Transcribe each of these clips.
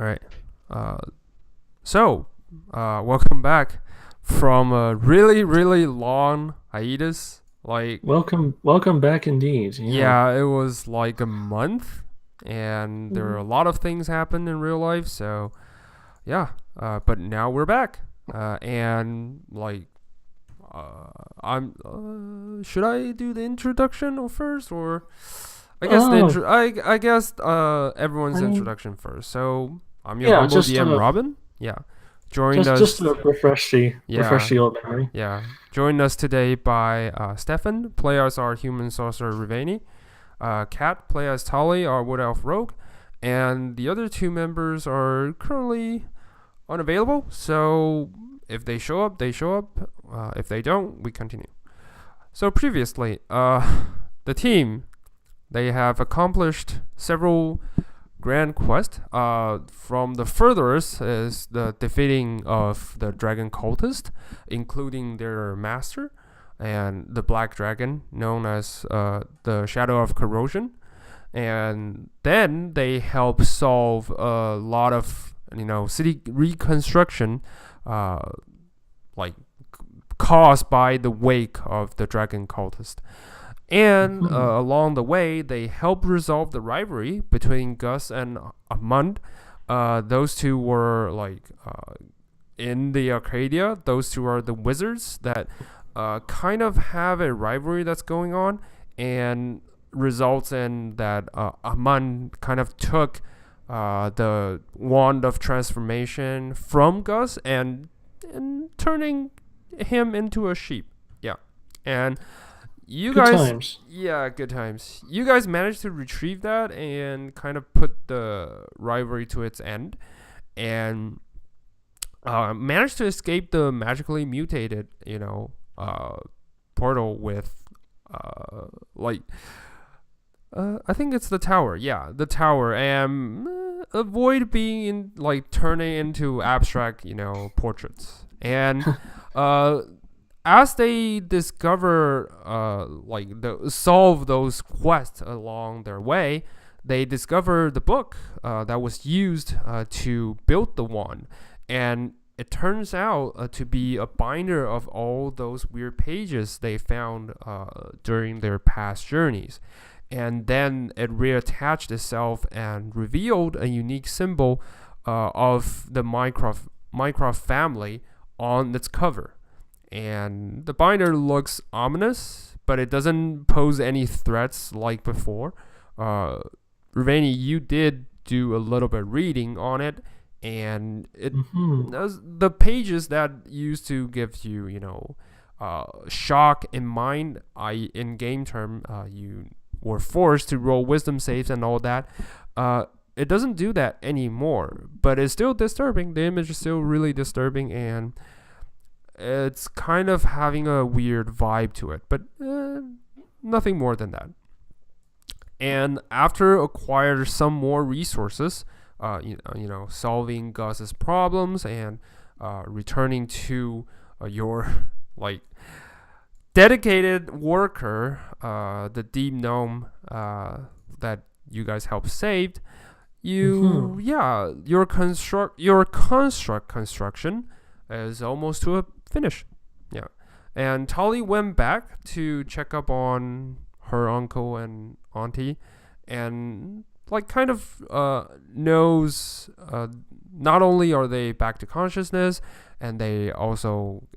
All right. Uh, welcome back from a really, really long hiatus. Like, Welcome back indeed. Yeah. yeah, it was like a month, and there are a lot of things happen in real life. So, yeah. But now we're back. And like, I'm. Should I do the introduction first, or I guess the Oh, intro? I guess I everyone's mean, introduction first. So I'm your yeah, humble DM, Robin. Yeah, joined just us. to refresh Yeah, the old memory. yeah, joined us today by Stefan. Play as our human sorcerer Riveni. Kat, play as Tali, our wood elf rogue, and the other two members are currently unavailable. So if they show up, they show up. If they don't, we continue. So previously, the team they have accomplished several grand quests. From the furthest is the defeating of the dragon cultist, including their master and the black dragon, known as the Shadow of Corrosion. And then they help solve a lot of city reconstruction, uh, like caused by the wake of the dragon cultist. And Mhm. along the way, they help resolve the rivalry between Gus and Amund. Those two were in the Arcadia. Those two are the wizards that kind of have a rivalry that's going on, and results in that Amund kind of took the wand of transformation from Gus and turning him into a sheep. Yeah, and you Good guys, times. yeah, good times. You guys managed to retrieve that and kind of put the rivalry to its end, and managed to escape the magically mutated, portal with, like, I think it's the tower. Yeah, the tower, and avoid being turning into abstract, portraits. And uh, as they discover, solve those quests along their way, they discover the book that was used to build the wand, and it turns out to be a binder of all those weird pages they found during their past journeys. And then it reattached itself and revealed a unique symbol of the Minecraft family on its cover. And the binder looks ominous, but it doesn't pose any threats like before. Uh, Ruveni, you did do a little bit reading on it, and Hmm. the pages that used to give you, shock in mind. In game term, you were forced to roll wisdom saves and all that. It doesn't do that anymore, but it's still disturbing. The image is still really disturbing, and it's kind of having a weird vibe to it, but nothing more than that. And after acquire some more resources, solving Gus's problems and returning to your like dedicated worker, the deep gnome that you guys helped saved, Hmm. your construct construction is almost to a finish. Yeah. And Tali went back to check up on her uncle and auntie, and kind of knows, not only are they back to consciousness, and they also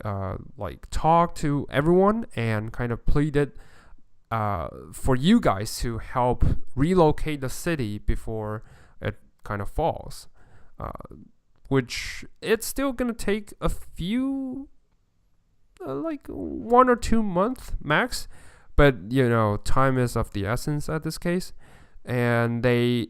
talk to everyone and kind of pleaded for you guys to help relocate the city before it kind of falls. Uh, which it's still gonna take a few, like 1 or 2 months max, but time is of the essence at this case, and they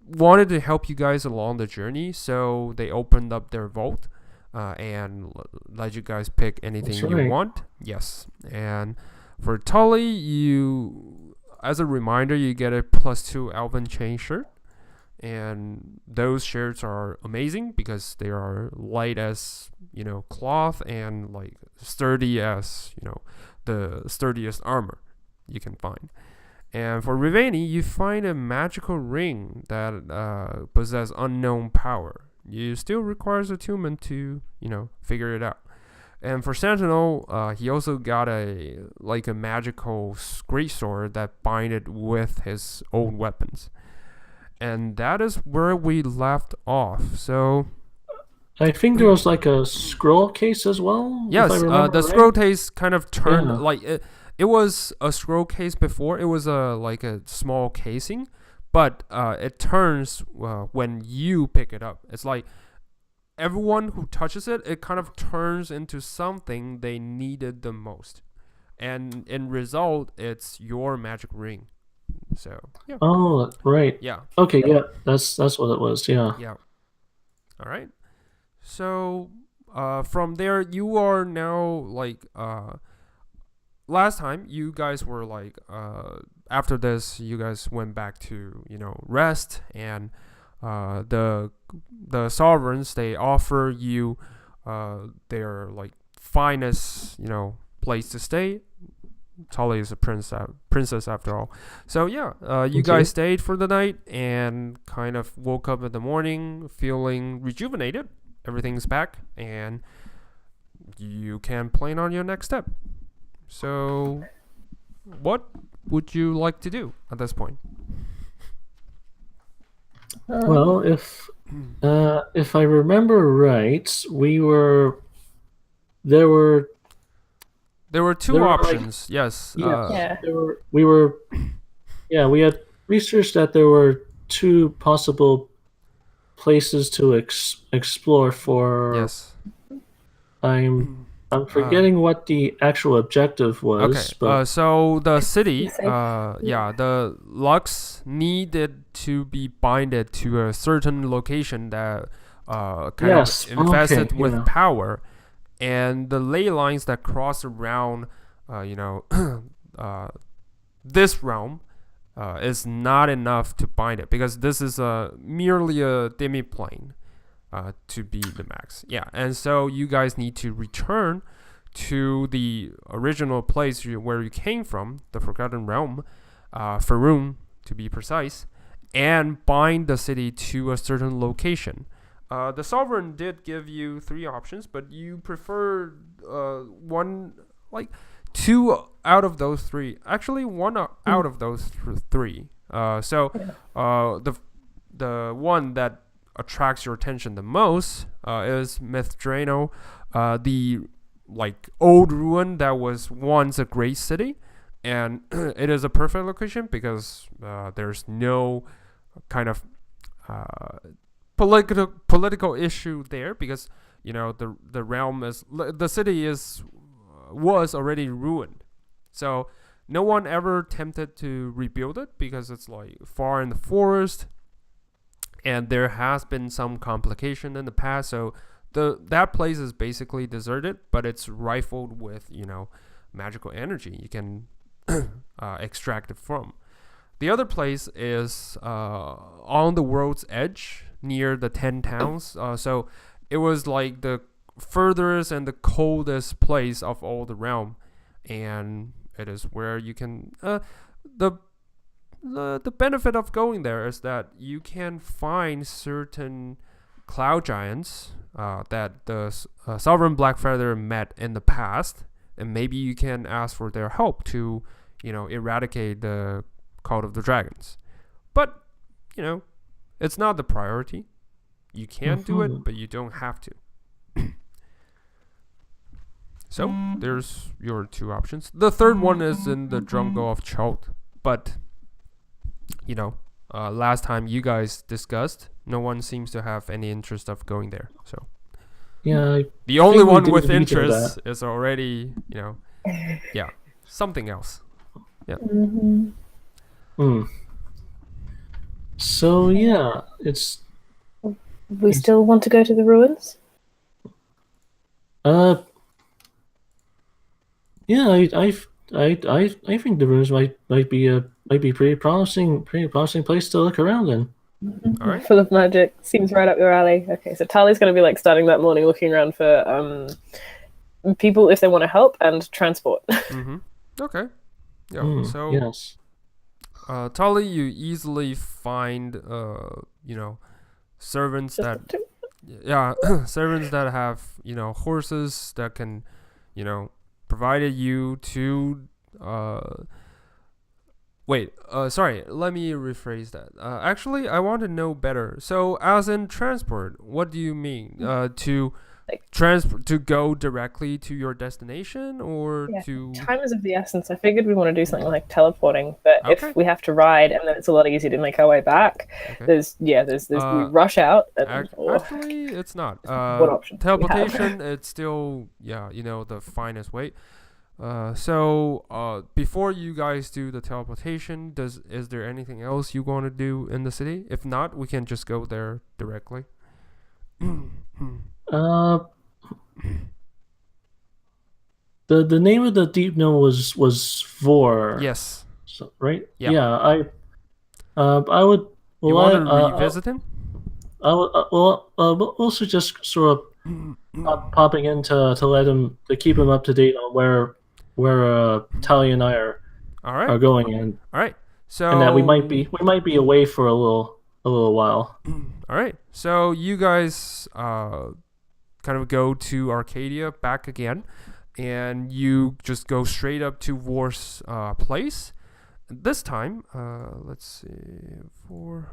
wanted to help you guys along the journey, so they opened up their vault, and let you guys pick That's anything you right. want. Yes, and for Tully, you, as a reminder, you get a +2 Alvin chain shirt, and those shirts are amazing because they are light as cloth, and sturdy as the sturdiest armor you can find. And for Riveni, you find a magical ring that possesses unknown power. You still requires attunement to, figure it out. And for Sentinel, he also got a magical greatsword that binded with his old weapons. And that is where we left off. So I think there was like a scroll case as well. yes, if I remember the right. scroll case kind of turned Yeah. it was a scroll case before. It was a small casing, but it turns when you pick it up. It's like everyone who touches it, it kind of turns into something they needed the most, and in result, it's your magic ring. So yeah. Oh, right. Yeah. Okay, yeah, that's what it was. Yeah. Yeah. All right. So from there, you are now last time you guys were after this you guys went back to rest, and the sovereigns, they offer you their finest place to stay. Tali is a princess after all. So yeah, you guys stayed for the night and kind of woke up in the morning feeling rejuvenated. Everything's back, and you can plan on your next step. So what would you like to do at this point? Well, if I remember right, there were two options. Yes. Yeah. We had researched that there were two possible places to explore for. Yes. I'm forgetting what the actual objective was. Okay. But so the city, the Lux needed to be binded to a certain location that kind of invested with power, and the ley lines that cross around, this realm, is not enough to bind it, because this is merely a demiplane. To be the max. Yeah, and so you guys need to return to the original place where you came from, the Forgotten Realm, Faerun to be precise, and bind the city to a certain location. The Sovereign did give you three options, but you prefer two out of those three. Actually, one out of those three. The one that attracts your attention the most is Mithdrano, the old ruin that was once a great city, and it is a perfect location because there's no kind of political issue there, because the realm the city was already ruined, so no one ever attempted to rebuild it because it's far in the forest. And there has been some complication in the past, so that place is basically deserted, but it's rifled with magical energy you can extract it from. The other place is on the world's edge near the 10 towns. So it was the furthest and the coldest place of all the realm, and it is where you can the benefit of going there is that you can find certain cloud giants that the Sovereign Blackfeather met in the past, and maybe you can ask for their help to eradicate the Cult of the Dragons. But it's not the priority. You can do it, but you don't have to. So there's your two options. The third one is in the jungle of Chult, but last time you guys discussed, no one seems to have any interest of going there. So yeah, the only one with interest is already something else. Yeah. So yeah, it's. We still want to go to the ruins? Yeah, I think the ruins might be pretty promising place to look around in. All right. Full of magic, seems right up your alley. Okay, so Tali's going to be starting that morning looking around for people if they want to help, and transport. Okay. Yeah. So yes. Tali, you easily find servants Just that the two. yeah servants that have horses that can provided you to wait, sorry, let me rephrase that. Actually, I want to know better. So, as in transport, what do you mean? To Like, transport, to go directly to your destination, or yeah, to? time is of the essence. I figured we want to do something like teleporting, but Okay, if we have to ride, and then it's a lot easier to make our way back. okay. There's we Uh, rush out, and or Actually, it's not. what options do we have? Teleportation, it's still the finest way. So before you guys do the teleportation, is there anything else you want to do in the city? If not, we can just go there directly. Uh, the name of the deep gnome was Vor. Yes. So, right? Yeah. Yeah. I would. You Well, want to revisit him? I would. We'll also just sort of popping in to let him to keep him up to date on where Talia and I All are right. going, and All right. So and that we might be away for a little while. All right. So you guys kind of go to Arcadia back again, and you just go straight up to Vor's place. This time, let's see, Vor.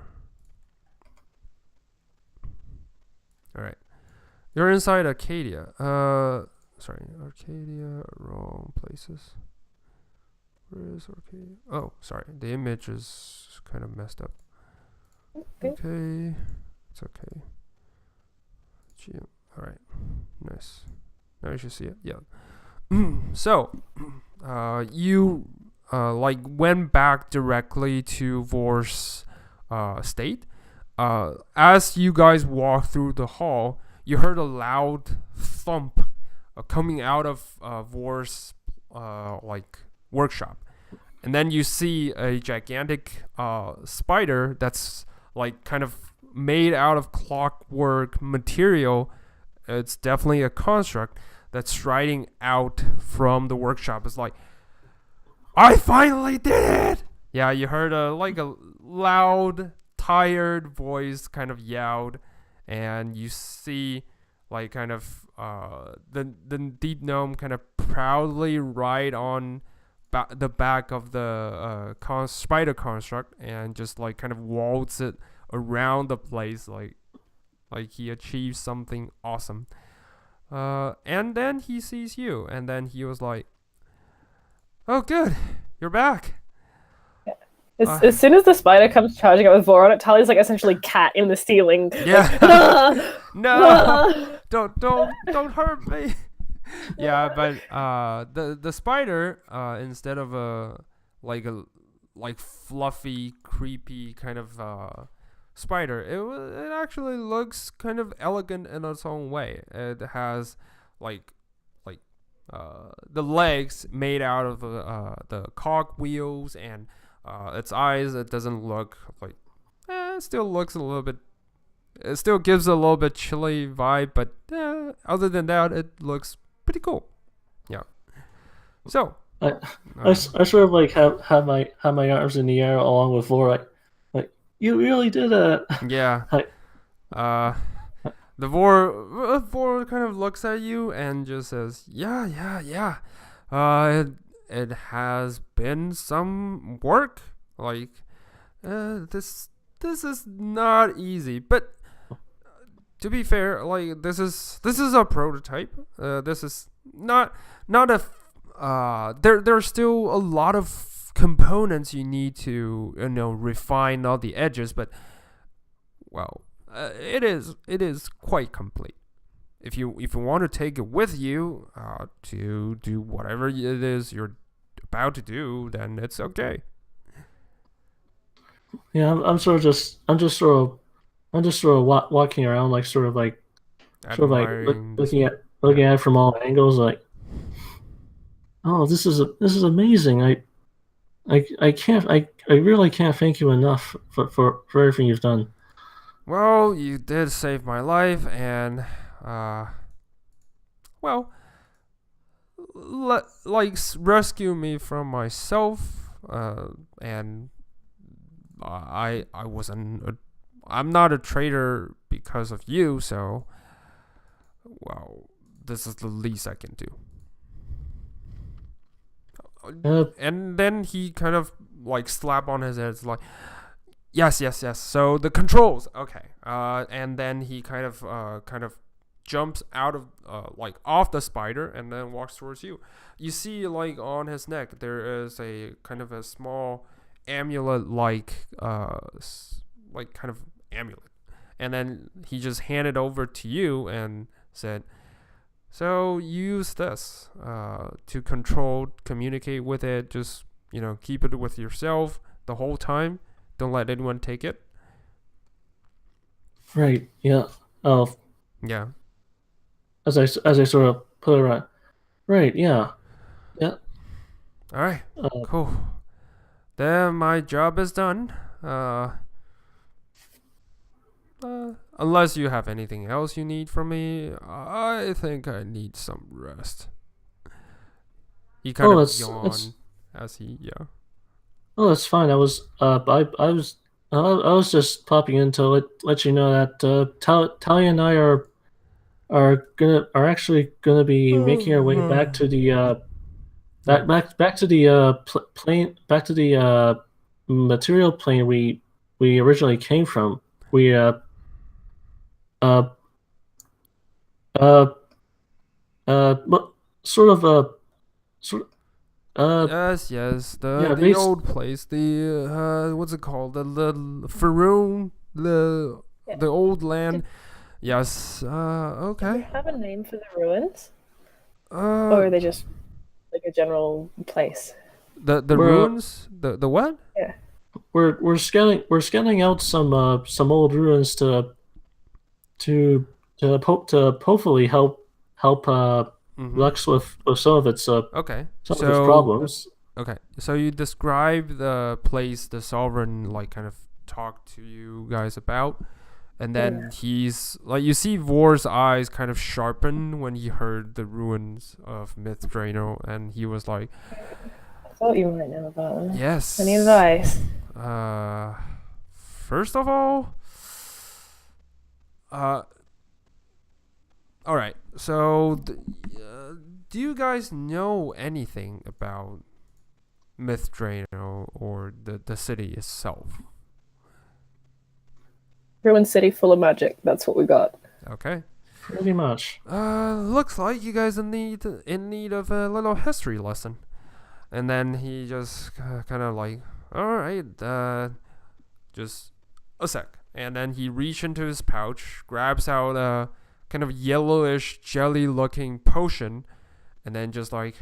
All right. You're inside Arcadia. Sorry, Arcadia, wrong places. Where is Arcadia? Oh, sorry, the image is kind of messed up. Okay, it's okay. All right, nice. Now you should see it. Yeah. So, you went back directly to Vor's state. As you guys walked through the hall, you heard a loud thump coming out of Vor's workshop, and then you see a gigantic spider that's kind of made out of clockwork material. It's definitely a construct that's striding out from the workshop. It's like, I finally did it! Yeah, you heard a loud, tired voice kind of yelled, and you see the deep gnome kind of proudly ride on the back of the spider construct and just kind of waltz it around the place like he achieved something awesome. And then he sees you, and then he was like, "Oh, good, you're back." As soon as the spider comes charging up with Vor on it, Tali's essentially cat in the ceiling. Yeah. No, don't hurt me. Yeah, but the spider instead of a fluffy, creepy kind of spider, it actually looks kind of elegant in its own way. It has the legs made out of the cog wheels, and its eyes. It doesn't look it still looks a little bit. It still gives a little bit chilly vibe, but other than that, it looks pretty cool. Yeah. So I sort of have my arms in the air along with Vor. You really did it. Yeah. The Vor kind of looks at you and just says, "Yeah. It has been some work. This is not easy, but to be fair, this is a prototype. This is not a there's still a lot of components you need to refine all the edges, but well, it is quite complete. If you want to take it with you to do whatever it is you're about to do, then it's okay." Yeah, I'm sort of walking around, Admiring looking at it from all angles, oh, this is amazing. I really can't thank you enough for everything you've done. Well, you did save my life, and rescue me from myself, and I wasn't. I'm not a traitor because of you. So, well, this is the least I can do. And then he kind of like slap on his head. It's like, yes. So the controls, okay. And then he kind of jumps out of like off the spider and then walks towards you. You see, like on his neck, there is a kind of a small amulet, like kind of amulet. And then he just handed over to you and said, so use this to communicate with it. Just, keep it with yourself the whole time. Don't let anyone take it. Right. Yeah. Yeah. As I sort of put it right. Right. Yeah. Yeah. All right. Cool. Then my job is done. Unless you have anything else you need from me, I think I need some rest. He kind of yawned as he Oh, that's fine. I was I was just popping in to let you know that Talia and I are actually gonna be making our way back to the back to the plane, back to the material plane we originally came from. We uh uh but sort of sort yes, yeah, the old place, the what's it called, the Faroon, the old land. Yes. Do they Okay. have a name for the ruins, or are they just like a general place? the we're ruins, the what? Yeah. we're scanning out some old ruins to hopefully help Lux with some of its Okay. some of its problems. Okay, so you describe the place the sovereign like kind of talked to you guys about, and then he's like, you see Vor's eyes kind of sharpen when he heard the ruins of Myth Drano, and he was like, I thought you might know about them. yes. Any advice? First of all, all right. So, do you guys know anything about Myth Drano or the city itself? Ruined city full of magic. That's what we got. Okay. Pretty much. Looks like you guys in need of a little history lesson. And then he just kind of like, all right, just a sec. And then he reached into his pouch, grabs out a kind of yellowish jelly-looking potion, and then just like,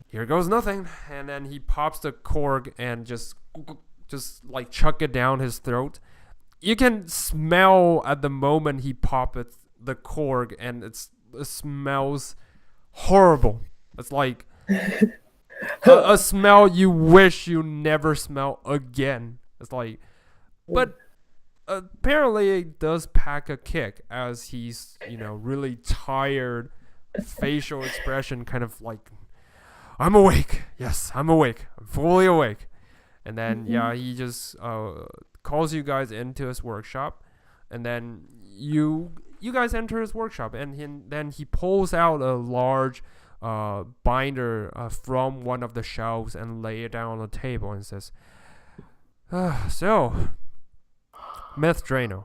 here goes nothing. And then he pops the cork and just like chuck it down his throat. You can smell at the moment he popped the cork, and it smells horrible. It's like a smell you wish you never smell again. It's like, but apparently it does pack a kick, as he's really tired, facial expression kind of like, I'm awake. Yes, I'm awake. I'm fully awake. And then he just calls you guys into his workshop, and then you guys enter his workshop, and then he pulls out a large binder from one of the shelves and lay it down on the table and says, so Myth Drano,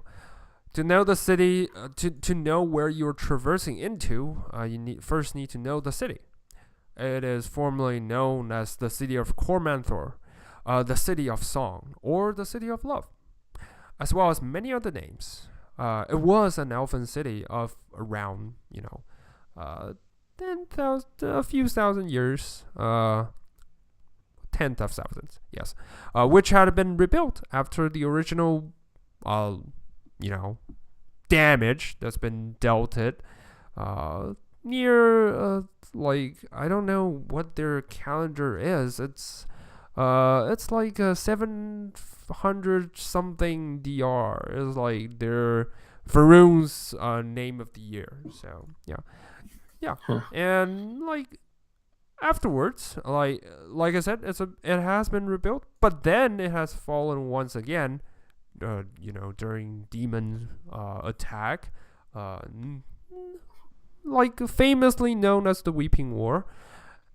to know the city, to know where you're traversing into, you first need to know the city. It is formerly known as the city of Cormanthor, the city of song, or the city of love, as well as many other names. It was an elfin city of around 10,000, a few thousand years, tenth of thousands, yes, which had been rebuilt after the original, damage that's been dealt it, near, like, I don't know what their calendar is. It's like 700 something DR is like their Faroon's name of the year. So yeah. Huh. And like, afterwards, like I said, it has been rebuilt, but then it has fallen once again. During demon attack, like famously known as the Weeping War,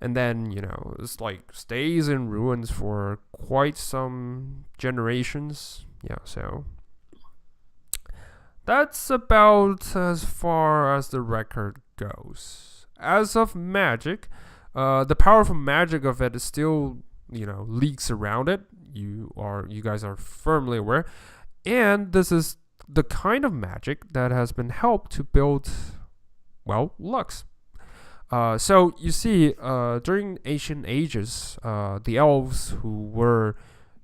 and then it's like stays in ruins for quite some generations. Yeah, so that's about as far as the record goes. As of magic, the powerful magic of it is still leaks around it. You guys are firmly aware, and this is the kind of magic that has been helped to build, well, Lux. So you see, during ancient ages, the elves who were,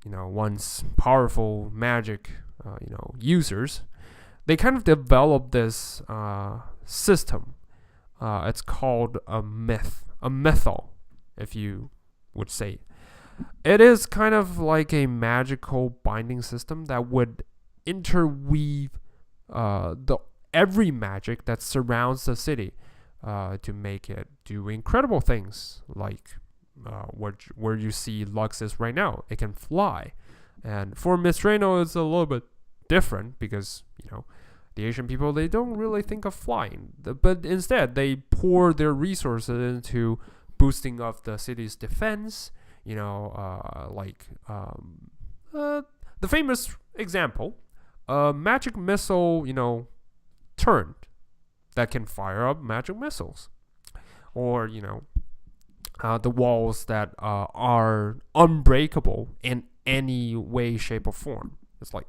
once powerful magic, users, they kind of developed this system. It's called a mythal, if you would say. It is kind of like a magical binding system that would interweave every magic that surrounds the city to make it do incredible things, like where you see Lux is right now. It can fly, and for Mistreno it's a little bit different because the Asian people, they don't really think of flying, but instead they pour their resources into boosting of the city's defense. The famous example, a magic missile, turned that can fire up magic missiles, or the walls that are unbreakable in any way, shape, or form. It's like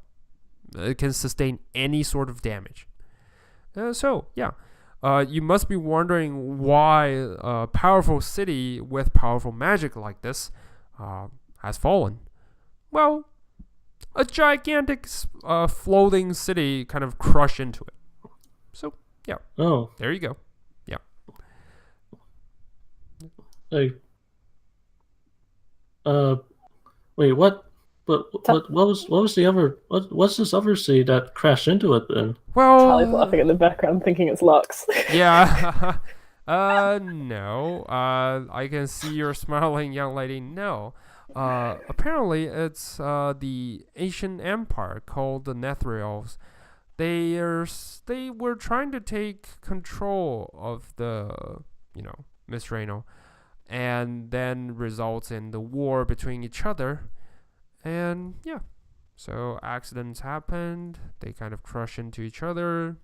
it can sustain any sort of damage. You must be wondering why a powerful city with powerful magic like this has fallen. Well, a gigantic floating city kind of crushed into it. So, yeah. Oh. There you go. Yeah. Like, wait, what? But what was the other? What's this other city that crashed into it then? Well, Tally's laughing in the background, thinking it's Lux. Yeah. No. I can see you're smiling, young lady. No. Apparently it's the Asian empire called the Netherrealms. They were trying to take control of the Misreno, and then results in the war between each other. And yeah, so accidents happened. They kind of crushed into each other.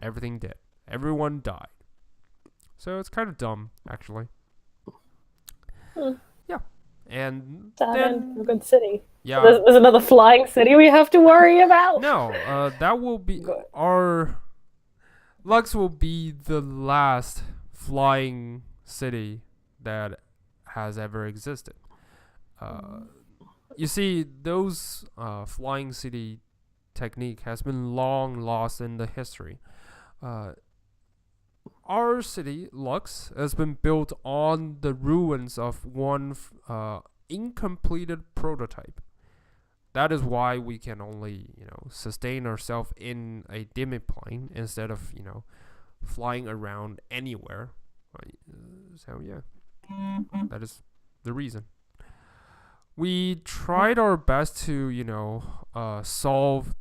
Everything did. Everyone died. So it's kind of dumb, actually. Yeah, and Sad then end for a good city. yeah, There's another flying city we have to worry about. no, that will be our Lux will be the last flying city that has ever existed. You see, those flying city technique has been long lost in the history. Our city, Lux, has been built on the ruins of one incompleted prototype. That is why we can only, sustain ourselves in a demiplane instead of, flying around anywhere. So yeah, that is the reason. We tried our best to, solve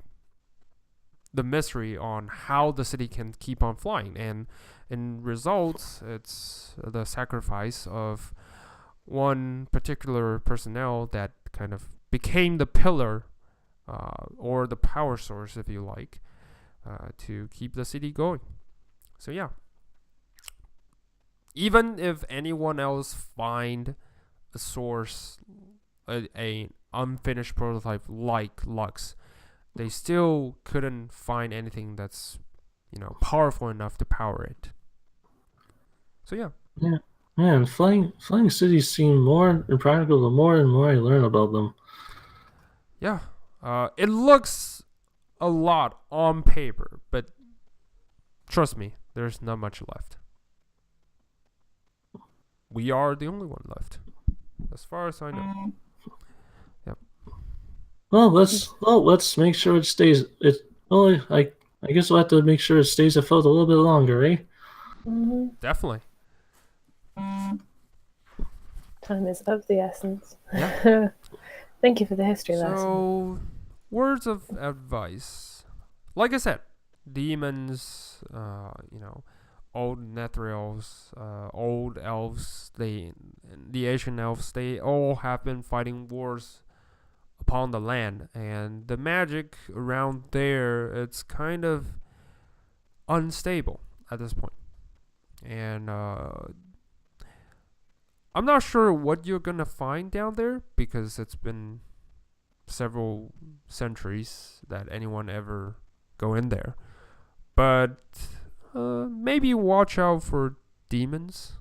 the mystery on how the city can keep on flying, and in results, it's the sacrifice of one particular personnel that kind of became the pillar, or the power source, if you like, to keep the city going. So yeah, even if anyone else find a source, a unfinished prototype like Lux, they still couldn't find anything that's powerful enough to power it. So yeah. Yeah, man, flying cities seem more impractical the more and more I learn about them. Yeah, it looks a lot on paper, but trust me, there's not much left. We are the only one left, as far as I know. Well, let's make sure it stays. I guess we'll have to make sure it stays afloat a little bit longer, eh? Definitely. Time is of the essence. Yeah. Thank you for the history lesson. So, words of advice. Like I said, demons, old Nethrils, old elves, the Asian elves, they all have been fighting wars upon the land, and the magic around there, it's kind of unstable at this point. And I'm not sure what you're gonna find down there because it's been several centuries that anyone ever go in there. But maybe watch out for demons,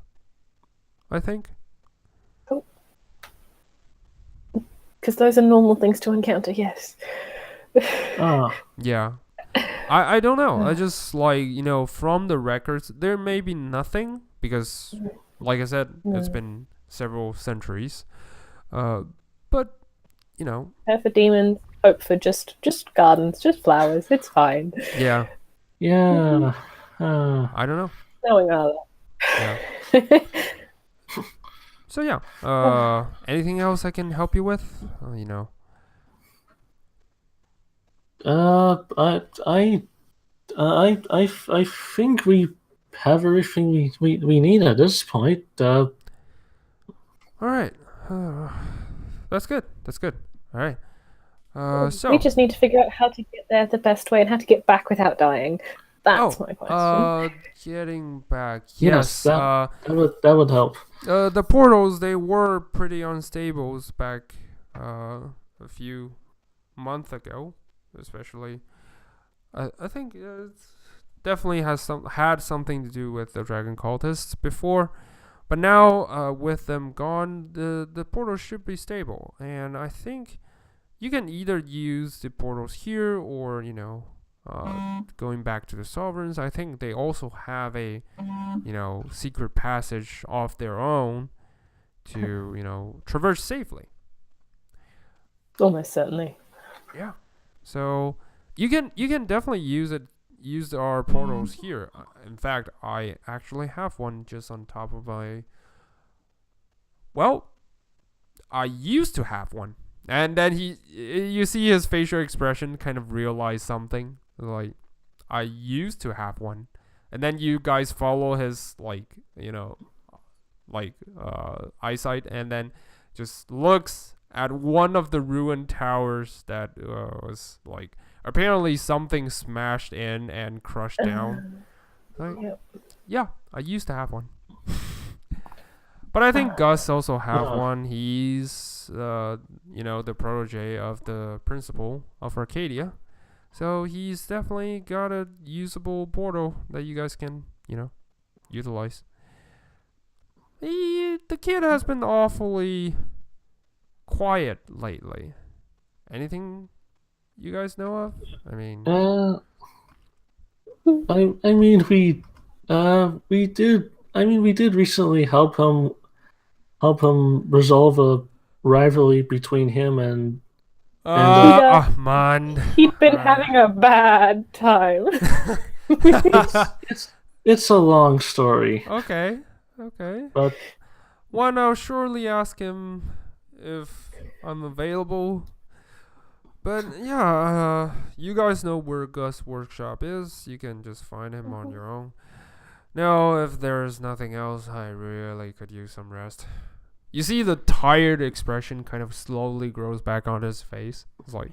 I think. Because those are normal things to encounter, yes. Ah, Yeah. I don't know. I just from the records, there may be nothing because, like I said, it's been several centuries. But Care for demons, hope for just gardens, just flowers. It's fine. yeah. yeah. I don't know. Knowing all Yeah. that. So yeah. Anything else I can help you with? I think we have everything we need at this point. All right. That's good. All right. We just need to figure out how to get there the best way and how to get back without dying. That's my question. Getting back. Yes, Yes. that would help. The portals, they were pretty unstable back a few months ago, especially. I think it's definitely had something to do with the dragon cultists before, but now with them gone, the portals should be stable, and I think you can either use the portals here or going back to the sovereigns. I think they also have a secret passage of their own to traverse safely. Almost certainly. Yeah. So you can definitely use our portals here. In fact, I actually have one just on top of my. Well, I used to have one, and then you see his facial expression kind of realize something. Like, I used to have one, and then you guys follow his eyesight, and then just looks at one of the ruined towers that was apparently something smashed in and crushed down. Yeah, I used to have one. But I think Gus also have one. He's the protege of the principal of Arcadia. So he's definitely got a usable portal that you guys can, utilize. The kid has been awfully quiet lately. Anything you guys know of? I mean, we did recently help him resolve a rivalry between him and Ahmad. He'd been having a bad time. it's a long story. Okay. But one, I'll surely ask him if I'm available. But yeah, you guys know where Gus' workshop is. You can just find him on your own. Now, if there's nothing else, I really could use some rest. You see the tired expression kind of slowly grows back on his face. It's like,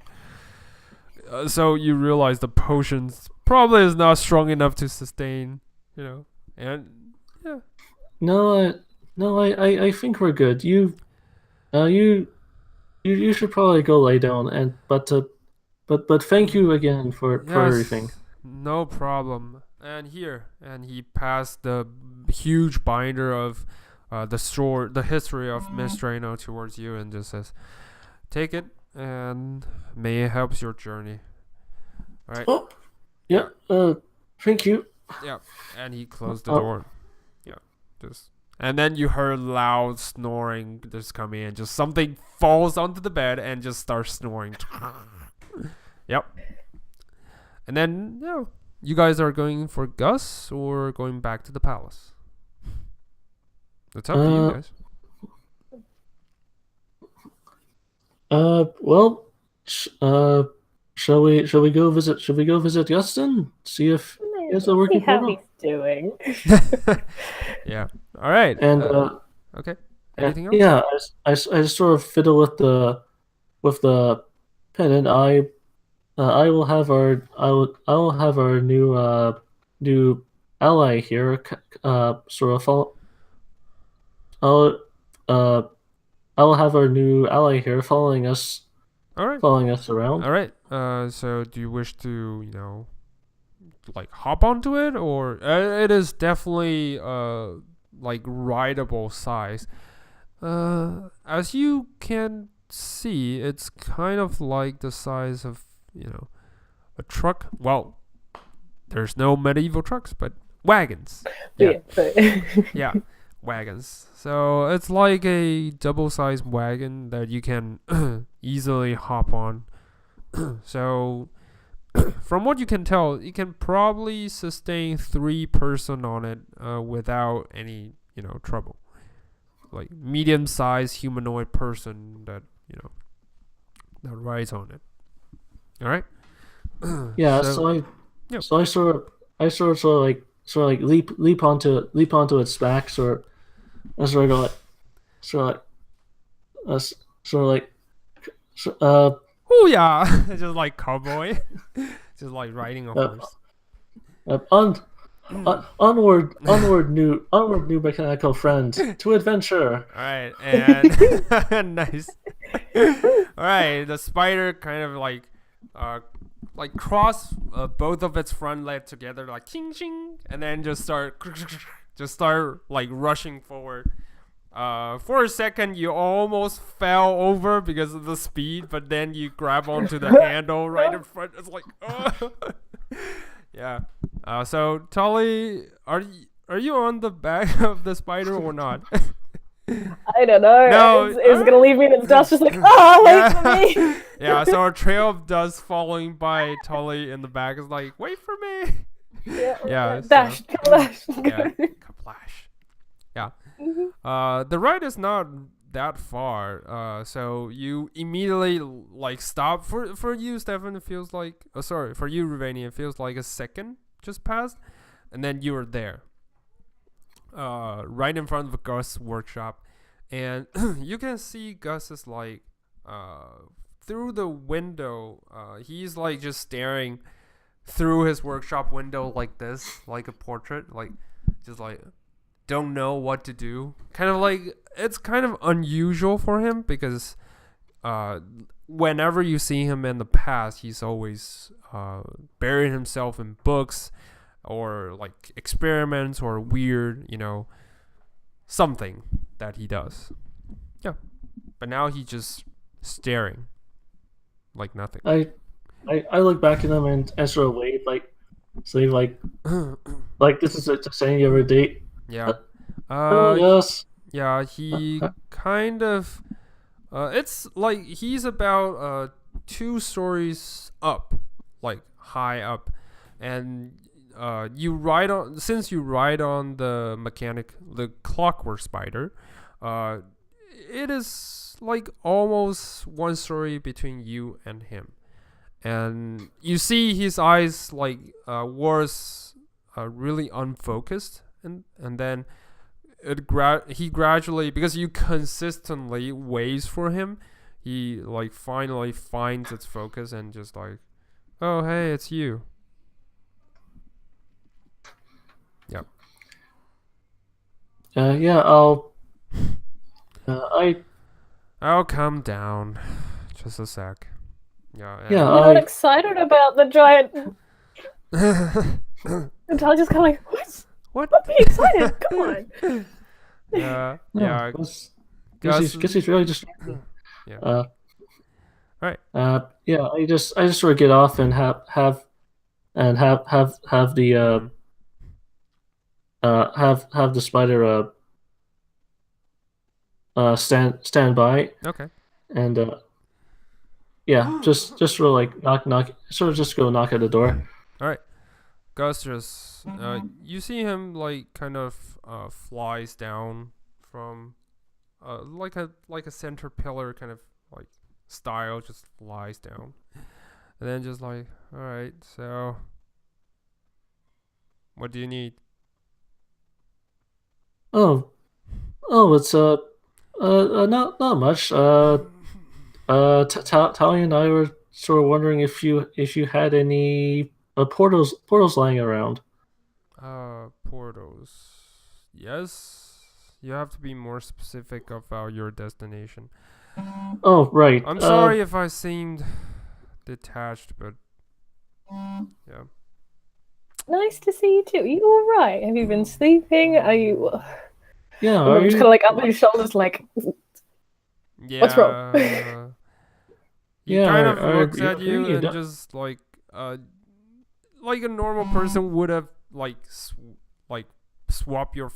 so you realize the potions probably is not strong enough to sustain, and yeah. No, I think we're good. You should probably go lay down. But thank you again for everything. No problem. And he passed the huge binder of the history of Miss Drano towards you, and just says, "Take it, and may it helps your journey." All right. Oh, yeah. Thank you. Yeah, and he closed the door. Yeah, and then you heard loud snoring just coming in. Just something falls onto the bed and just starts snoring. Yep. And then you guys are going for Gus or going back to the palace? It's up to you guys. Well, sh- uh, shall we go visit? Should we go visit Justin? See if he has a See working how he's portal. doing. Yeah. All right. And Okay. yeah, Anything else? yeah, I just sort of fiddle with the pen, and I will have I will have our new ally here sort of follow. I'll uh I will have our new ally here All right. following us around. All right. So do you wish to, like hop onto it, or it is definitely like rideable size. As you can see, it's kind of like the size of a truck. Well, there's no medieval trucks, but wagons. Yeah, But yeah, wagons. So it's like a double-sized wagon that you can easily hop on. So from what you can tell, you can probably sustain 3 person on it without any trouble. Like medium-sized humanoid person that that rides on it. All right. Yeah, So yep. so I sort of like leap onto its back, and sort of go like sort of like sort of like so- Oh yeah, just like cowboy, just like riding a uh, horse. uh, onward new mechanical friend to adventure. All right, and nice. All right, the spider kind of like cross both of its front legs together, like ching ching, and then just start like rushing forward. For a second, you almost fell over because of the speed, but then you grab onto the handle right in front. It's like, oh. Yeah. So Tully, are you on the back of the spider or not? I don't know. No, It's gonna leave me in its dust, just like, wait for me. Yeah. So a trail of dust following by Tully in the back is like, wait for me. Yeah. Dash, dash. Yeah. Kaplash. Yeah. The ride is not that far. So you immediately like stop. For you, Stefan, it feels like. Sorry, for you, Ruvani, it feels like a second just passed, and then you were there. Right in front of Gus' workshop, and you can see Gus is like, through the window. He's like just staring through his workshop window like this, like a portrait, like just like don't know what to do. Kind of like it's kind of unusual for him because whenever you see him in the past, he's always buried himself in books or like experiments or weird, something that he does. Yeah. But now he's just staring like nothing. I look back at them and sort of wave say like this is just any other date. Yeah. Oh yes. Yeah, he kind of it's like he's about 2 stories up, like high up, and you ride on the clockwork spider. It is like almost 1 story between you and him, and you see his eyes like was really unfocused, and then he gradually, because you consistently waves for him, he like finally finds its focus and just like, oh hey, it's you. Yep. Yeah, I I'll come down. Just a sec. Yeah. yeah I'm not excited about the giant. And Tyler just kind of like, what? What? Be excited! Come on. Yeah. Guess he's really just Yeah. Right. yeah. I just sort of get off and have the have the spider stand by, Okay. and yeah, just sort of like knock, sort of just go knock at the door. All right. Gus just you see him like kind of flies down from like a center pillar, kind of like style, just lies down, and then just like, all right, so what do you need? Oh, it's not much. Tali and I were sort of wondering if you had any portals lying around. Portals. Yes, you have to be more specific about your destination. Oh, right. I'm sorry if I seemed detached, but yeah. Nice to see you too. Are you all right? Have you been sleeping? Are you? Yeah, And are I'm just you? kind of like up his shoulders, like, Yeah. what's wrong? He Yeah, kind of are looks you at okay? you You and don't- just like a normal person would have like swap your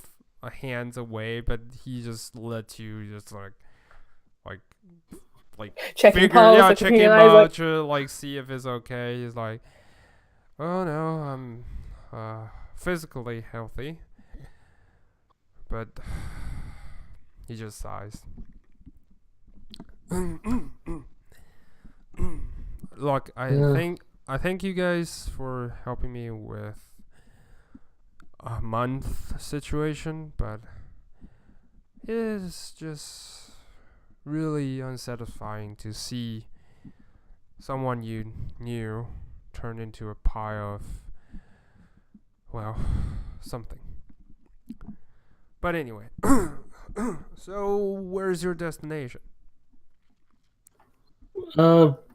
hands away, but he just lets you just like Checking figure, pulse, yeah, like, check looking in him your eyes, out, like, to like see if it's okay. He's like, oh no, I'm physically healthy, but he just sighs. Look, Yeah. I thank you guys for helping me with a month situation, but it is just really unsatisfying to see someone you knew turn into a pile of, well, something. But anyway, so where's your destination? We're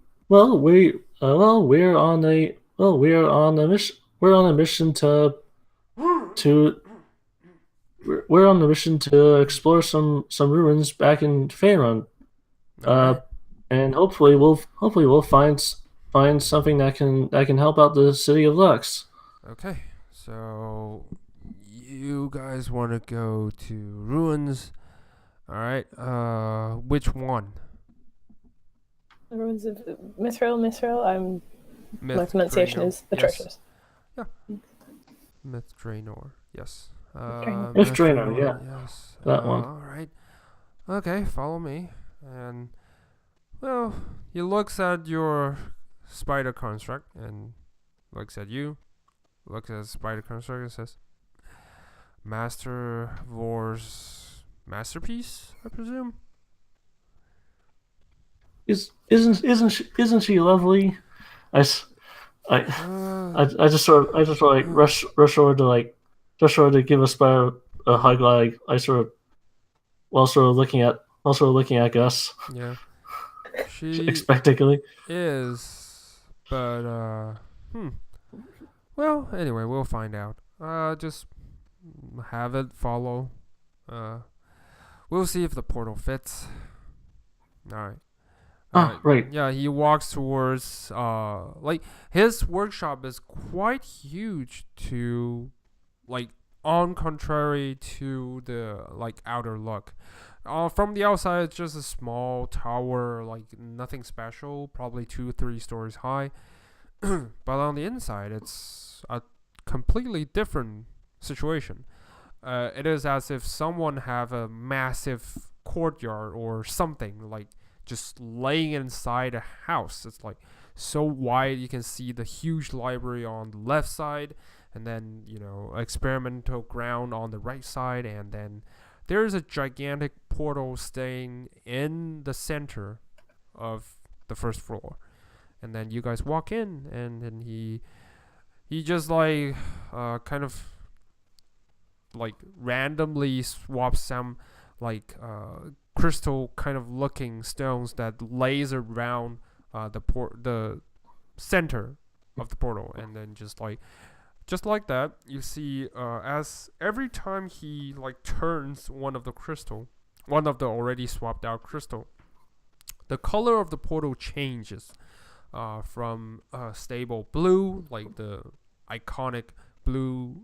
on a mission. We're on a mission to we're on a mission to explore some ruins back in Faerun. Uh, Alright. and hopefully we'll find something that can help out the city of Lux. Okay, so you guys want to go to ruins? All right. Which one? the ruins of Mithril. My Myth pronunciation Draenor. is Yes. atrocious. Yeah. Myth Draenor. Yes. Draenor. Myth Draenor, yeah, Yes. that one. All right. Okay, follow me. And well, he looks at your spider construct and looks at you. Looks at the spider construct and says, "Master Vor's masterpiece, I presume." Isn't she lovely? I, s- I, I just sort of like rush over to give a spider a hug, like I sort of while sort of looking at Gus Yeah. She expectantly. is, but well, anyway, we'll find out. Just have it follow. Uh, we'll see if the portal fits. All right. Right. Yeah, he walks towards like his workshop is quite huge to like on contrary to the like outer look. From the outside it's just a small tower, like nothing special, probably 2-3 stories high. But on the inside it's a completely different situation. It is as if someone have a massive courtyard or something like just laying inside a house. It's like so wide you can see the huge library on the left side, and then experimental ground on the right side, and then there's a gigantic portal staying in the center of the first floor. And then you guys walk in, and then he just like kind of like randomly swaps some like crystal kind of looking stones that lays around the center of the portal, and then just like that you see as every time he like turns one of the already swapped out crystal, the color of the portal changes from stable blue, like the iconic blue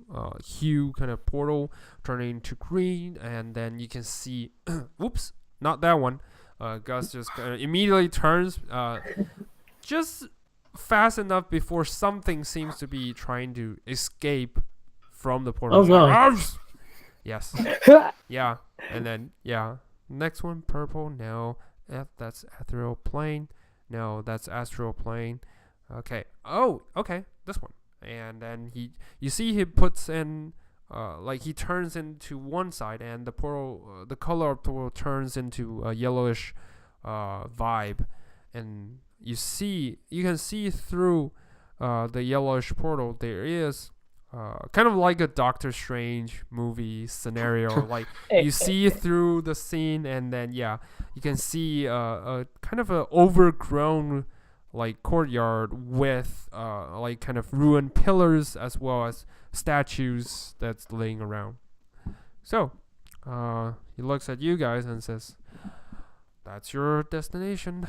hue kind of portal, turning to green, and then you can see whoops, not that one. Gus just immediately turns just fast enough before something seems to be trying to escape from the portal. Oh god. Yes. Yeah. And then next one, purple. No. That's ethereal plane. No, that's astral plane. Okay. Oh, okay. This one. And then you see he puts in, like he turns into one side, and the portal, the color of the portal turns into a yellowish, vibe, and you can see through, the yellowish portal. There is, kind of like a Doctor Strange movie scenario. Like you see through the scene, and then you can see, a kind of a overgrown like courtyard with, like kind of ruined pillars as well as statues that's laying around. So he looks at you guys and says, "That's your destination."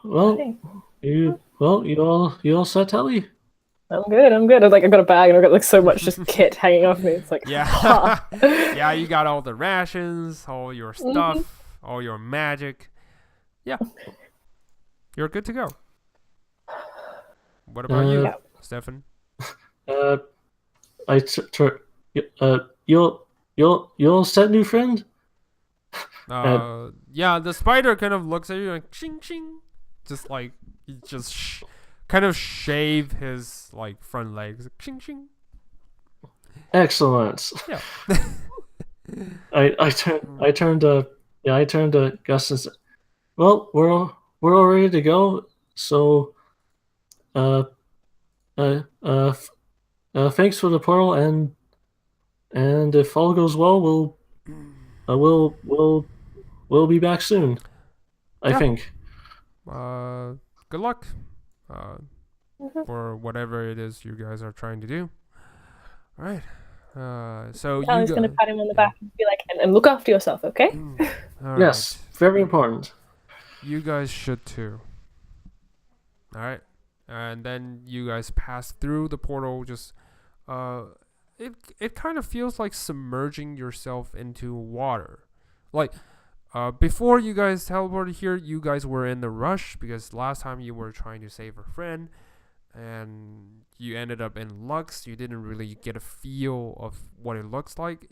Well, you all set, Telly? I'm good. I got a bag and I've got like so much just kit hanging off me. It's like, ha. Yeah, you got all the rations, all your stuff, all your magic. Yeah, you're good to go. What about you, Yeah. Stefan? You'll set, new friend? Yeah, the spider kind of looks at you and shing shing, just like he just kind of shave his like front legs, shing shing. Excellent. Yeah. I turned to Gus and said, "Well, we're all ready to go. So, thanks for the portal, and if all goes well, we'll be back soon. I think." Good luck. For whatever it is you guys are trying to do. All right. So Charlie's gonna pat him on the back and be like, and look after yourself, okay? All yes, right. very important. You guys should too. All right. And then you guys pass through the portal. Just, it kind of feels like submerging yourself into water. Like, before you guys teleported here, you guys were in the rush because last time you were trying to save a friend, and you ended up in Lux. You didn't really get a feel of what it looks like.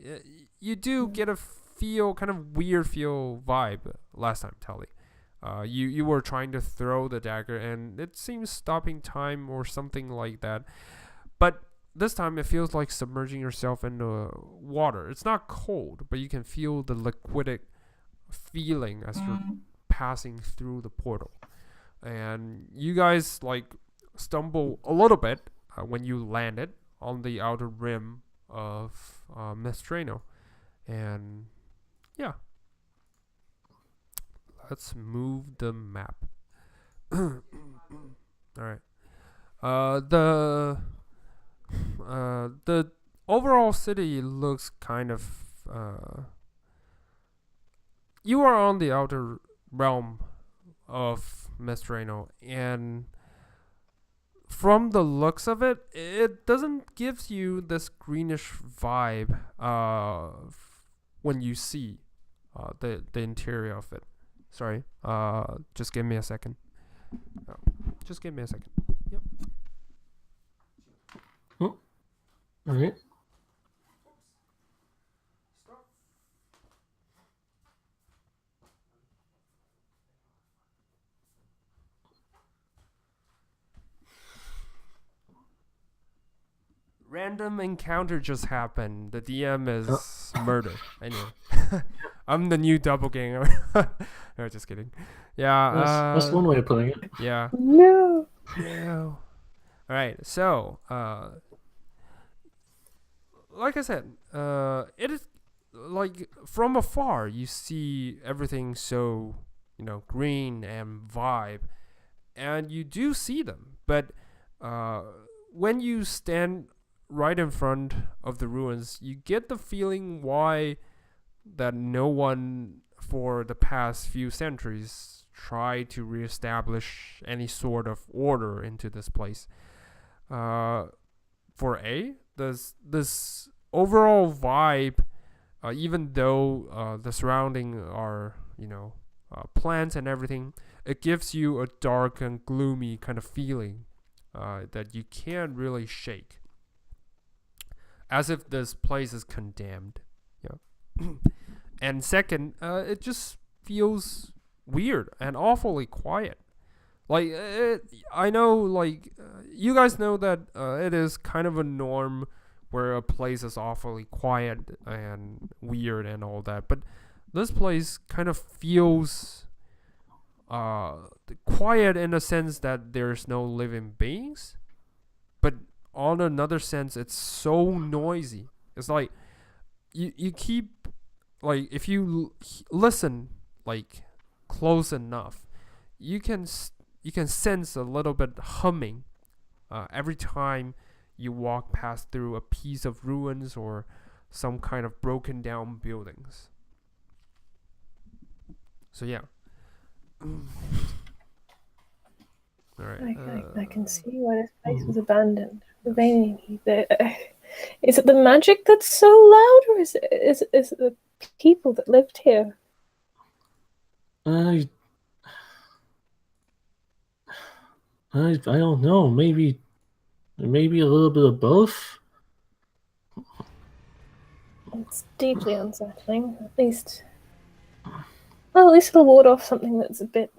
You do get a feel, kind of weird feel vibe last time, Telly. You were trying to throw the dagger, and it seems stopping time or something like that. But this time it feels like submerging yourself into water. It's not cold, but you can feel the liquidic feeling as you're passing through the portal. And you guys like stumble a little bit when you landed on the outer rim of Mestrano. And yeah, let's move the map. All right. The overall city looks kind of, you are on the outer realm of Mestrano, and from the looks of it, it doesn't give you this greenish vibe when you see the interior of it. Sorry, just give me a second. Just give me a second. Yep. All right. Random encounter just happened. The DM is murder. Anyway, I'm the new doppelganger. No, just kidding. Yeah, that's one way of putting it. Yeah. No. No. All right. So, like I said, it is like from afar you see everything so green and vibe, and you do see them, but when you stand right in front of the ruins, you get the feeling why that no one for the past few centuries tried to reestablish any sort of order into this place. For this overall vibe, even though the surrounding are plants and everything, it gives you a dark and gloomy kind of feeling that you can't really shake. As if this place is condemned. And second, it just feels weird and awfully quiet. Like I know, like you guys know that it is kind of a norm where a place is awfully quiet and weird and all that, but this place kind of feels quiet in a sense that there's no living beings, but on another sense, it's so noisy. It's like you keep like if you listen like close enough, you can you can sense a little bit humming every time you walk past through a piece of ruins or some kind of broken down buildings. So yeah. All right. I can see why this place was abandoned. Is it the magic that's so loud, or is it the people that lived here? I don't know. Maybe a little bit of both. It's deeply unsettling. At least it'll ward off something that's a bit.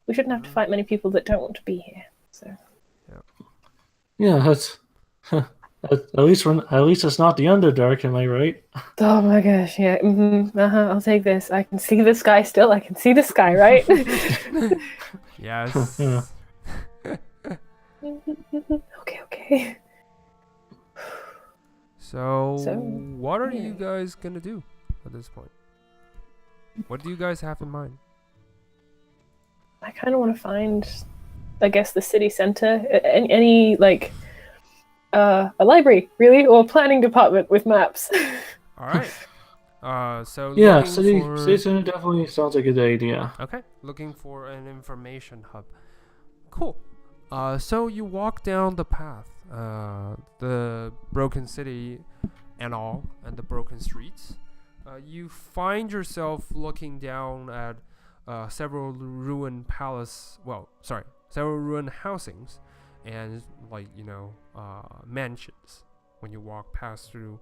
We shouldn't have to fight many people that don't want to be here. So. Yeah, that's at least it's not the Underdark. Am I right? Oh my gosh! Yeah. I'll take this. I can see the sky still. I can see the sky, right? Yes. Yeah. Okay. So So, what are yeah. you guys gonna do at this point? What do you guys have in mind? I kind of want to find, I guess, the city center. Any like, a library, really, or planning department with maps. All right. So Yeah, looking city for center definitely sounds like a good idea. okay, looking for an information hub. Cool. So you walk down the path, the broken city, and all, and the broken streets. You find yourself looking down at several ruined several ruined housings, and mansions. When you walk past through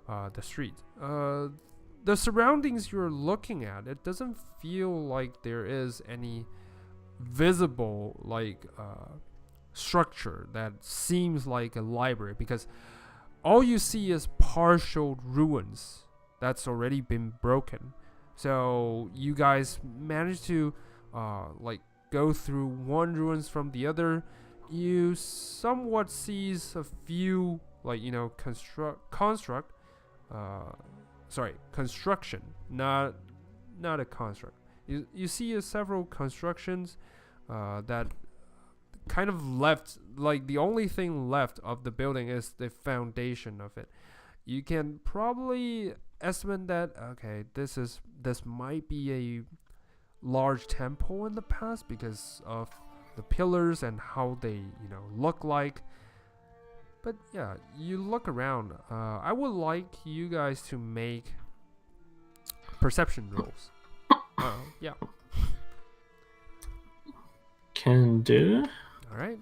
the street, the surroundings you're looking at, it doesn't feel like there is any visible structure that seems like a library, because all you see is partial ruins that's already been broken. So you guys manage to go through one ruins from the other. You somewhat sees a few construction, not a construct. You see several constructions that kind of left, like the only thing left of the building is the foundation of it. You can probably estimate that this might be a large temple in the past because of the pillars and how they look like. But yeah, you look around. I would like you guys to make perception rolls. Yeah. Can do. All right.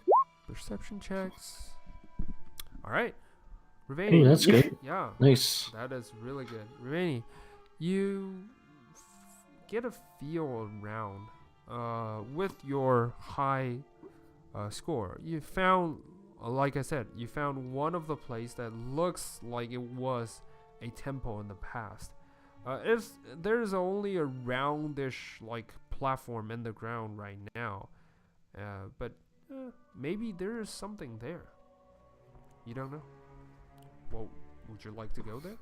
Perception checks. All right. Ravani. Oh, that's good. Yeah. Nice. That is really good. Ravani, you get a feel around with your high score. You found, like I said, you found one of the place that looks like it was a temple in the past. There's only a roundish platform in the ground right now, but maybe there is something there. You don't know. Well, would you like to go there?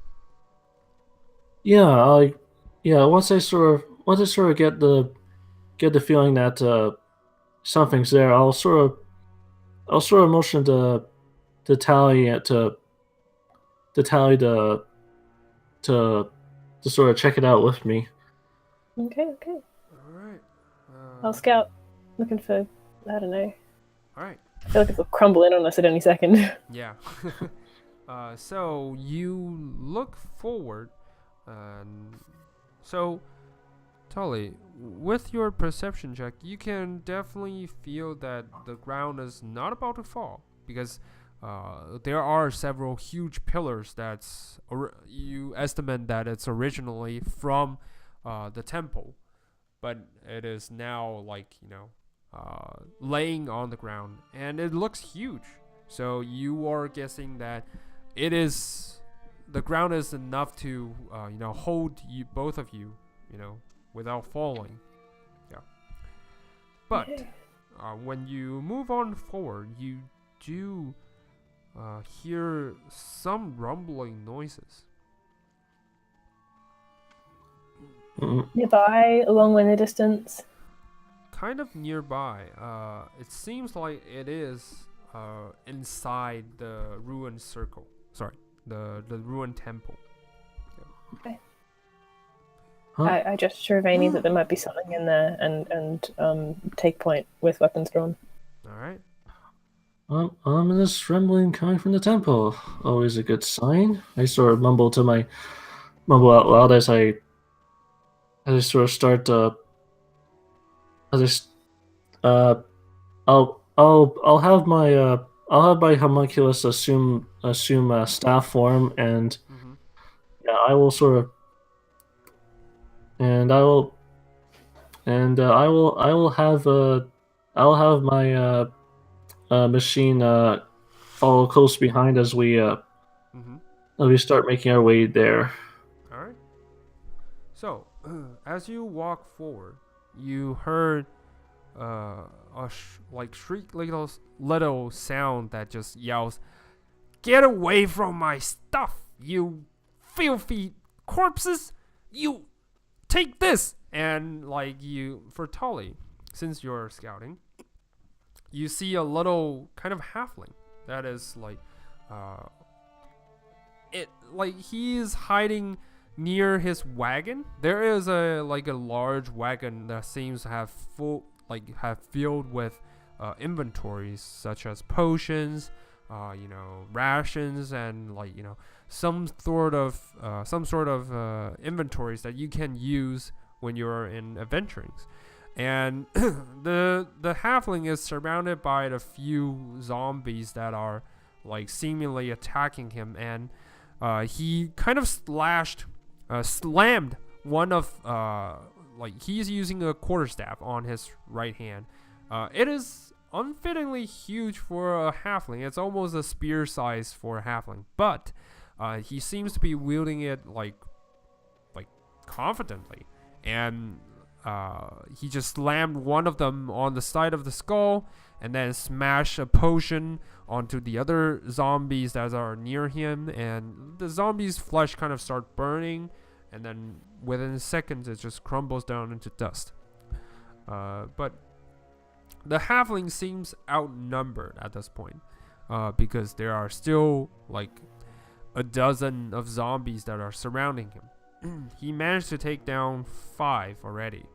Yeah, Once I sort of get the feeling that something's there, I'll sort of motion to Tally to sort of check it out with me. Okay. All right. I'll scout, looking for, I don't know. All right. I feel like it'll crumble in on us at any second. Yeah. So you look forward, and so Tully, with your perception check, you can definitely feel that the ground is not about to fall, because there are several huge pillars you estimate that it's originally from the temple, but it is now laying on the ground, and it looks huge. So you are guessing that the ground is enough to hold you both of you, without falling. Yeah. But when you move on forward, you do hear some rumbling noises. Nearby, a long way in the distance. Kind of nearby. It seems like it is inside the ruined circle. Sorry, the ruined temple. Okay. Huh? I gesture Vaney that there might be something in there, and take point with weapons drawn. All right. Ominous rumbling coming from the temple. Always a good sign. I sort of mumble out loud as I sort of start. I'll have my homunculus assume staff form, and Mm-hmm. yeah, I will sort of, and I will I'll have my machine follow close behind as we start making our way there. All right. So, as you walk forward, you heard shriek little sound that just yells, "Get away from my stuff, you filthy corpses! You take this!" And for Tully, since you're scouting, you see a little kind of halfling that is he is hiding near his wagon. There is a large wagon that seems to have filled with inventories such as potions, rations, and some sort of inventories that you can use when you're in adventurings. And the halfling is surrounded by the few zombies that are seemingly attacking him, and he kind of slammed one of he's using a quarterstaff on his right hand. It is unfittingly huge for a halfling. It's almost a spear size for a halfling, but he seems to be wielding it confidently, and he just slammed one of them on the side of the skull, and then smashed a potion onto the other zombies that are near him, and the zombies' flesh kind of start burning, and then within seconds it just crumbles down into dust. But the halfling seems outnumbered at this point, because there are still a dozen of zombies that are surrounding him. He managed to take down 5 already,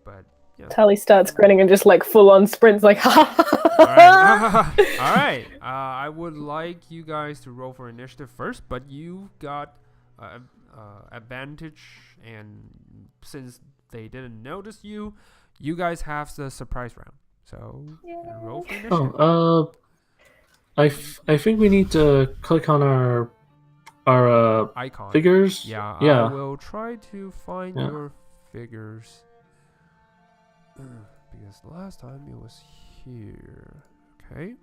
but yeah. Tally starts grinning and just full on sprints All right. I would like you guys to roll for initiative first, but you got advantage, and since they didn't notice you guys have the surprise round. So roll for initiative. I think we need to click on our icon figures. Yeah. I will try to find your figures. Because last time it was here. Okay.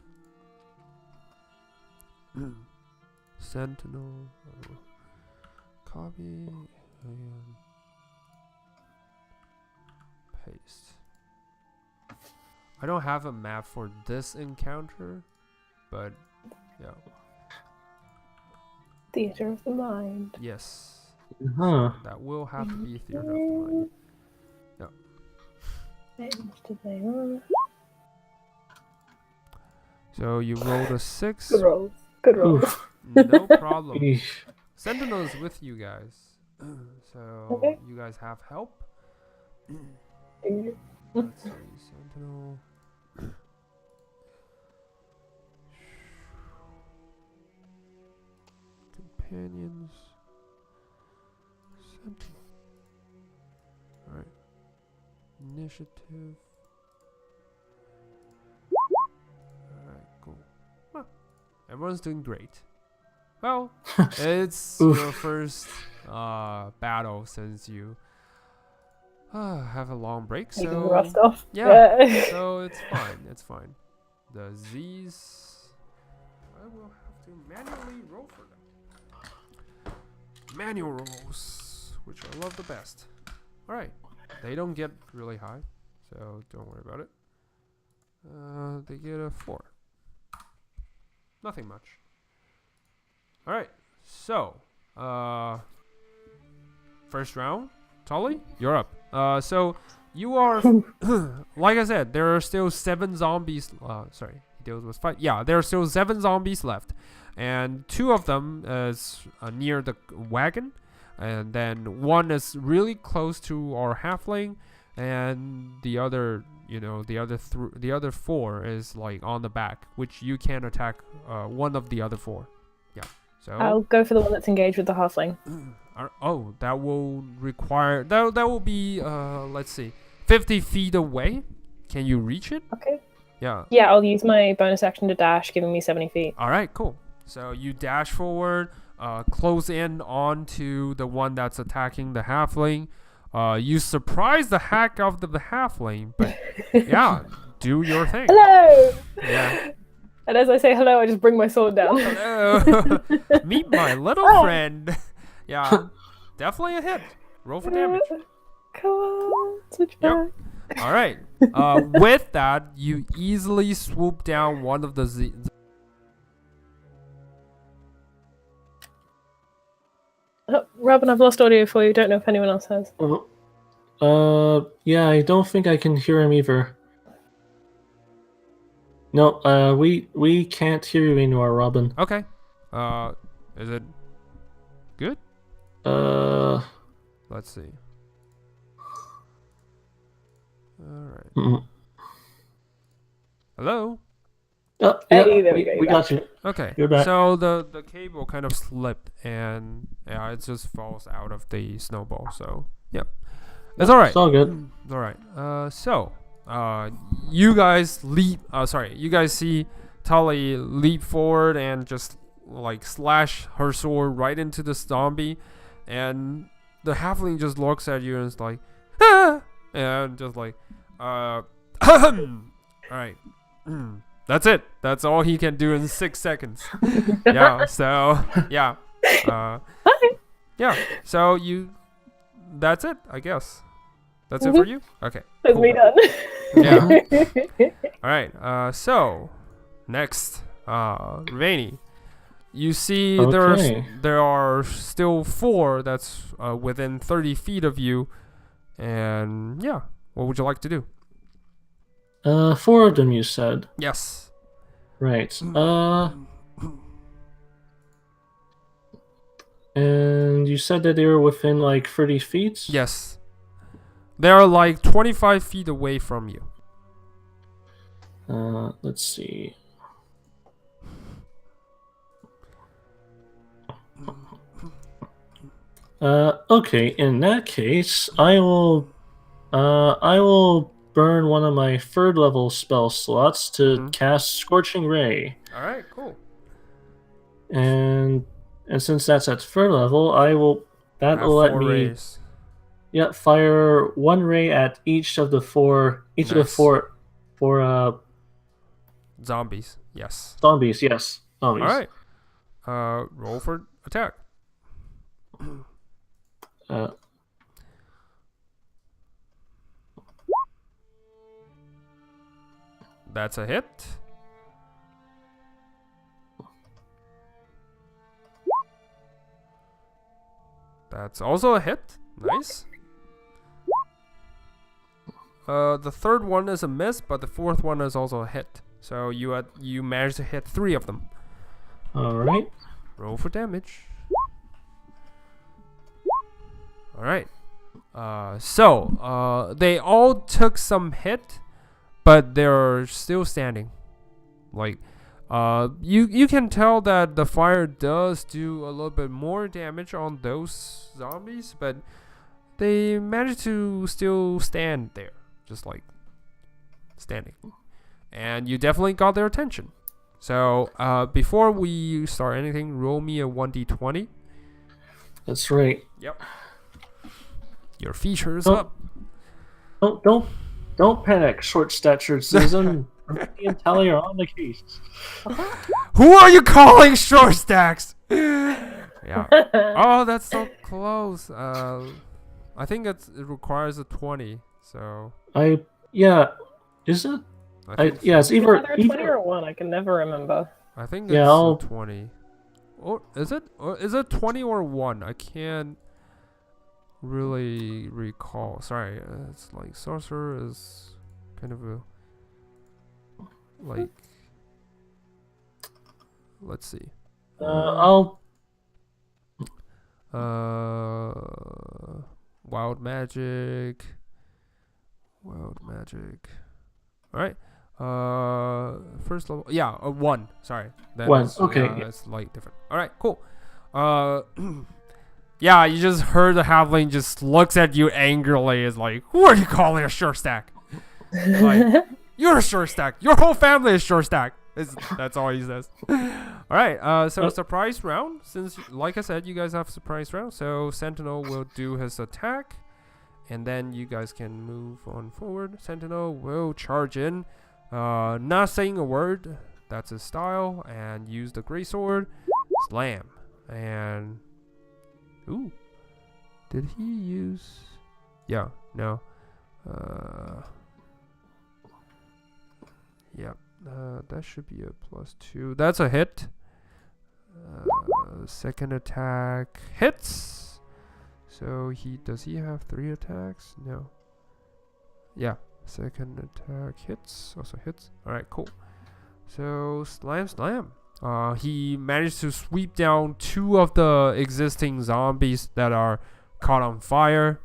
Sentinel. Copy and paste. I don't have a map for this encounter, but yeah. Theater of the mind. Yes. Huh. So that will have to be theater of the mind. So you rolled a 6. Good roll. Good roll. No problem. Eesh. Sentinel is with you guys. So Okay. you guys have help. Mm. Let's see, Sentinel. Companions. Sentinel. Alright. Initiative. Alright, cool. Huh. everyone's doing great. Well, it's Oof. your first battle since you have a long break, You can so rust off. yeah. So it's fine. It's fine. The Z's, I will have to manually roll for them. Manual rolls, which I love the best. All right, they don't get really high, so don't worry about it. They get a 4. Nothing much. All right, so first round, Tully, you're up. So you are, like I said, there are still 7 zombies. Sorry, he deals with 5. Yeah, there are still 7 zombies left, and 2 of them is near the wagon, and then 1 is really close to our halfling, and the other, the other 4 is like on the back, which you can attack one of the other 4. Yeah. So I'll go for the one that's engaged with the halfling. oh, that will require that will be let's see, 50 feet away. Can you reach it? Okay. Yeah. Yeah, I'll use my bonus action to dash, giving me 70 feet. All right, cool. So you dash forward, close in onto the one that's attacking the halfling. You surprise the heck out of the halfling, but yeah, do your thing. Hello! Yeah. And as I say hello, I just bring my sword down. Hello. Meet my little friend. Yeah, definitely a hit. Roll for damage. Come on, switch Yep. back. All right. With that, you easily swoop down one of the Oh, Robin, I've lost audio for you. Don't know if anyone else has. Yeah, I don't think I can hear him either. No, we can't hear you anymore, Robin. Okay. Is it good? Let's see. All right. Mm. Hello. Oh, Hey, yeah, there we go, we you're got you. Okay. You're back. So the cable kind of slipped and yeah, it just falls out of the snowball. So yep, it's all right. It's all good. All right. So you guys leap. You guys see Tully leap forward and just like slash her sword right into the zombie, and the halfling just looks at you and is like, ah! And just like, all right. That's it. That's all he can do in 6 seconds. Yeah. So yeah. Yeah. So that's it, I guess. That's it for you. Okay. That's cool. me done. Yeah. All right. So next, Rainy. You see, Okay. there are still 4 that's within 30 feet of you, and yeah, what would you like to do? 4 of them, you said. Yes. Right. And you said that they were within like 30 feet? Yes. They are like 25 feet away from you. Let's see. Okay, in that case, I will burn one of my 3rd level spell slots to cast Scorching Ray. All right, cool. And since that's at 3rd level, that will let me Rays. fire 1 ray at each of the 4 Nice. of the 4 Zombies. Yes. zombies. Yes, zombies. All right. Roll for attack. That's a hit. That's also a hit. Nice. The 3rd one is a miss, but the 4th one is also a hit. So you managed to hit 3 of them. All right. Roll for damage. All right. So they all took some hit, but they're still standing. Like, you can tell that the fire does do a little bit more damage on those zombies, but they managed to still stand there, just like standing. And you definitely got their attention. So before we start anything, roll me a 1d20. That's right. Yep. Your feature is Oh. up. Don't panic, short-statured citizen. Me and Tally are on the case. Who are you calling short stacks? Yeah. Oh, that's so close. I think it requires a 20. So Is it? I think Yeah, it's Is either either a 20 or a 1? I can never remember. I think Yeah, it's I'll- a 20. Or is it? Or is it 20 or 1? I can't really recall. Sorry, it's like sorcerer is kind of a like. Let's see. I'll Wild magic. Wild magic. All right. First level. Yeah, a 1. Sorry. That 1, is, okay. It's like different. All right. Cool. Yeah, you just heard the halfling just looks at you angrily. Is like, who are you calling a short stack? Like, you're a short stack. Your whole family is short stack. That's all he says. All right. So surprise round. Since, like I said, you guys have surprise round. So Sentinel will do his attack, and then you guys can move on forward. Sentinel will charge in, not saying a word. That's his style, and use the greatsword. Slam, and ooh, did he use? Yeah, no. Yeah. That should be a +2. That's a hit. Second attack hits. So does he have 3 attacks? No. Yeah. Second attack hits. Also hits. Alright, cool. So slam. He managed to sweep down 2 of the existing zombies that are caught on fire.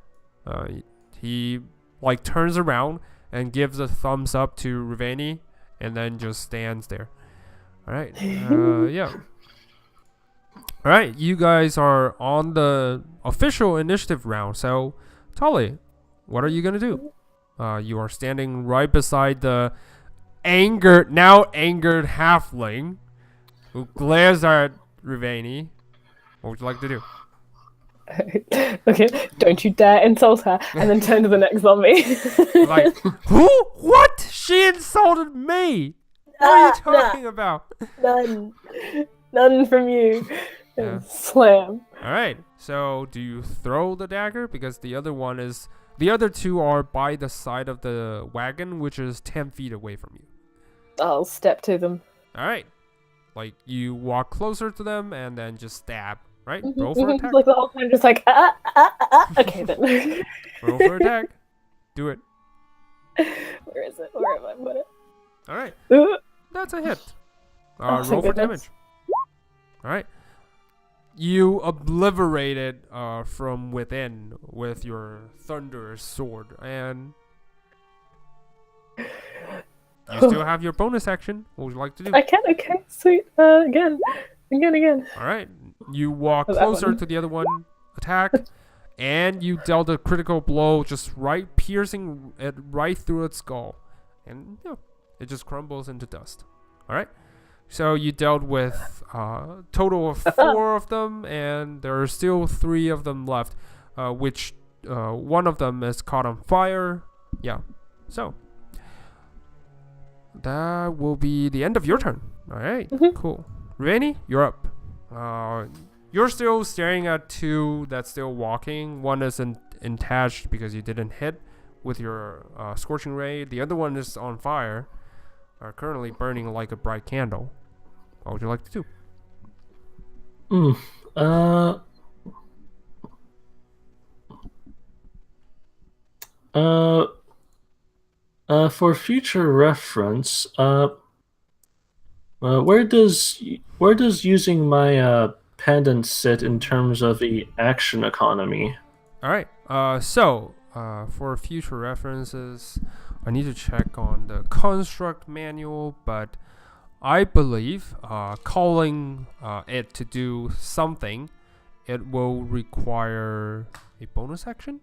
He like turns around and gives a thumbs up to Riveni. And then just stands there. All right. Yeah. All right. You guys are on the official initiative round. So, Tali, what are you gonna do? You are standing right beside the now angered halfling who glares at Riveni. What would you like to do? Okay, don't you dare insult her, and then turn to the next zombie. Like, who? What? She insulted me. What are you talking about? None from you. Yeah. Slam. All right. So, do you throw the dagger because the other 2 are by the side of the wagon, which is 10 feet away from you. I'll step to them. All right. Like you walk closer to them and then just stab. Right. Roll for attack. Like the whole time, just like Okay then. Roll for attack. Do it. Where is it? Where am I put it? All right. Ooh. That's a hit. Oh, Roll for goodness. damage. All right. You obliterate it from within with your thunderous sword, and you still have your bonus action. What would you like to do? I can. Okay, sweet. Again. All right. You walk Oh, that closer one. to the other one, attack, and you dealt a critical blow, just piercing it right through its skull, and it just crumbles into dust. All right. So you dealt with a total of 4 of them, and there are still 3 of them left, which one of them is caught on fire. Yeah. So that will be the end of your turn. All right. Cool. Reni, you're up. You're still staring at 2 that's still walking. One is attached because you didn't hit with your scorching ray. The other one is on fire, currently burning like a bright candle. What would you like to do? For future reference, where does using my pendant sit in terms of the action economy? All right. So for future references, I need to check on the construct manual, but I believe calling it to do something, it will require a bonus action.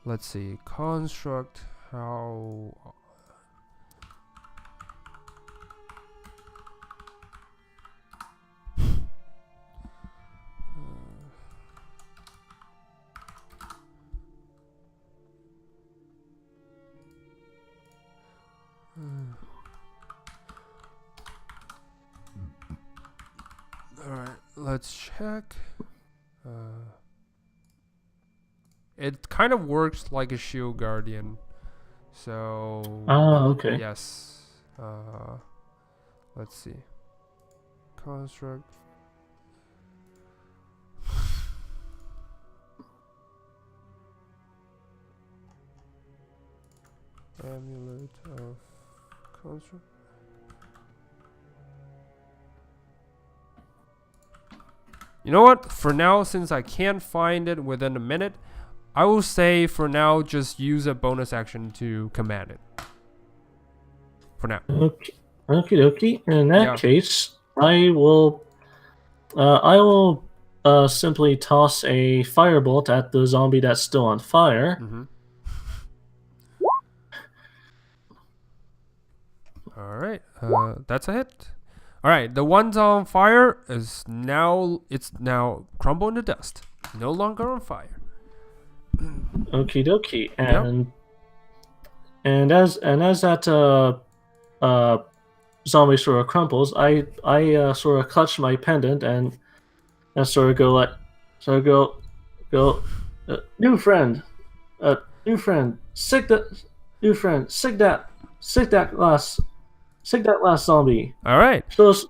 Let's see. Construct how. Alright, let's check. It kind of works like a shield guardian. So Okay. yes. Let's see. Construct. Amulet of construct. You know what? For now, since I can't find it within a minute, I will say for now just use a bonus action to command it. For now. Okay. Okie dokie. In that Yeah. case, I will simply toss a firebolt at the zombie that's still on fire. Mm-hmm. Alright, that's a hit. Alright, the one's on fire is now crumbled into dust. No longer on fire. Okie dokie. And as that zombie sort of crumples, I sort of clutch my pendant and sort of go new friend, sick that last zombie. Alright. Let's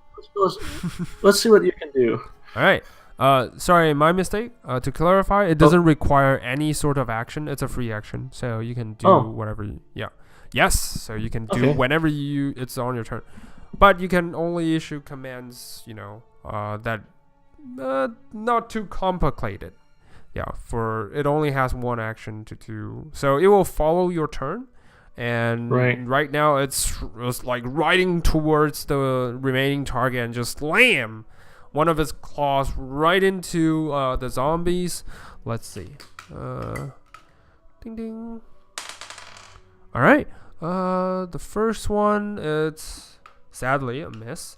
see what you can do. Alright. Sorry, my mistake. To clarify, it doesn't require any sort of action. It's a free action, so you can do whatever. Yes. So you can do whenever it's on your turn, but you can only issue commands. That not too complicated. Yeah. For it only has one action to do, so it will follow your turn. And right now it's like riding towards the remaining target and just slam one of its claws right into the zombies. Let's see. Ding ding. All right. The first one, it's sadly a miss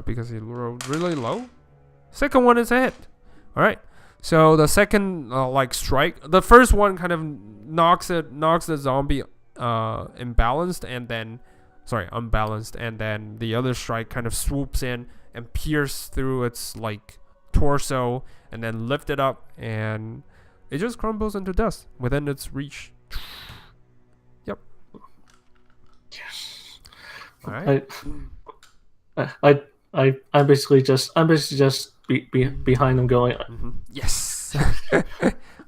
because he rolled really low. Second one is a hit. All right. So the second strike, the first one kind of knocks the zombie unbalanced, and then the other strike kind of swoops in and pierces through its torso and then lift it up, and it just crumbles into dust within its reach. Yep. Yes. All right. I'm basically just behind them going. Mm-hmm. Yes.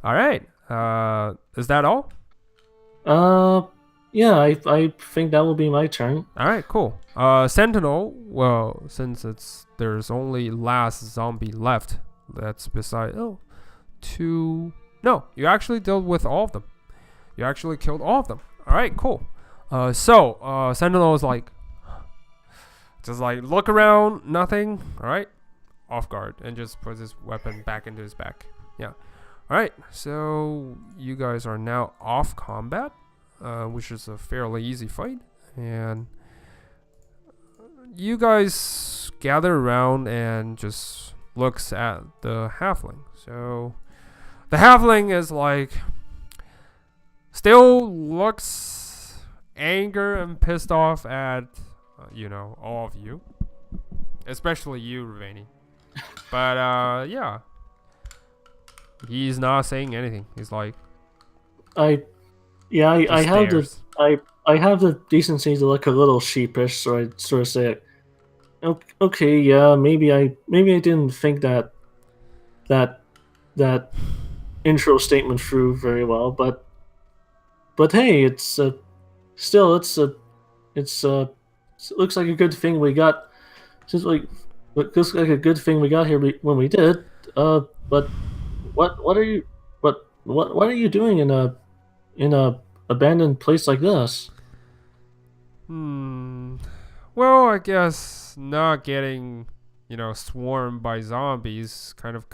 All right. Is that all? Yeah, I think that will be my turn. All right, cool. Sentinel. Well, since there's only last zombie left, that's beside. Two. No, you actually dealt with all of them. You actually killed all of them. All right, cool. So Sentinel is just look around, nothing. All right, off guard, and just puts his weapon back into his back. Yeah. All right, so you guys are now off combat, which is a fairly easy fight, and you guys gather around and just looks at the halfling. So the halfling is still looks anger and pissed off at all of you, especially you, Ravani. But yeah. He's not saying anything. He's I have the decency to look a little sheepish, so I sort of say, okay, yeah, maybe I didn't think that intro statement through very well, but hey, it looks like a good thing we got. It looks like a good thing we got here when we did. But what are you doing in a abandoned place like this? Well, I guess not getting swarmed by zombies kind of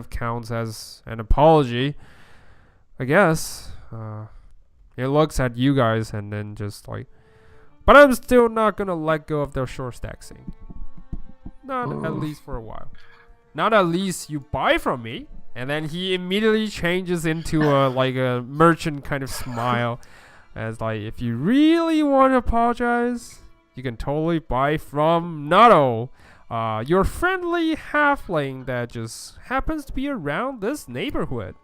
counts as an apology, I guess. It looks at you guys and then just but I'm still not gonna let go of the short stack thing. Not at least for a while. Not at least you buy from me. And then he immediately changes into a merchant kind of smile, as if you really want to apologize, you can totally buy from Nato. your friendly halfling that just happens to be around this neighborhood.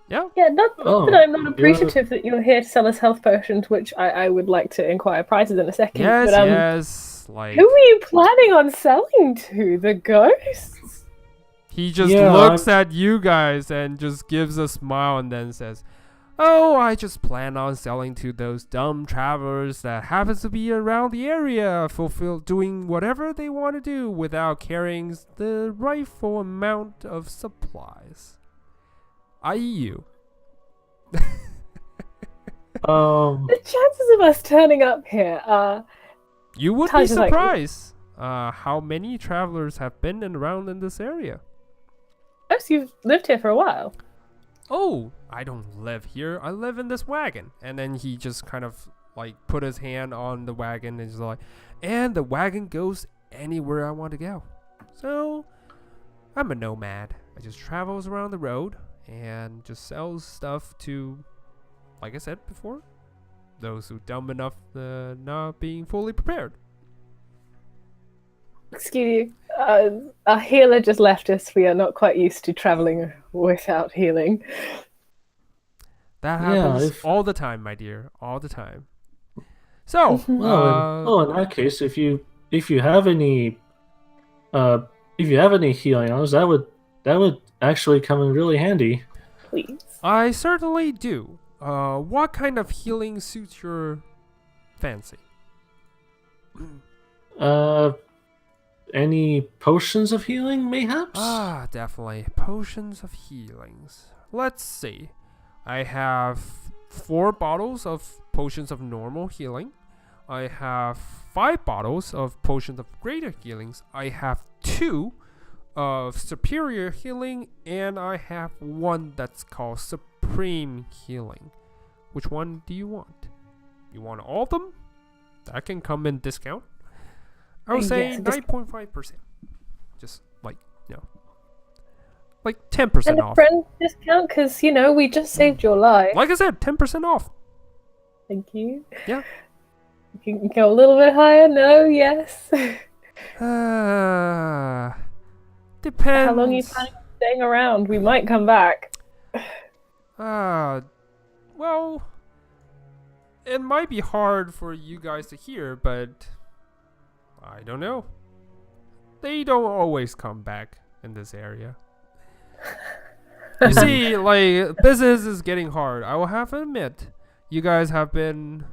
Yeah. Yeah, not Oh, that I'm not you're- appreciative that you're here to sell us health potions, which I would like to inquire prices in a second. Yes, but yes. Like who are you planning on selling to? The ghosts? he just Yeah, looks at you guys and just gives a smile and then says, "Oh, I just plan on selling to those dumb travelers that happens to be around the area, doing whatever they want to do without carrying the rightful amount of supplies, i.e. you." The chances of us turning up here are... You would be Taj is like- surprised how many travelers have been around in this area. Oh, so you've lived here for a while. Oh, I don't live here. I live in this wagon. And then he just kind of like put his hand on the wagon and he's like, and the wagon goes anywhere I want to go. So I'm a nomad. I just travels around the road and just sells stuff to, like I said before, those who dumb enough not being fully prepared. Excuse you. Our healer just left us. We are not quite used to traveling without healing. That Yeah, happens if- all the time, my dear, all the time. So, Well, in that case, if you have any healing items, that would actually come in really handy. Please. I certainly do. What kind of healing suits your fancy? Any potions of healing, mayhaps? Ah, definitely. Potions of healings. Let's see. I have 4 bottles of potions of normal healing. I have 5 bottles of potions of greater healings. I have 2 of superior healing, and I have 1 that's called supreme healing. Which one do you want? You want all of them? That can come in discount. I would say Yes, 9.5%. Just like, like 10% And a off. friend discount, because, we just saved your life. Like I said, 10% off. Thank you. Yeah. You can go a little bit higher? No? Yes? Depends. How long are you planning on staying around? We might come back. Well, it might be hard for you guys to hear, but I don't know. They don't always come back in this area. You see, like, business is getting hard. I will have to admit, you guys have been,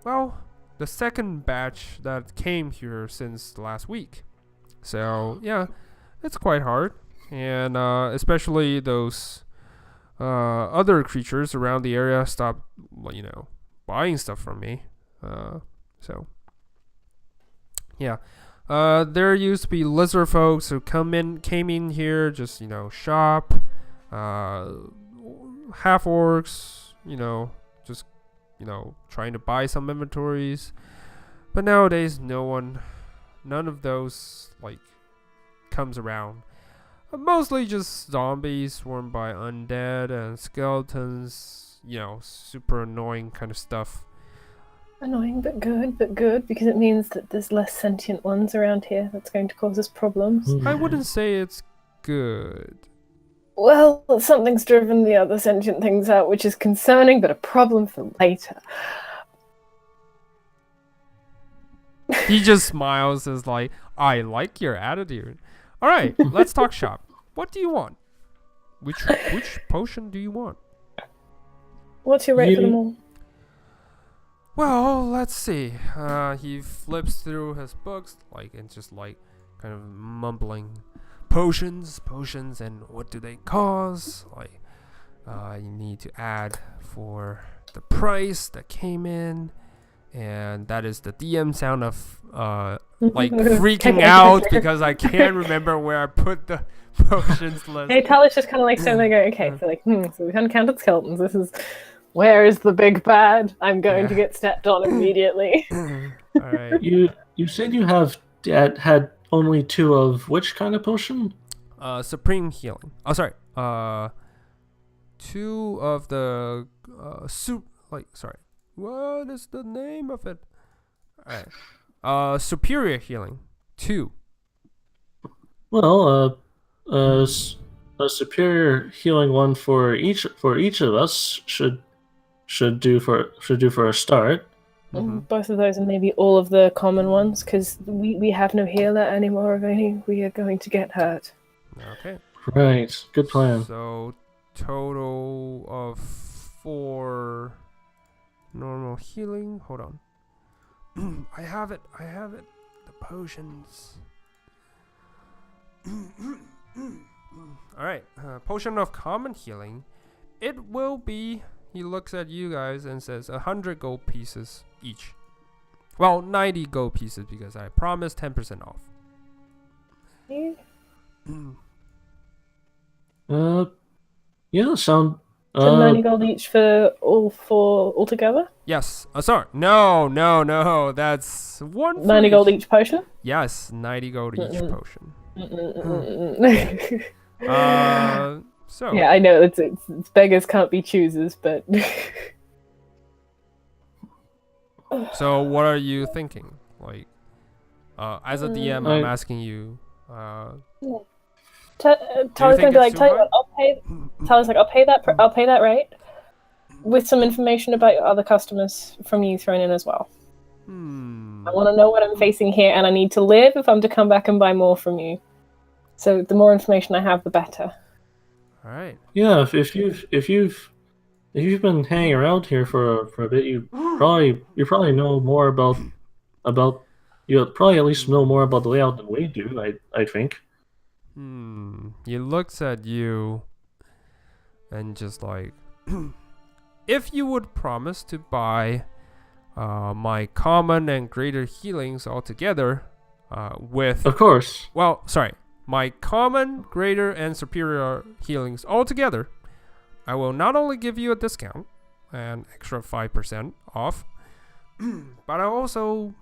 well, the second batch that came here since last week. So, yeah, it's quite hard. And especially those other creatures around the area stopped, buying stuff from me. So, yeah. There used to be lizard folks who came in here, just, shop. Half orcs, just, trying to buy some inventories. But nowadays, none of those, comes around. Mostly just zombies swarmed by undead and skeletons, super annoying kind of stuff. Annoying, but good, because it means that there's less sentient ones around here that's going to cause us problems. I wouldn't say it's good. Well, something's driven the other sentient things out, which is concerning, but a problem for later. He just smiles as like, I like your attitude. All right, let's talk shop. What do you want? Which potion do you want? What's your rate for them all? Well, let's see. He flips through his books, and just kind of mumbling, potions, and what do they cost? You need to add for the price that came in, and that is the DM sound of freaking out because I can't remember where I put the potions list. Hey, Tal's just kind of standing there going, okay, so we uncounted skeletons. This is, where is the big bad? I'm going to get stepped on immediately. All right. You said you had only 2 of which kind of potion? Supreme healing. Oh, sorry. 2 of the what is the name of it? All right. Superior healing. 2. Well, a superior healing one for each of us should do for a start. Mm-hmm. Both of those and maybe all of the common ones, because we have no healer anymore of any. We are going to get hurt. Okay. Right. Good plan. So total of 4 normal healing. Hold on. I have it. The potions. Alright. Potion of common healing. It will be. He looks at you guys and says 100 gold pieces each. Well, 90 gold pieces because I promised 10% off. Yeah. Yeah, sound. So 90 gold each for all 4 altogether? Yes. Sorry. No. That's 1 for 90 gold each. each potion? Yes, 90 gold each potion. So. Yeah, I know it's beggars can't be choosers, but So what are you thinking? Like, as a DM, I'm asking you. Tyler's gonna be like, tell you what, I'll pay. Tyler's like, I'll pay that rate, with some information about your other customers from you thrown in as well. I want to know what I'm facing here, and I need to live if I'm to come back and buy more from you. So the more information I have, the better. All right. Yeah, if you've been hanging around here for a bit, you probably know more about you'll probably at least know more about the layout than we do. I think. He looks at you, and just like, if you would promise to buy my common and greater healings all together, with Of course. well, sorry, my common, greater, and superior healings all together, I will not only give you a discount, an extra 5% off, but I'll also,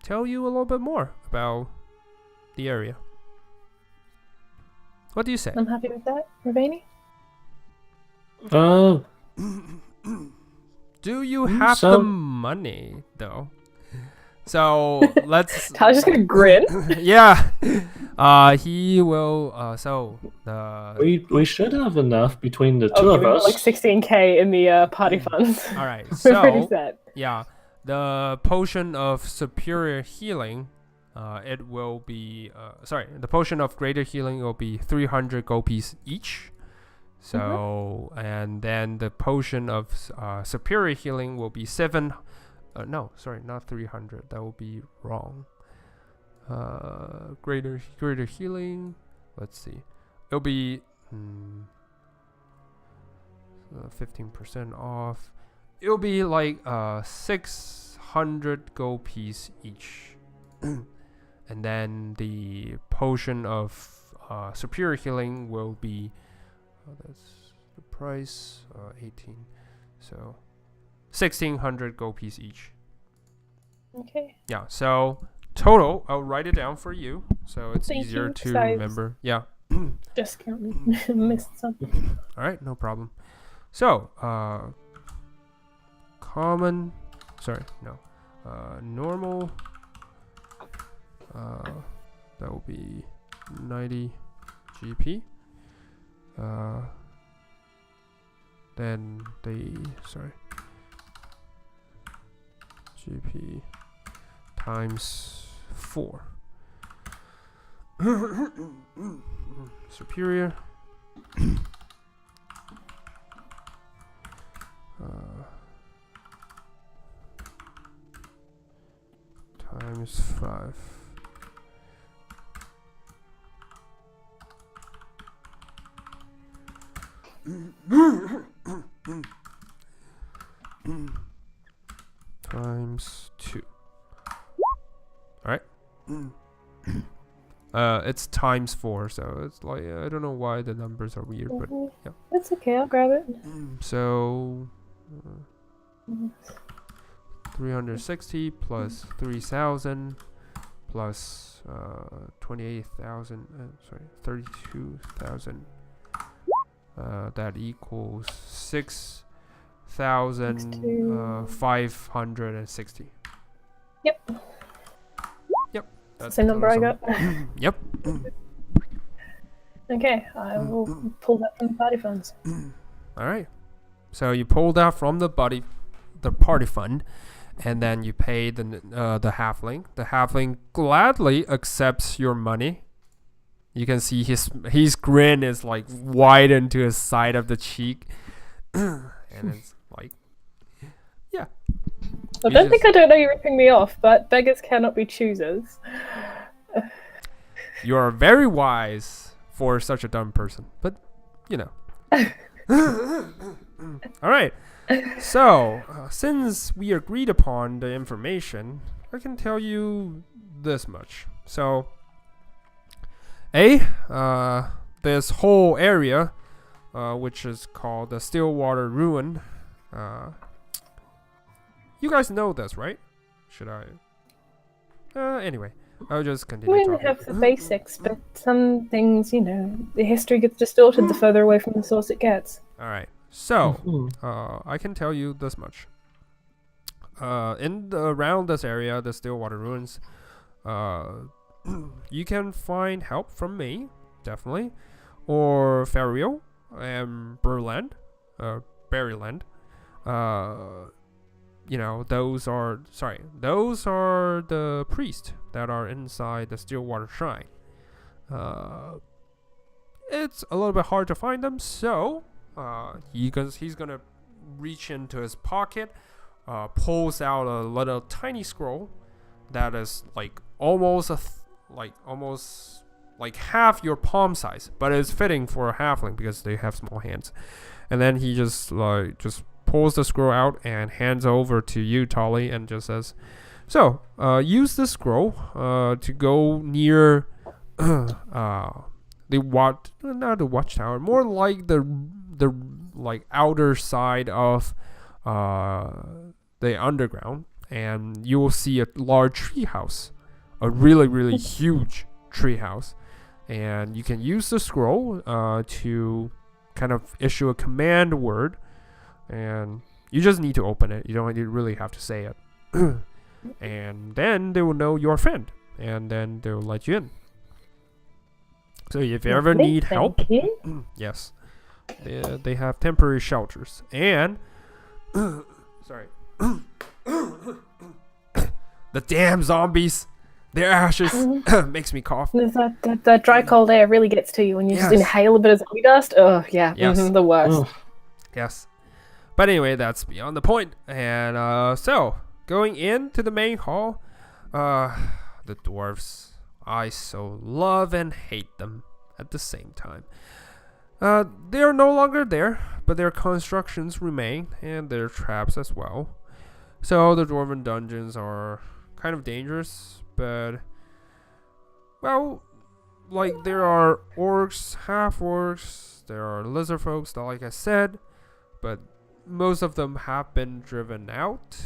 tell you a little bit more about the area. What do you say? I'm happy with that, Ravani. Do you have the money, though? So let's. Tyler's just gonna grin. Yeah. He will. So the. We should have enough between the two of we've got us. like 16k in the party funds. All right. We're pretty So set. yeah, the potion of superior healing. It will be. The potion of greater healing will be 300 gold piece each. So and then the potion of superior healing will be 7. No, sorry, not 300. That will be wrong. Greater healing. Let's see. It'll be 15% off. It'll be like 600 gold piece each. And then the potion of superior healing will be. That's the price. 18. So. 1,600 gold piece each. Okay. Yeah, so total, I'll write it down for you, so it's Thank easier you, to guys. remember. Yeah. Just counting. Missed something. All right, no problem. So, common, normal. That will be 90 GP. Then GP times 4. Superior. Times 5. Times 2. Alright. It's times 4, so it's like, I don't know why the numbers are weird, but yeah. That's okay, I'll grab it. So 360 plus 3,000 plus 28,000, 32,000. That equals 6,560. Yep. Yep. That's the same number I got. Yep. Okay, I will pull that from the party funds. All right. So you pull that from the party fund, and then you pay the halfling. The halfling gladly accepts your money. You can see his grin is like widened to his side of the cheek, and it's like, yeah. I don't think I don't know you're ripping me off, but beggars cannot be choosers. You are very wise for such a dumb person, but you know. All right. So, since we agreed upon the information, I can tell you this much. So, this whole area, which is called the Stillwater Ruin, you guys know this, right? Should I? Anyway, I'll just continue We talking. have the basics, but some things, the history gets distorted the further away from the source it gets. All right. So, I can tell you this much. Around this area, the Stillwater Ruins, you can find help from me, definitely, or Fariel and Berland, Berryland. Those are the priests that are inside the Stillwater Shrine. It's a little bit hard to find them, so he's gonna reach into his pocket, pulls out a little tiny scroll that is like almost half your palm size, but it's fitting for a halfling because they have small hands. And then he just pulls the scroll out and hands over to you, Tolly, and just says, "So, use this scroll to go near not the watchtower, more like the outer side of the underground, and you will see a large tree house, a really, really huge tree house, and you can use the scroll to kind of issue a command word, and you just need to open it. You don't really have to say it, and then they will know you're a friend, and then they will let you in. So if you ever need help, yes, they have temporary shelters. And sorry, the damn zombies, their ashes makes me cough. That dry cold air really gets to you when you just inhale a bit of zombie dust. Oh yeah, the worst. Yes, but anyway, that's beyond the point. And so going into the main hall, the dwarves, I so love and hate them at the same time. They are no longer there, but their constructions remain, and their traps as well. So the dwarven dungeons are kind of dangerous, but, well, like, there are orcs, half-orcs, there are lizard folks, like I said, but most of them have been driven out.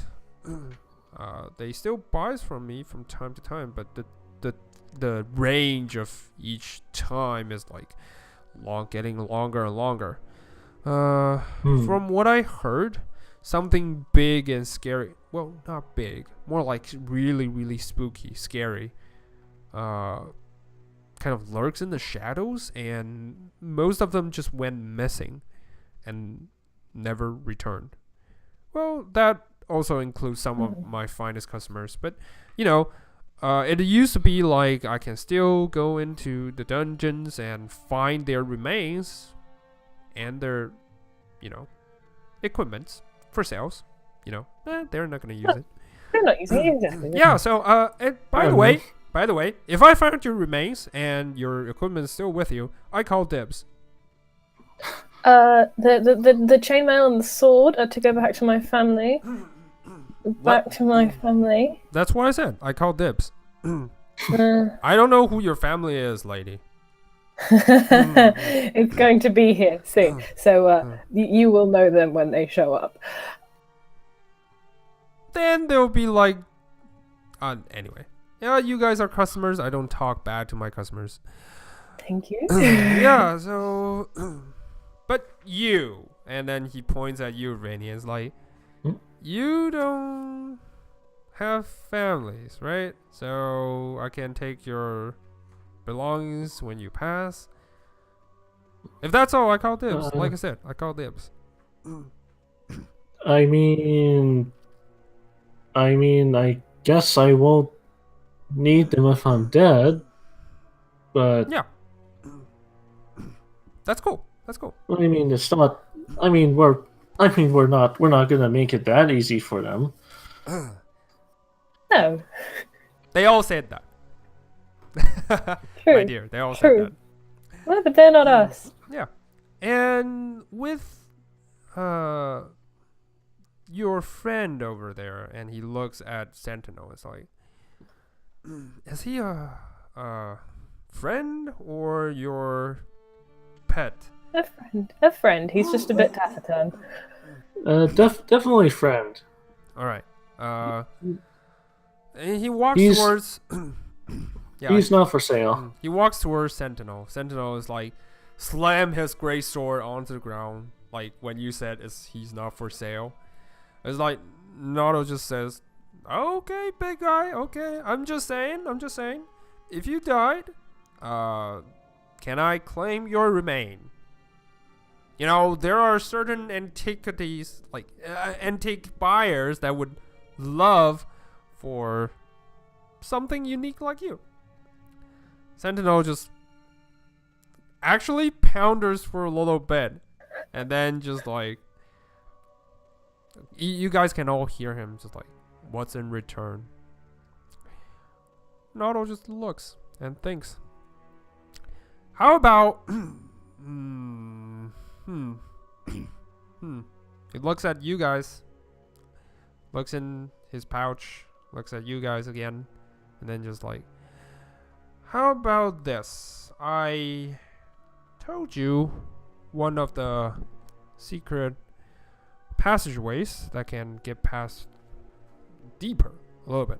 They still buys from me from time to time, but the range of each time is like getting longer and longer. From what I heard, something big and scary, well, not big, more like really, really spooky, scary, kind of lurks in the shadows, and most of them just went missing and never returned. Well, that also includes some of my finest customers, but it used to be like I can still go into the dungeons and find their remains and their, equipments for sales. They're not going to use it. They're not using it, exactly. Yeah, so, by the way, if I found your remains and your equipment is still with you, I call dibs. The chainmail and the sword are to go back to my family. Back to my family. That's what I said. I call dibs. I don't know who your family is, lady. It's going to be here soon, so you will know them when they show up. Then they'll be like, anyway. Yeah, you guys are customers. I don't talk bad to my customers. Thank you. Yeah, so, but you, and then he points at you, Rainy, and is like, you don't have families, right? So I can take your belongings when you pass. If that's all, I call dibs. Like I said, I call dibs. I mean, I guess I won't need them if I'm dead. But Yeah. That's cool. That's cool. I mean, it's not. I mean, we're not gonna make it that easy for them. No. They all said that. True. My dear, they all said that. Well, but they're not us. Yeah. And with your friend over there, and he looks at Sentinel, it's like, is he a friend or your pet? A friend. A friend. He's just a bit taciturn. Definitely friend. All right. And he walks towards. Yeah, he's not for sale. He walks towards Sentinel. Sentinel is like, slam his great sword onto the ground. Like when you said he's not for sale. It's like Nato just says, "Okay, big guy. Okay, I'm just saying. If you died, can I claim your remain? You know, there are certain antiquities, like antique buyers that would love for something unique like you." Sentinel just actually pounders for a little bit, and then just like, you guys can all hear him just like, "What's in return?" Nato just looks and thinks, how about he looks at you guys, looks in his pouch, looks at you guys again, and then just like, how about this? I told you one of the secret passageways that can get past deeper a little bit.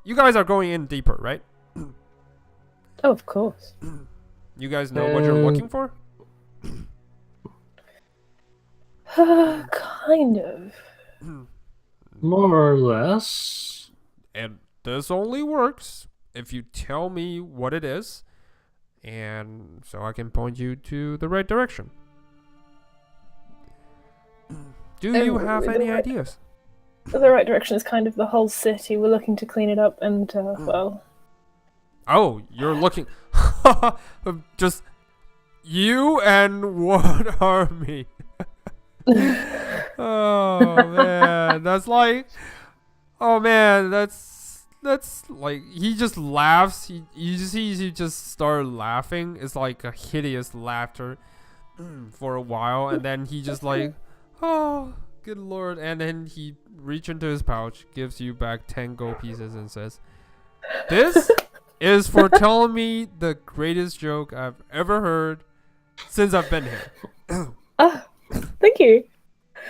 You guys are going in deeper, right? Oh, of course. You guys know what you're looking for? Kind of. More or less. And this only works if you tell me what it is, and so I can point you to the right direction. Do you have any ideas? The right direction is kind of the whole city. We're looking to clean it up and, well... Oh, you're looking... Just you and one army. Oh, man. That's like... Oh, man. That's like... He just laughs. You just see he just start laughing. It's like a hideous laughter for a while. And then he just like... Oh, good lord. And then he reaches into his pouch, gives you back 10 gold pieces and says, "This is for telling me the greatest joke I've ever heard since I've been here." Thank you.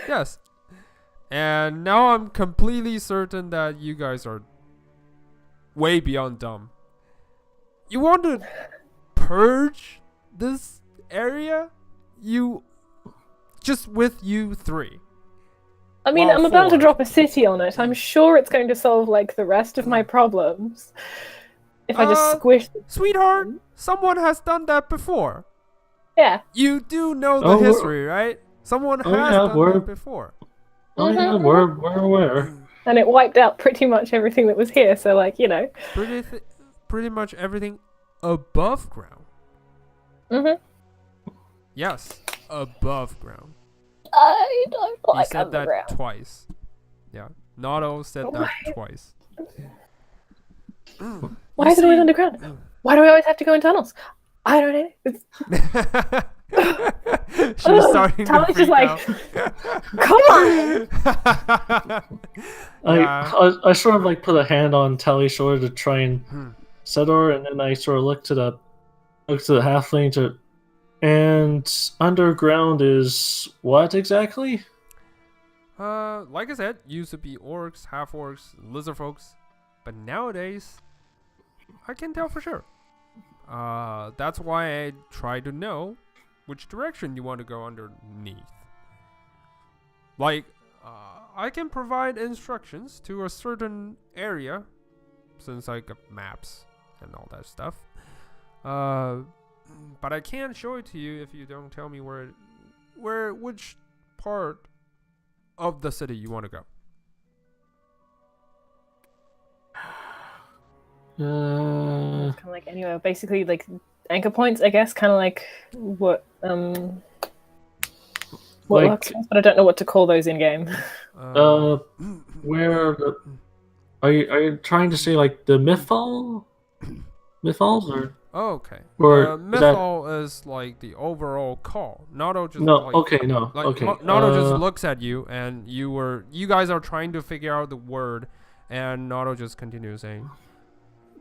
Yes. And now I'm completely certain that you guys are way beyond dumb. You want to purge this area? Just with you three. I mean, Well, I'm about to four. drop a city on it. I'm sure it's going to solve, like, the rest of my problems. If I just squish... Sweetheart, someone has done that before. Yeah. You do know the history, right? Someone has done that before. Oh yeah, we're aware. And it wiped out pretty much everything that was here, so, like, you know. Pretty much everything above ground. Mm-hmm. Yes, above ground. I don't like He said that underground. twice. Yeah, Nato said that twice. Why is it always underground? Why do we always have to go in tunnels? I don't know. She's starting to Tally's freak just like, out. come on! I sort of like put a hand on Tally's shoulder to try and settle her, and then I sort of look to the halfling and underground is what exactly? Like I said, used to be orcs, half orcs, lizard folks, but nowadays I can tell for sure. That's why I try to know which direction you want to go underneath. Like, I can provide instructions to a certain area, since I got maps and all that stuff. But I can't show it to you if you don't tell me which part of the city you want to go. Kind of like anywhere, basically like anchor points, I guess. Kind of like what Like- works, but I don't know what to call those in game. Where are you trying to say like the mythals or Okay. or is that- Mythal is like the overall call. Nato just no? like, Okay, no. like Okay. Nato just looks at you, and you guys are trying to figure out the word, and Nato just continues saying,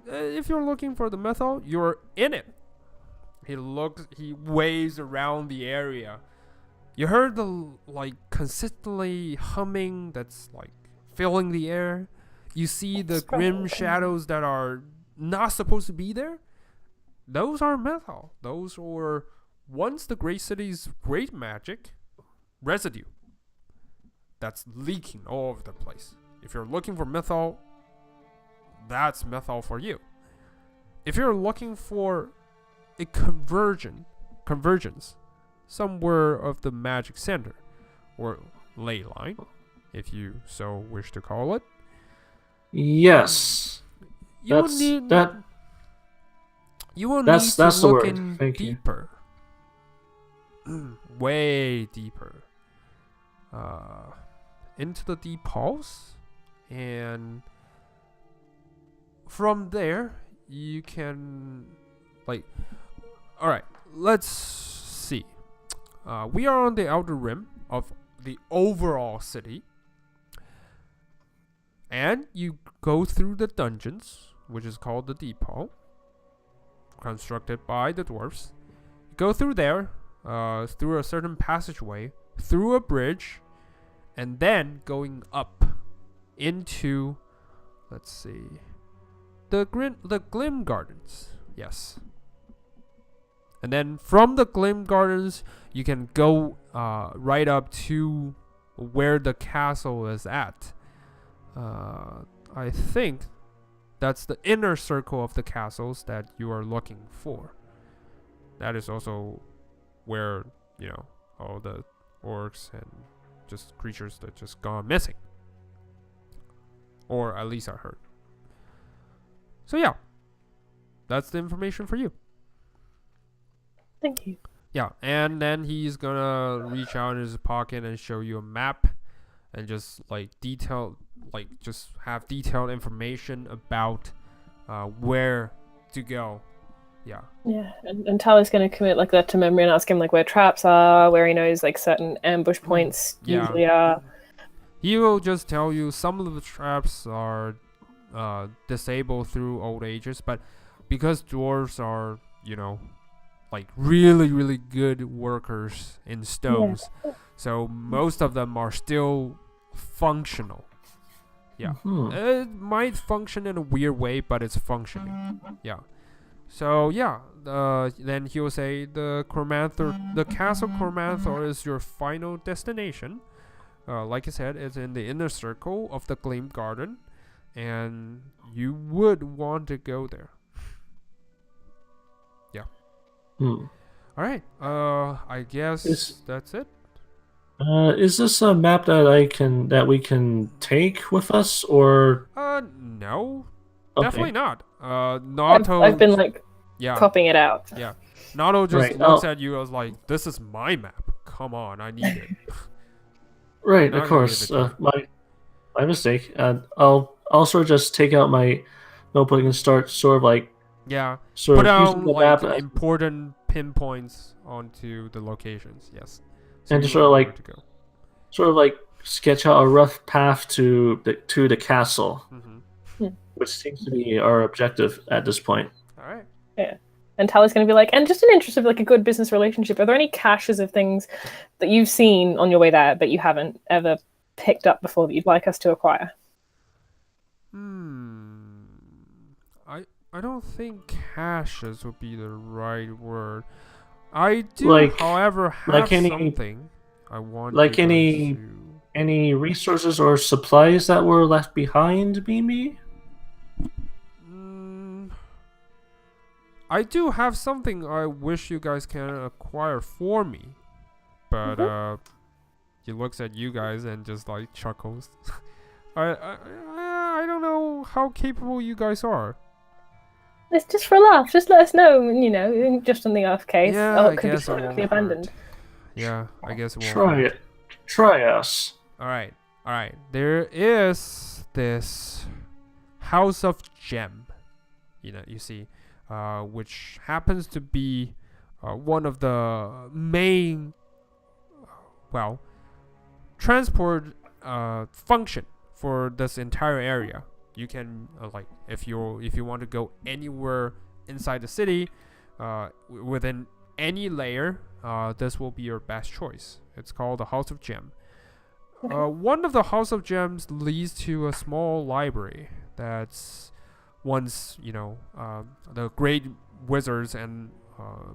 if you're looking for the Mythal, you're in it. He waves around the area. You heard the like consistently humming that's like filling the air. You see the That's grim probably- shadows that are not supposed to be there. Those are Mythal. Those were once the great city's great magic residue that's leaking all over the place. If you're looking for Mythal, that's Mythal for you. If you're looking for a convergence somewhere of the magic center, or Ley Line, if you so wish to call it, Yes. you will That's need that. you will That's- need to that's the look word. in Thank you. deeper, way deeper, into the deep halls, and from there you can like. All right, let's see. We are on the outer rim of the overall city, and you go through the dungeons, which is called the deep hall, constructed by the dwarves. You go through there, through a certain passageway, through a bridge, and then going up into, let's see, the Glim Gardens. Yes. And then from the Glim Gardens, you can go right up to where the castle is at. I think that's the inner circle of the castles that you are looking for. That is also where, all the orcs and just creatures that just gone missing. Or at least I heard. So yeah, that's the information for you. Thank you. Yeah, and then he's gonna reach out in his pocket and show you a map, and just just have detailed information about where to go. Yeah. Yeah, and Tyler's going to commit like that to memory and ask him like where traps are, where he knows like certain ambush points Yeah. usually are. He will just tell you some of the traps are disabled through old ages, but because dwarves are, like really, really good workers in stones, so most of them are still functional. Yeah. It might function in a weird way, but it's functioning. Yeah. So yeah, then he'll say the castle Cormanthor is your final destination. Like I said, it's in the inner circle of the Gleam Garden, and you would want to go there. Yeah. All right. I guess that's it. Is this a map that we can take with us, or? No, Okay. definitely not. Nato. I've been like yeah, copying it out. yeah. Nato just Right, looks at you as like, "This is my map. Come on, I need it." Right, Not of gonna course. give it to My mistake. I'll also just take out my notebook and start Yeah. sort Put of down using the like map important pinpoints onto the locations. Yes. And you just would sort of know like- where to go. sketch out a rough path to the castle, Mhm. which seems to be our objective at this point. All right. And Tyler's going to be like, and just in interest of like a good business relationship, are there any caches of things that you've seen on your way there but you haven't ever picked up before that you'd like us to acquire? I don't think caches would be the right word. I do, Like- however, have like any- something I want like you guys any- to any resources or supplies that were left behind, maybe? I do have something I wish you guys can acquire for me, but he looks at you guys and just like chuckles. I don't know how capable you guys are. It's just for a laugh. Just let us know, you know, just on the off case. Yeah, it I could be guess it won't slightly abandoned. hurt. Yeah, I guess it won't Try hurt. it. Try us. All right. There is this House of Gem. You see, which happens to be one of the main, transport function for this entire area. You can if you want to go anywhere inside the city, within any layer, this will be your best choice. It's called the House of Gem. One of the House of Gems leads to a small library that's once, the great wizards and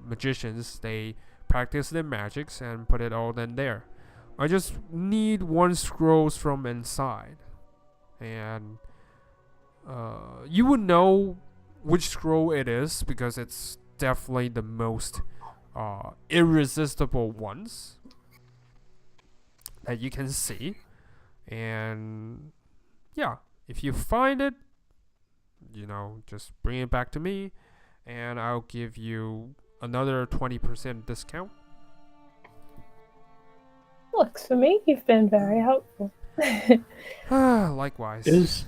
magicians, they practice their magics and put it all in there. I just need one scrolls from inside, and you would know which scroll it is because it's definitely the most irresistible ones that you can see. And yeah, if you find it, just bring it back to me and I'll give you another 20% discount. Looks for me, you've been very helpful. Likewise. Is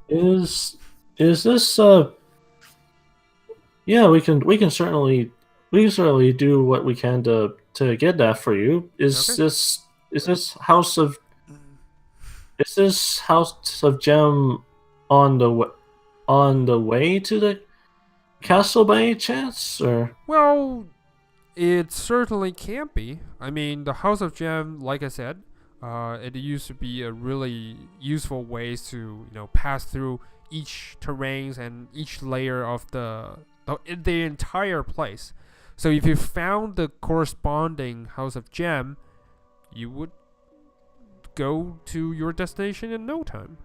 this yeah, we can certainly do what we can to get that for you. Is this House of Gem on the way to the castle by any chance, or? Well, it certainly can't be. I mean, the House of Gem, like I said, it used to be a really useful way to pass through each terrains and each layer of the entire place. So if you found the corresponding House of Gem, you would go to your destination in no time.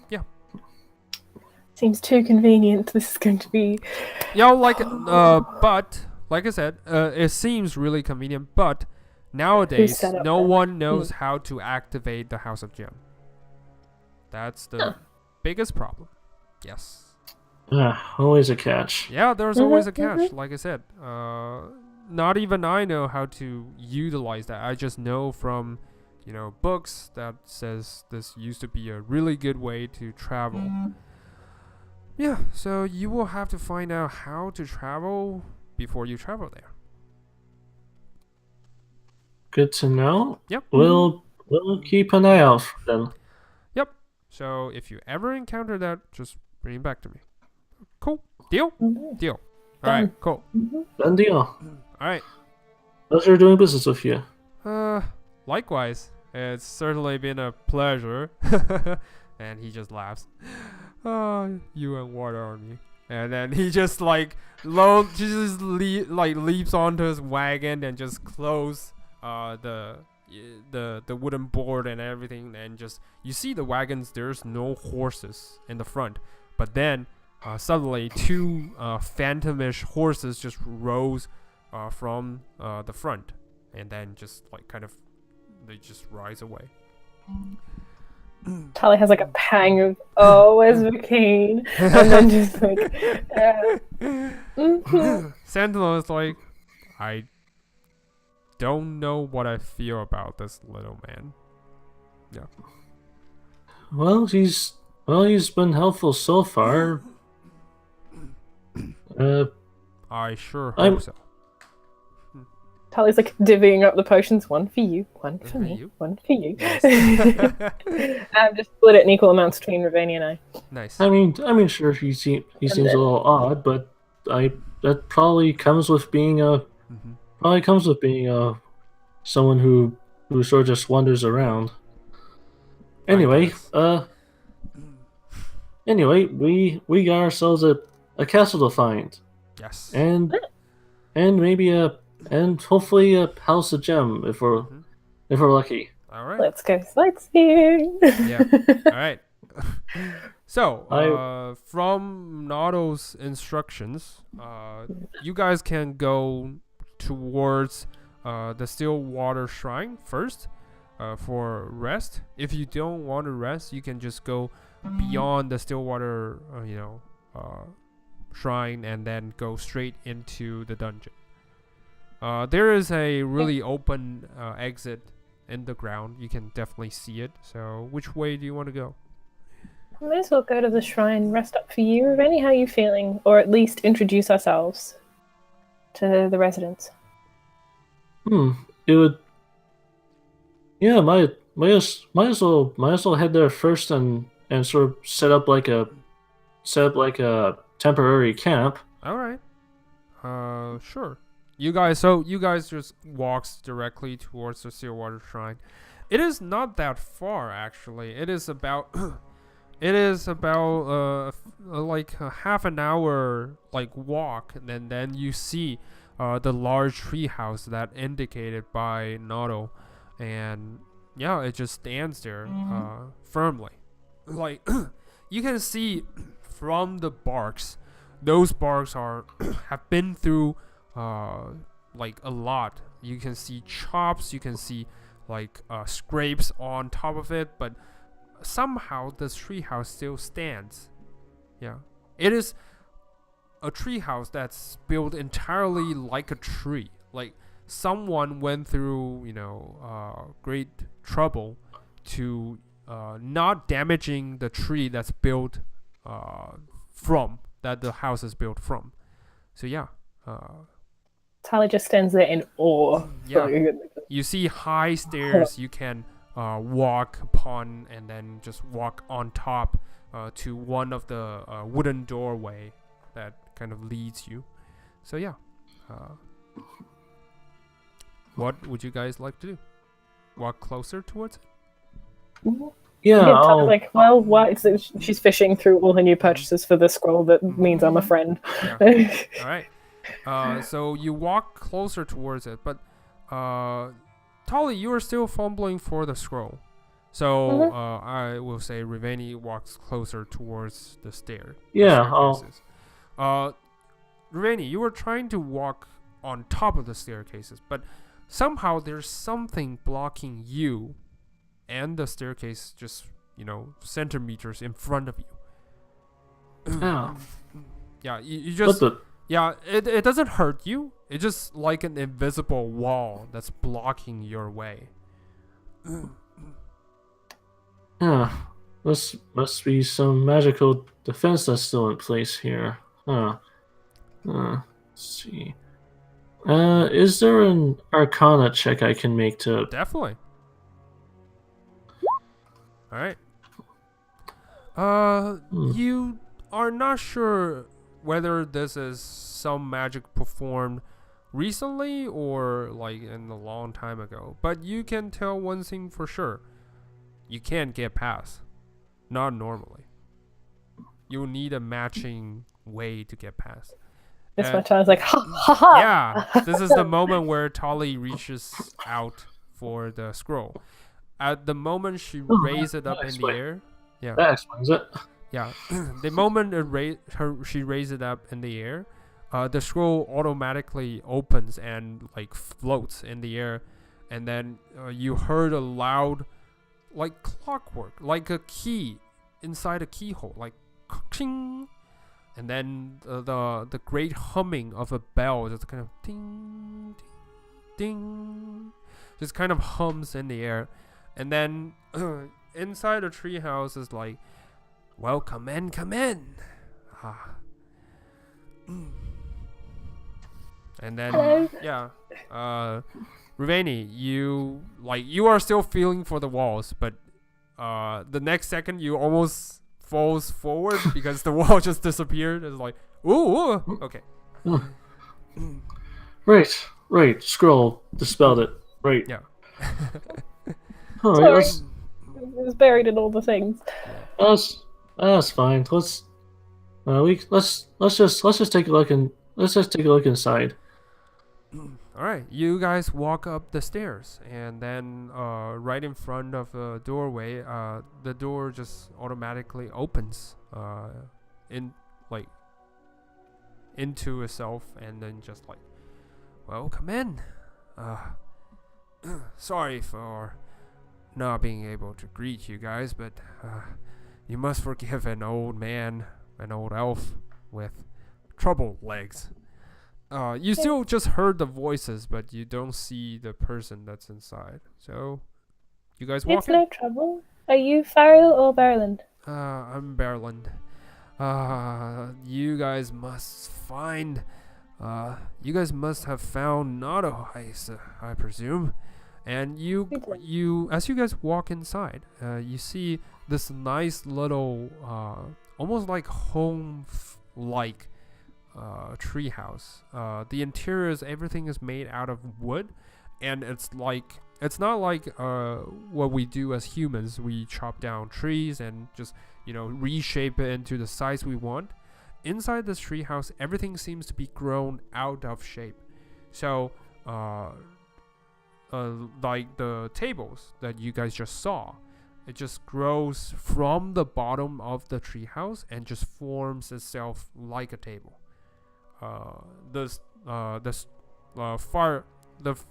Yeah. Seems too convenient. This is going to be. Yeah, but like I said, it seems really convenient. But nowadays, no one knows how to activate the House of Gem. That's the biggest problem. Yes. Always a catch. Yeah, there's always a catch. Like I said, not even I know how to utilize that. I just know from books that says this used to be a really good way to travel. Yeah, so you will have to find out how to travel before you travel there. Good to know. Yep. We'll keep an eye out for them. Yep. So if you ever encounter that, just bring it back to me. Cool. Deal? Deal. All right, cool. Done deal. All right. Pleasure doing business with you. Likewise. It's certainly been a pleasure. And he just laughs. Oh, you and water on me. And then he just leaps onto his wagon and just close the wooden board and everything, and just you see the wagons. There's no horses in the front, but then suddenly two phantomish horses just rose from the front, and then just they just rise away. Tali has a pang of, where's McCain? And then just Sentinel is like, I don't know what I feel about this little man. Yeah. Well, he's been helpful so far. I sure hope so. Tali's divvying up the potions. One for you, one for me, one for you. Nice. I've just split it in equal amounts between Ravani and I. Nice. I mean, sure, he seems a little odd, but that probably comes with being someone who sort of just wanders around. Anyway, we got ourselves a castle to find. Yes. And maybe a and hopefully house a gem if we're lucky. All right. Let's go sightseeing. Yeah. All right. So, I- from Nado's instructions, you guys can go towards the Stillwater Shrine first for rest. If you don't want to rest, you can just go beyond the Stillwater, Shrine and then go straight into the dungeon. There is a really open exit in the ground. You can definitely see it. So, which way do you want to go? May as well go to the shrine, rest up for you. Rennie, how are you feeling? Or at least introduce ourselves to the residents. It would. Yeah, might as well head there first and sort of set up like a temporary camp. All right. Sure. You guys just walks directly towards the Stillwater Shrine. It is not that far actually. It is about like a half an hour like walk, and then you see the large tree house that indicated by Nado, and yeah, it just stands there firmly. Like you can see from the barks, those barks are have been through like a lot. You can see chops, you can see like scrapes on top of it, but somehow this treehouse still stands. Yeah, it is a treehouse that's built entirely like a tree. Like someone went through, great trouble to not damaging the tree that's built that the house is built from. So yeah. Tyler just stands there in awe. Yeah. You see high stairs you can walk upon, and then just walk on top to one of the wooden doorway that kind of leads you. So yeah. What would you guys like to do? Walk closer towards it? Yeah, Tyler's like, well, why? So she's fishing through all her new purchases for the scroll that means I'm a friend. Yeah. All right. So you walk closer towards it, but Tolly, you are still fumbling for the scroll. So I will say Riveni walks closer towards the stair. Yeah. Riveni, you were trying to walk on top of the staircases, but somehow there's something blocking you and the staircase just, centimeters in front of you. Yeah. Yeah, you just... Yeah, it doesn't hurt you. It's just like an invisible wall that's blocking your way. Yeah, this must be some magical defense that's still in place here. Let's see. Is there an Arcana check I can make to... Definitely. Alright. You are not sure whether this is some magic performed recently or like in a long time ago, but you can tell one thing for sure: you can't get past. Not normally. You'll need a matching way to get past. That's why Tyler's like, ha ha ha. Yeah, this is the moment where Tolly reaches out for the scroll. At the moment she raised it up in the air. Yeah. That explains it. Yeah, the moment she raised it up in the air, the scroll automatically opens and like floats in the air, and then you heard a loud, like clockwork, like a key inside a keyhole, like ching, and then the great humming of a bell just kind of ding, ding, ding, just kind of hums in the air, and then inside the treehouse is like, well, come in. And then, yeah, Riveni, you are still feeling for the walls, but the next second you almost falls forward because the wall just disappeared. It's like, ooh, okay. Right. Scroll dispelled it. Right. Yeah. All right. Sorry. It was buried in all the things. That's fine. Let's just take a look inside. All All right, you guys walk up the stairs, and then right in front of the doorway, the door just automatically opens in like into itself, and then just like, well, come in. Sorry for not being able to greet you guys, but you must forgive an old man, an old elf with troubled legs. You still just heard the voices, but you don't see the person that's inside. So, you guys walk It's in. no trouble. Are you Farrell or Berland? I'm Berland. You guys must find. You guys must have found Nato, I presume. And you, as you guys walk inside, you see this nice little, almost like home-like treehouse. The interiors, everything is made out of wood, and it's not like what we do as humans. We chop down trees and just reshape it into the size we want. Inside this treehouse, everything seems to be grown out of shape. So, like the tables that you guys just saw, it just grows from the bottom of the treehouse and just forms itself like a table. The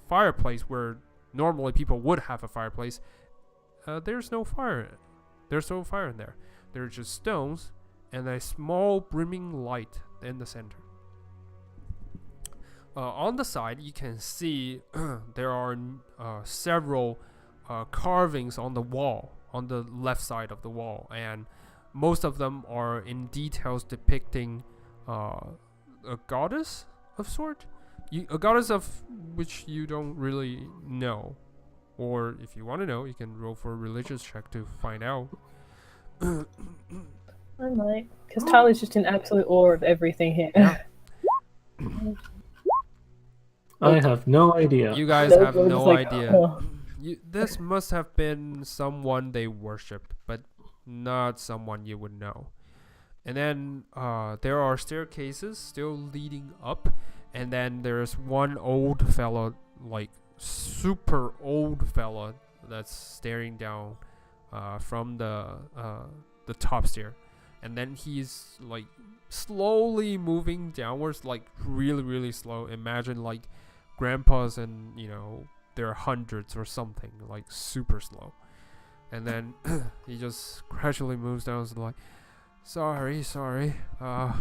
fireplace where normally people would have a fireplace, there's no fire. There's no fire in there. There's just stones and a small brimming light in the center. On the side, you can see there are several carvings on the wall, on the left side of the wall, and most of them are in details depicting a goddess of sort, a goddess of which you don't really know, or if you want to know, you can roll for a religious check to find out. I might, because Tyler's just in absolute awe of everything here. Yeah. I have no idea. You guys Those have were no just like, idea. oh. This must have been someone they worshipped, but not someone you would know. And then there are staircases still leading up, and then there's one old fella, like super old fella, that's staring down from the top stair, and then he's like slowly moving downwards, like really really slow. Imagine like grandpas and their hundreds or something, like super slow. And then he just gradually moves down, so like, sorry, No.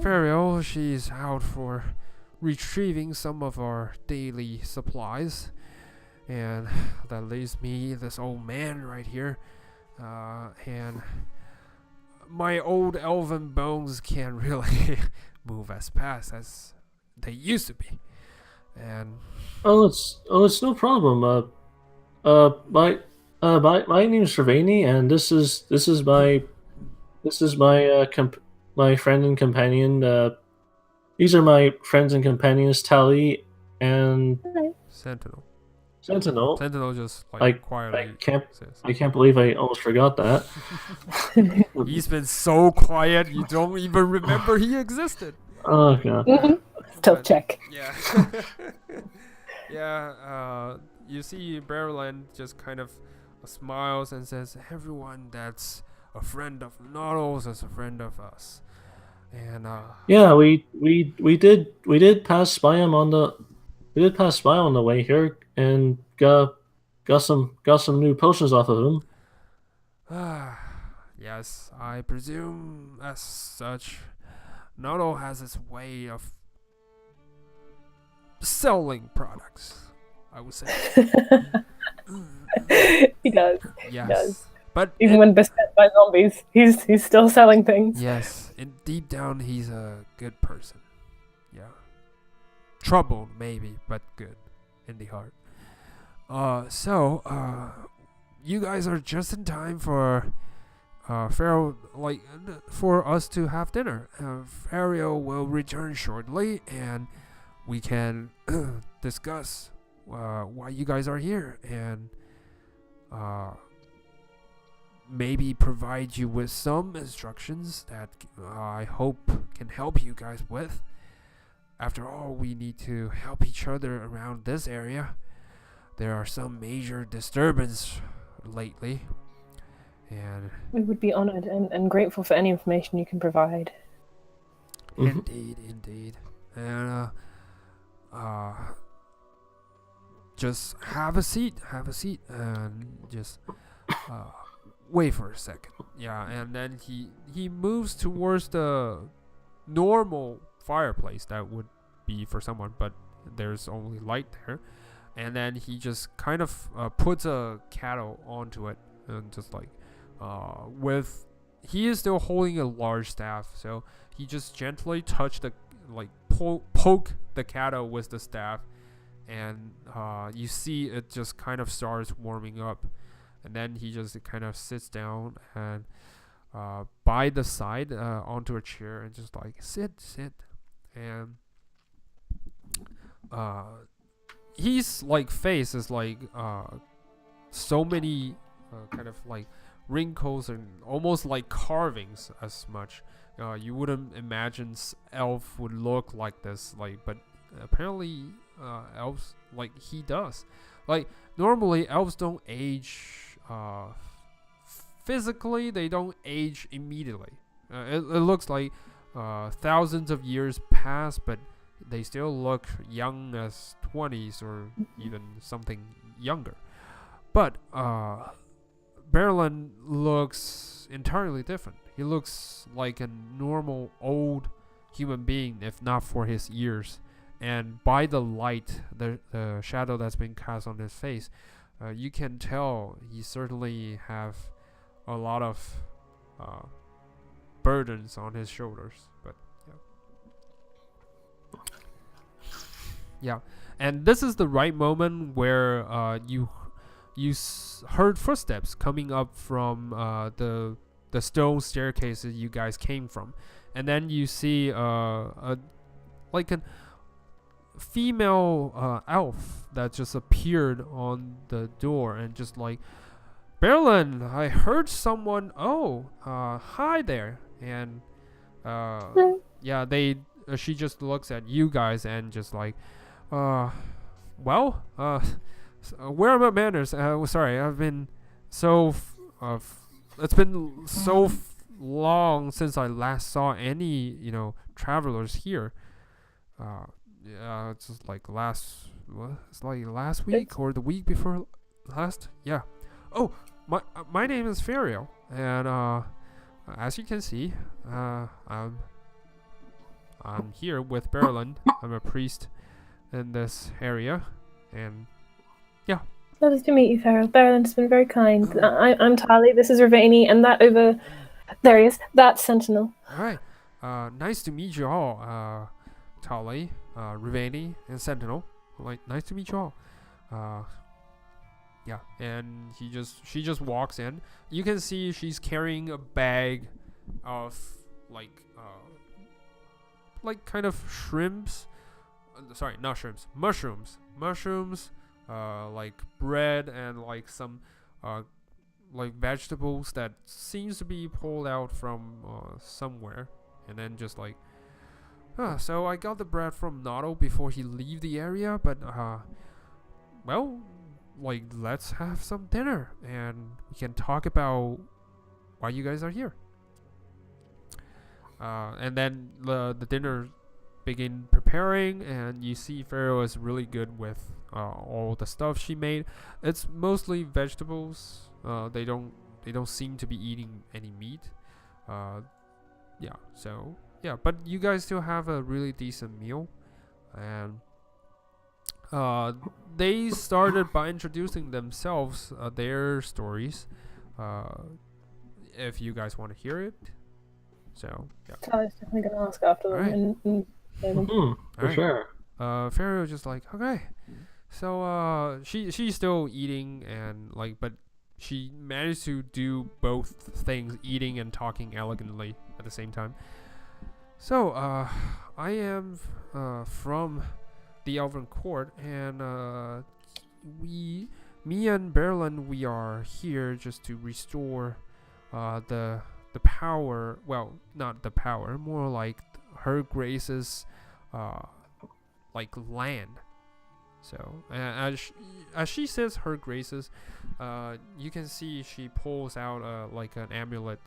Fariel, she's out for retrieving some of our daily supplies, and that leaves me, this old man right here, and my old elven bones can't really move as fast as they used to be. And it's no problem. My name is Cervani, and this is my friend and companion. These are my friends and companions, Tally and Sentinel just quietly says, I can't believe I almost forgot that. he's been so quiet you don't even remember he existed. Oh god. Stealth check. Yeah. Yeah, you see Berland just kind of smiles and says, everyone that's a friend of Noddles is a friend of us. And yeah, we did pass by him on the way here and got some new potions off of him. yes, I presume as such, Noddle has its way of selling products, I would say. He does. Yes. He does. But Even when beset by zombies, he's still selling things. yes, and deep down he's a good person. Yeah. Troubled maybe, but good in the heart. So you guys are just in time for Pharaoh, for us to have dinner. Pharaoh will return shortly, and we can discuss why you guys are here, and maybe provide you with some instructions that I hope can help you guys with. after all, we need to help each other around this area. There are some major disturbance lately, and We would be honored and grateful for any information you can provide. indeed, and just have a seat, and just wait for a second. Yeah, and then he moves towards the normal fireplace that would be for someone, but there's only light there. And then he just kind of puts a kettle onto it, and just like with he is still holding a large staff, so he just gently touch the poke the kettle with the staff, and you see it just kind of starts warming up, and then he just kind of sits down and by the side onto a chair and just like sit, and his like face is like so many kind of like wrinkles and almost like carvings as much. You wouldn't imagine elf would look like this, like, but apparently elves, like, he does. Like, normally elves don't age physically, they don't age immediately. It looks like thousands of years pass, but they still look young as 20s or even something younger. But Berlin looks entirely different. He looks like a normal old human being, if not for his years. And by the light, the shadow that's been cast on his face, you can tell he certainly have a lot of burdens on his shoulders. But yeah, and this is the right moment where you heard footsteps coming up from the stone staircases you guys came from, and then you see a female elf that just appeared on the door and just like, Berlin, I heard someone. Oh, hi there. And yeah, she just looks at you guys and just like, well, where are my manners? Sorry, I've been so it's been so long since I last saw any travelers here. Yeah, it's just like last week or the week before last. Yeah. Oh, my name is Ferio, and as you can see, I'm here with Berlin. I'm a priest in this area, and yeah. Nice to meet you, Farrell. Berlin's been very kind. I'm Tali. This is Ravani, and that over there he is. That's Sentinel. All right. Nice to meet you all, Tali, Ravani, and Sentinel. Like, nice to meet you all. Yeah, and she just walks in. You can see she's carrying a bag of like kind of shrimps. Sorry, not shrimps. Mushrooms. Like bread and like some like vegetables that seems to be pulled out from somewhere, and then just like, so I got the bread from Nato before he leave the area, but well, like, let's have some dinner and we can talk about why you guys are here. And then the dinner begin preparing, and you see Pharaoh is really good with all the stuff she made. It's mostly vegetables. They don't seem to be eating any meat. Yeah, so yeah, but you guys still have a really decent meal, and they started by introducing themselves, their stories, if you guys want to hear it. So yeah, I was definitely gonna ask after them. Right. For sure. Pharaoh just like, okay, so she's still eating, and like, but she managed to do both things, eating and talking elegantly at the same time. So I am from the Elven Court, and me and Berlin, we are here just to restore the power. Well, not the power, more like her grace's like land. So as she says her graces, you can see she pulls out like an amulet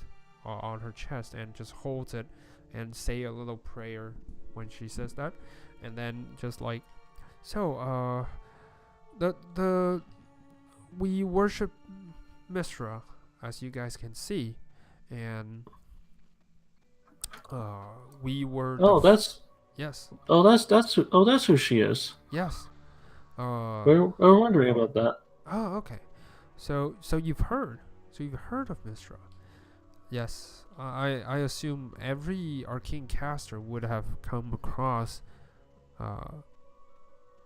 on her chest and just holds it and say a little prayer when she says that, and then just like, so the we worship Mistra, as you guys can see, and we were yes, that's who she is. yes. We're wondering about that. Oh, okay. So you've heard. So you've heard of Mistra. Yes. I assume every arcane caster would have come across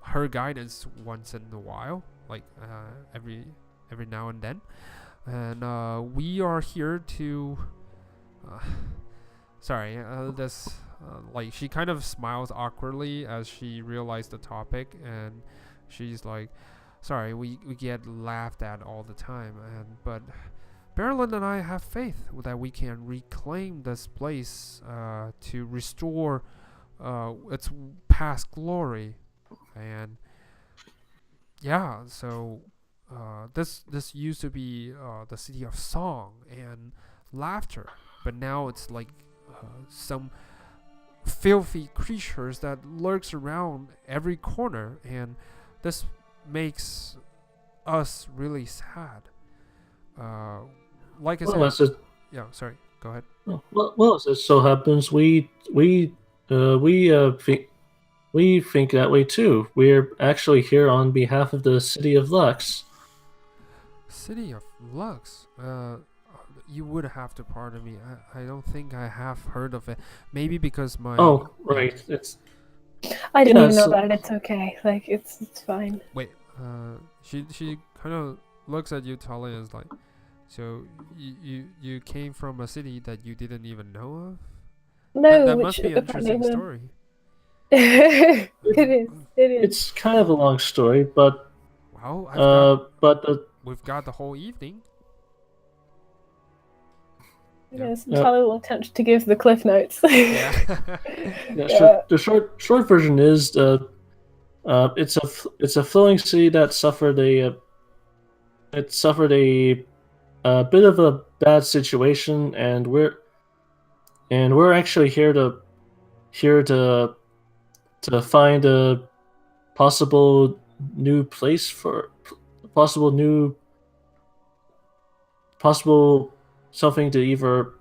her guidance once in a while, like every now and then. And we are here to sorry, this like she kind of smiles awkwardly as she realized the topic, and she's like, sorry, we get laughed at all the time, but Berlin and I have faith that we can reclaim this place to restore its past glory. And yeah, so this used to be the city of song and laughter, but now it's like some filthy creatures that lurks around every corner, and this makes us really sad. Like I said, yeah. Sorry, go ahead. Well, as it so happens, we think that way too. We're actually here on behalf of the city of Lux. City of Lux. You would have to pardon me. I don't think I have heard of it. Maybe because my. Oh, right. It's. I didn't even know about it. It's okay. Like it's fine. Wait. She kind of looks at you, Tali, and is like, so you came from a city that you didn't even know of? No, that must be an interesting story. It is. It's kind of a long story, but wow. We've got the whole evening. Yes, Tali will attempt to give the cliff notes. Yeah. The short version is it's a flowing city that suffered a bit of a bad situation, and we're actually here to find a possible new place for possible something to either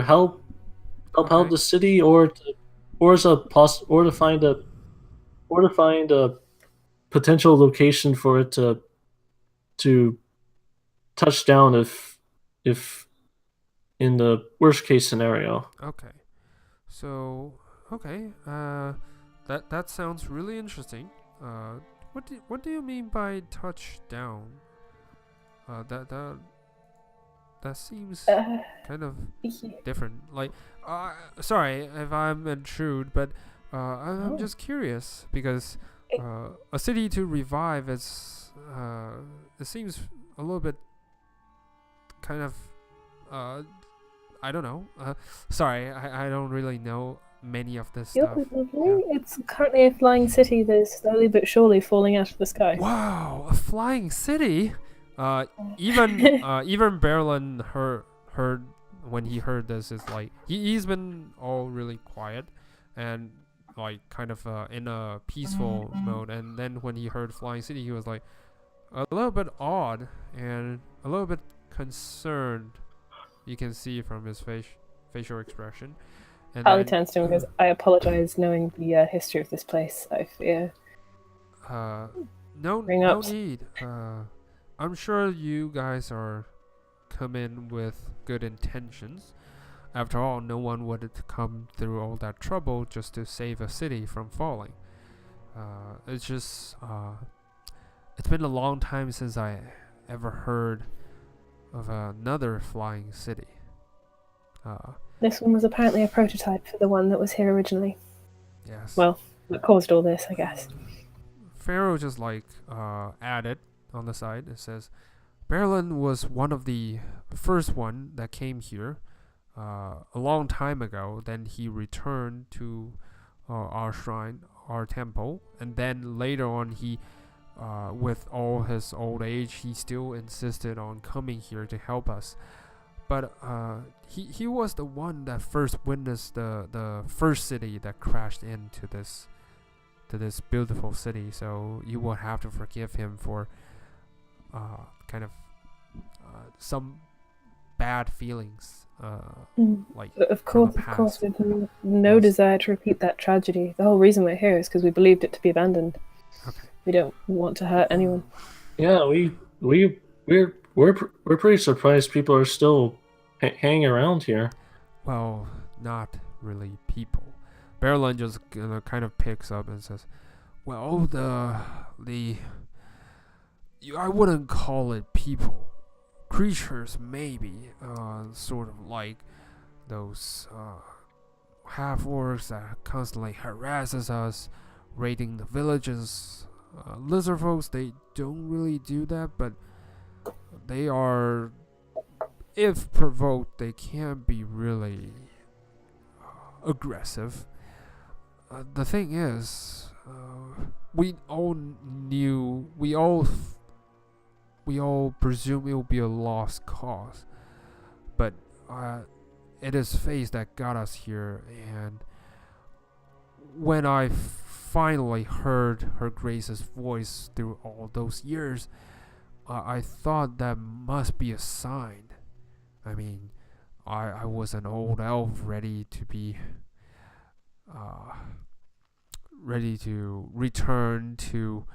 help the city or to find a potential location for it to touch down if in the worst case scenario. Okay. So that sounds really interesting. What do you mean by touchdown? That seems kind of different. Like, sorry if I'm intrude, but I'm just curious because a city to revive is it seems a little bit kind of I don't know. Sorry, I don't really know many of this stuff. Yeah. It's currently a flying city that is slowly but surely falling out of the sky. Wow, a flying city! Even Berlin heard when he heard this is like he's been all really quiet and like kind of in a peaceful mode, and then when he heard flying city, he was like a little bit odd and a little bit concerned. You can see from his facial expression. And Ali turns to him and goes, I apologize knowing the history of this place. I fear. No need. I'm sure you guys are come in with good intentions. After all, no one would come through all that trouble just to save a city from falling. It's just it's been a long time since I ever heard of another flying city. This one was apparently a prototype for the one that was here originally. Yes. Well, that caused all this, I guess. Pharaoh just like added on the side. It says, Berlin was one of the first one that came here a long time ago. Then he returned to our shrine our temple, and then later on he, with all his old age, he still insisted on coming here to help us. But he was the one that first witnessed the first city that crashed into this beautiful city. So you will have to forgive him for kind of some bad feelings. Like Of course, with no desire to repeat that tragedy. The whole reason we're here is because we believed it to be abandoned. Okay. We don't want to hurt anyone. Yeah, we're pretty surprised people are still hanging around here. Well, not really people. Berlin just kind of picks up and says, "Well, I wouldn't call it people. Creatures, maybe. Sort of like those half-orcs that constantly harasses us, raiding the villages. Lizard folks, they don't really do that, but they are, if provoked, they can be really aggressive. The thing is, we all presume it will be a lost cause, but it is fate that got us here. And when I finally heard Her Grace's voice through all those years, I thought that must be a sign. I mean, I was an old elf ready to return to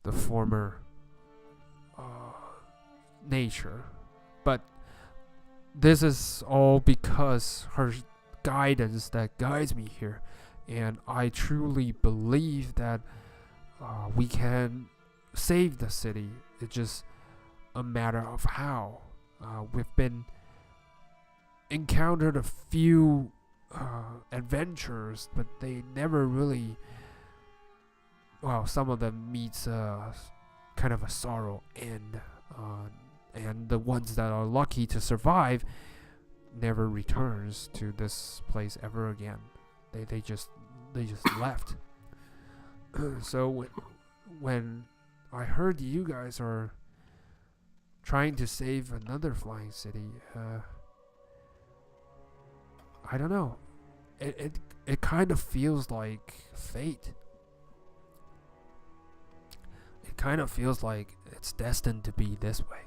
the former nature, but this is all because her guidance that guides me here, and I truly believe that we can save the city. It's just a matter of how. We've been encountered a few adventures, but they never really. Well, some of them meets kind of a sorrow end, and the ones that are lucky to survive never returns to this place ever again. They just left. So when I heard you guys are trying to save another flying city, I don't know. It kind of feels like fate. It kind of feels like it's destined to be this way.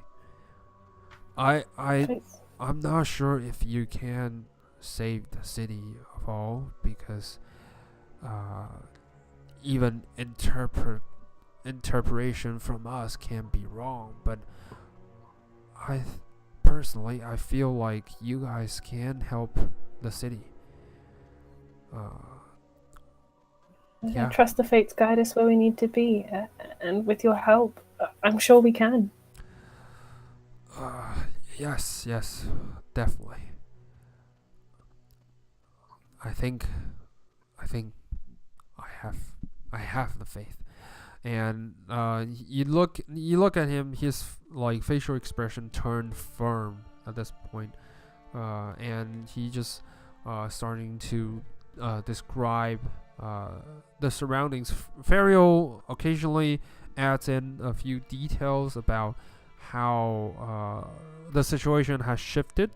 I'm not sure if you can save the city of all, because even interpretation from us can be wrong, but personally I feel like you guys can help the city. Yeah. Trust the fates guide us where we need to be, and with your help, I'm sure we can. Yes, definitely. I think I have the faith. And you look at him, his like facial expression turned firm at this point, and he just starting to describe the surroundings. Fariel occasionally adds in a few details about how the situation has shifted.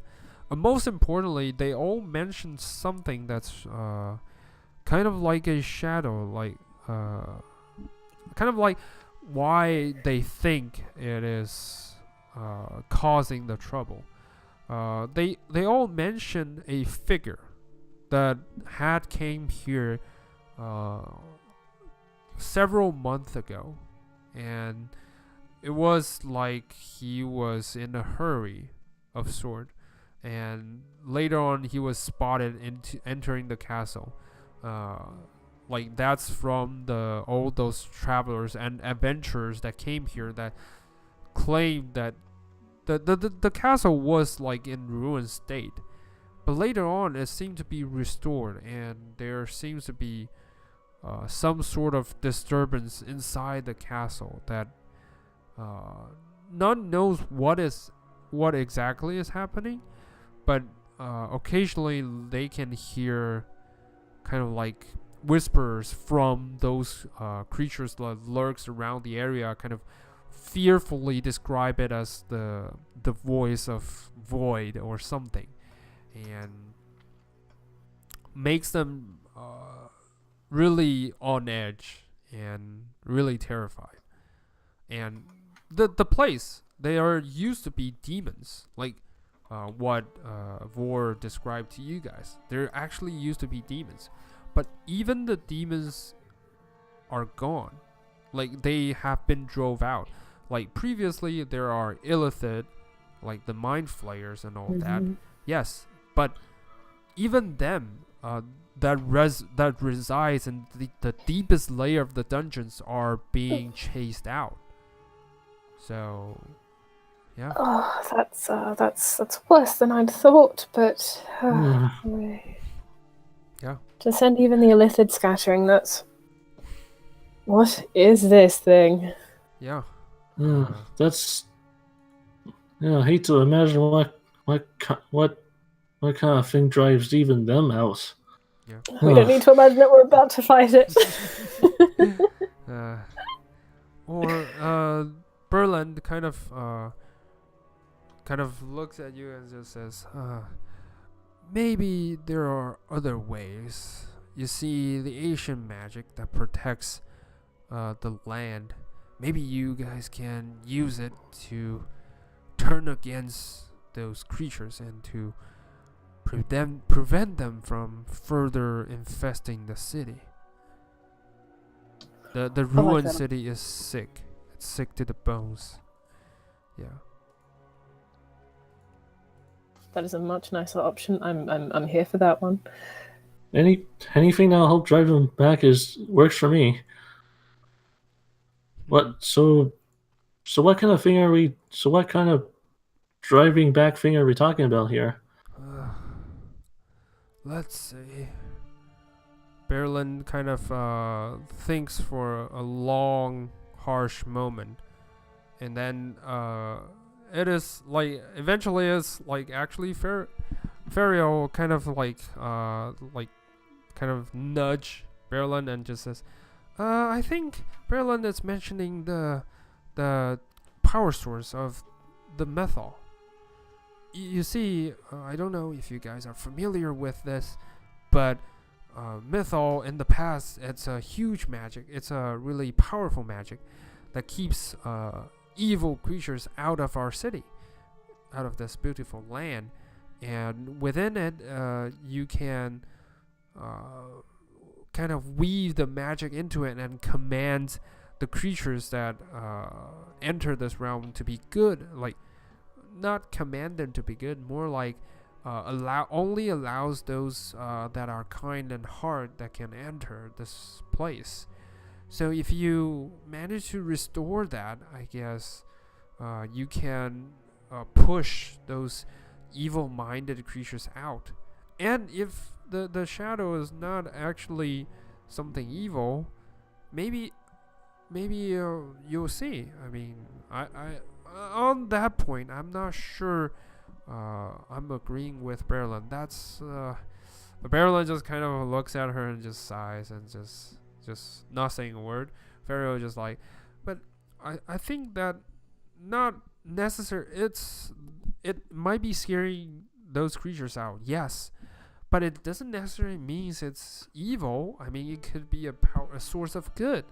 Most importantly, they all mention something that's kind of like a shadow, like kind of like why they think it is causing the trouble. They all mention a figure that had came here several months ago, and it was like he was in a hurry of sort, and later on he was spotted entering the castle. Like that's from all those travelers and adventurers that came here that claimed that the castle was like in ruined state, but later on it seemed to be restored, and there seems to be some sort of disturbance inside the castle that none knows what exactly is happening, but occasionally they can hear kind of like whispers from those creatures that lurks around the area kind of fearfully describe it as the voice of void or something, and makes them really on edge and really terrified. And the place, they are used to be demons, like what Vor described to you guys. They're actually used to be demons, but even the demons are gone. Like, they have been drove out. Like, previously there are illithid, like the mind flayers and all that. Yes, but even them, that resides in the deepest layer of the dungeons are being chased out. So, yeah. Oh, that's worse than I'd thought, but Yeah. to send even the illithid scattering, that's... What is this thing? Yeah. That's... Yeah, I hate to imagine what kind of thing drives even them out. Yeah. We don't need to imagine that we're about to fight it. Or Berlin kind of looks at you and just says, maybe there are other ways. You see, the Asian magic that protects the land, maybe you guys can use it to turn against those creatures and to prevent them from further infesting the city. The ruined city is sick. It's sick to the bones. Yeah. That is a much nicer option. I'm here for that one. Anything that'll help drive them back works for me. What what kind of thing are we? So what kind of driving back thing are we talking about here? Let's see. Berlin kind of thinks for a long, harsh moment, and then it is like eventually it's like actually Ferio kind of like kind of nudge Berlin and just says, I think Berlin is mentioning the power source of the methyl. You see, I don't know if you guys are familiar with this, but mythol in the past, it's a huge magic. It's a really powerful magic that keeps evil creatures out of our city, out of this beautiful land. And within it, you can kind of weave the magic into it and command the creatures that enter this realm to be good. Like, not command them to be good, more like only allows those that are kind and hard that can enter this place. So if you manage to restore that, I guess you can push those evil-minded creatures out. And if the shadow is not actually something evil, maybe you'll see. I mean, I on that point, I'm not sure. I'm agreeing with Berlin. That's Berlin just kind of looks at her and just sighs and just not saying a word. Ferio just like, but I think that not necessary. It might be scaring those creatures out, yes, but it doesn't necessarily mean it's evil. I mean, it could be a source of good.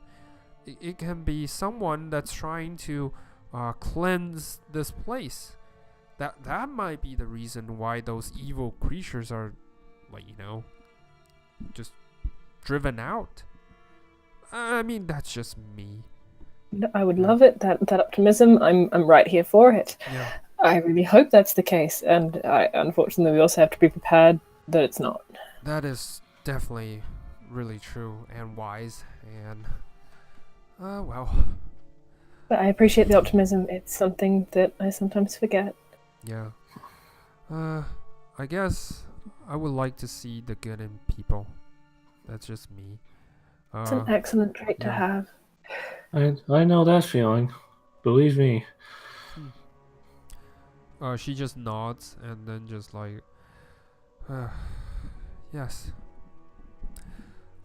It can be someone that's trying to cleanse this place. That might be the reason why those evil creatures are, like, just driven out. I mean, that's just me. I would love it. That optimism. I'm right here for it. Yeah. I really hope that's the case, and unfortunately, we also have to be prepared that it's not. That is definitely really true and wise, and well. But I appreciate the optimism. It's something that I sometimes forget. Yeah. I guess I would like to see the good in people. That's just me. It's an excellent trait to have. I know that feeling. Believe me. She just nods and then just like, yes.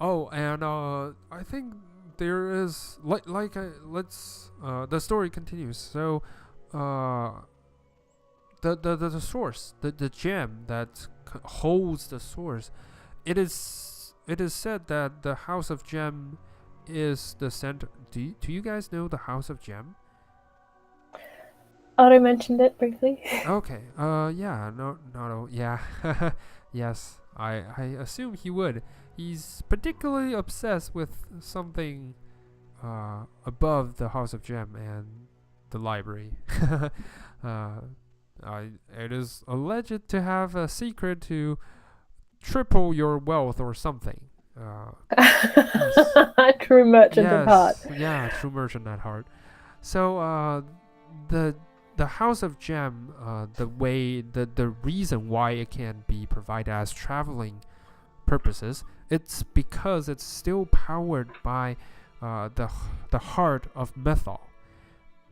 Oh, and I think there is let's the story continues. So, the source, the gem that holds the source, it is said that the House of Gem is the center. Do you guys know the House of Gem? Otto mentioned it briefly. Okay. Yeah. No. Yeah. Yes. I assume he would. He's particularly obsessed with something above the House of Gem and the library. uh, it is alleged to have a secret to triple your wealth or something. True merchant at heart. Yeah, true merchant at heart. So the House of Gem, the reason why it can be provided as traveling purposes, it's because it's still powered by the heart of Mythal,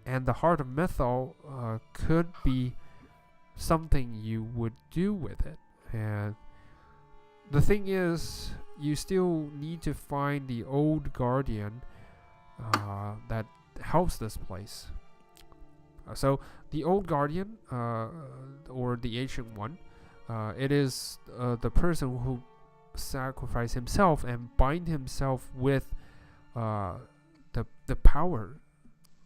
and the heart of Mythal could be something you would do with it. And the thing is, you still need to find the old guardian that helps this place. So the old guardian, or the ancient one, it is the person who sacrificed himself and bind himself with the power,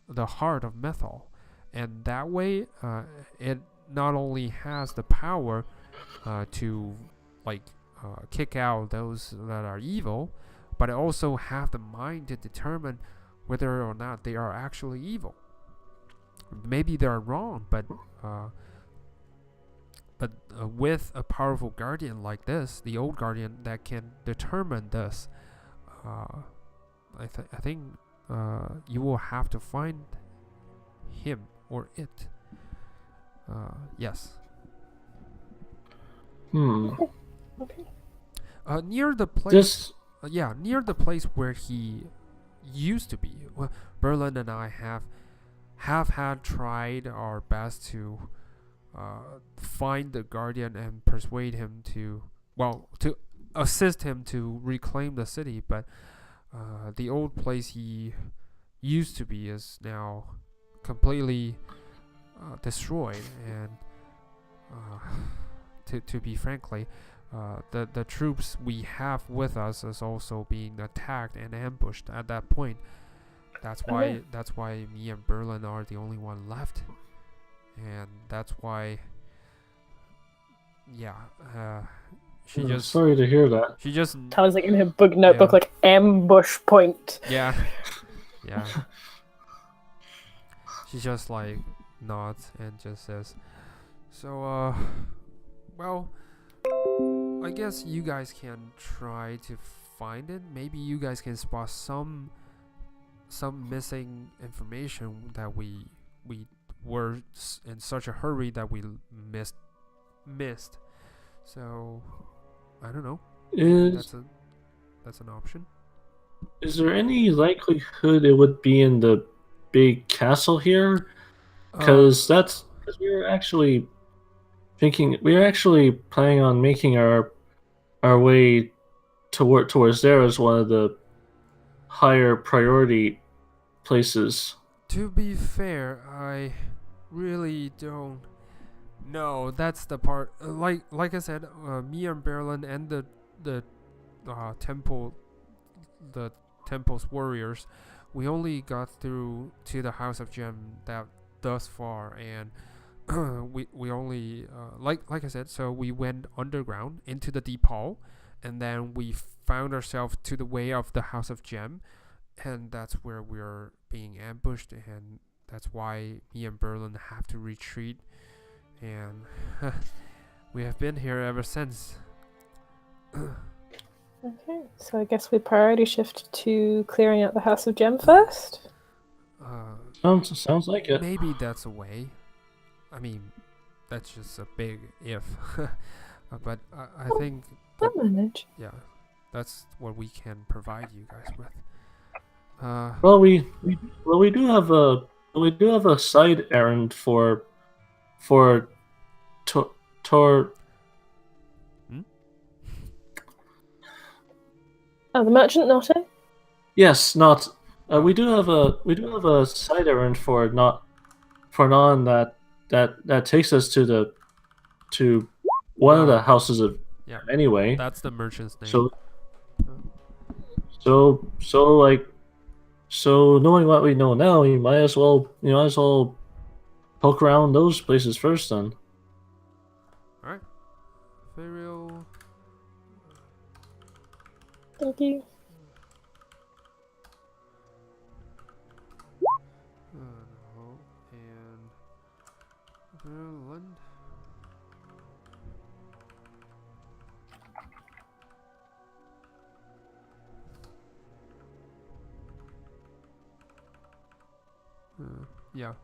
the heart of Mythal, and that way it not only has the power to kick out those that are evil, but it also have the mind to determine whether or not they are actually evil. Maybe they're wrong, but with a powerful guardian like this, the old guardian that can determine this, I think you will have to find him or it. Yes. Okay. Near the place. Near the place where he used to be. Well, Berlin and I have had tried our best to find the guardian and persuade him to assist him to reclaim the city, but the old place he used to be is now completely destroyed, and to be frankly, the troops we have with us is also being attacked and ambushed at that point. That's why me and Berlin are the only one left, and that's why. Yeah. Sorry to hear that. She just. I was in her book notebook, ambush point. Yeah. Yeah. She just nods and just says, "So, well, I guess you guys can try to find it. Maybe you guys can spot some missing information that we were in such a hurry that we missed. So, I don't know. That's an option. Is there any likelihood it would be in the big castle here? Because we were actually planning on making our way towards there as one of the higher priority places. To be fair, I really don't know. That's the part. Like I said, me and Berlin and the temple's warriors, we only got through to the House of Gem that thus far, and we only like I said. So we went underground into the deep hall, and then we found ourselves to the way of the House of Gem, and that's where we're being ambushed, and that's why me and Berlin have to retreat, and we have been here ever since. Okay, so I guess we priority shift to clearing out the House of Gem first. Sounds like it. Maybe that's a way. I mean, that's just a big if, but I think I'll manage. Yeah, that's what we can provide you guys with. Well, we do have a side errand for Oh, the merchant not in? Yes, not. We do have a side errand for Non that takes us to one of the Ah, houses of yeah, anyway. that's the merchant's name. So so like so knowing what we know now, you might as well poke around those places first then. All right, Ferial. Thank you. No, and Berlin. Yeah.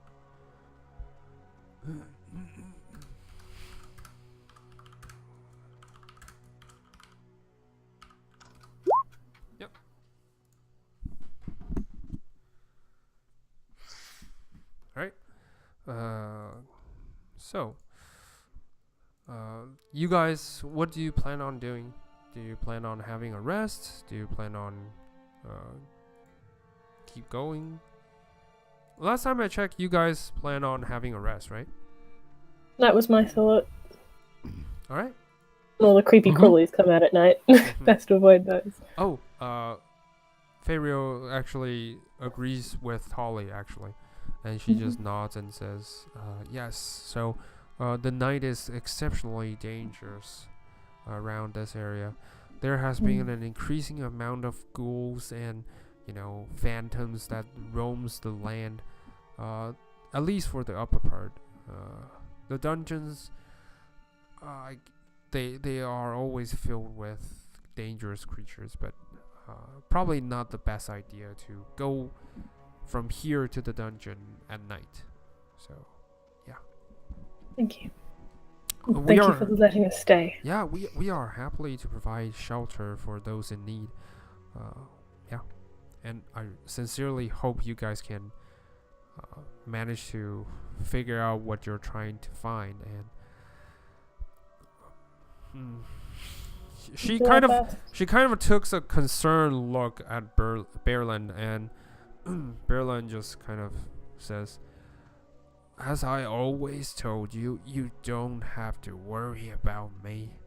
Yep. All right. So, you guys, what do you plan on doing? Do you plan on having a rest? Do you plan on keep going? Last time I checked, you guys plan on having a rest, right? That was my thought. All right. All the creepy crawlies come out at night. Best to avoid those. Oh, Ferio actually agrees with Holly, actually. And she just nods and says, yes. So, the night is exceptionally dangerous around this area. There has been an increasing amount of ghouls and, phantoms that roams the land, at least for the upper part. The dungeons, they are always filled with dangerous creatures, but probably not the best idea to go from here to the dungeon at night. So, yeah. Thank you. We Thank are- you for letting us stay. Yeah, we are happily to provide shelter for those in need. Yeah, and I sincerely hope you guys can manage to figure out what you're trying to find. And she Do our kind of best. took a concerned look at Berlin, and Berlin just kind of says, "As I always told you, you don't have to worry about me.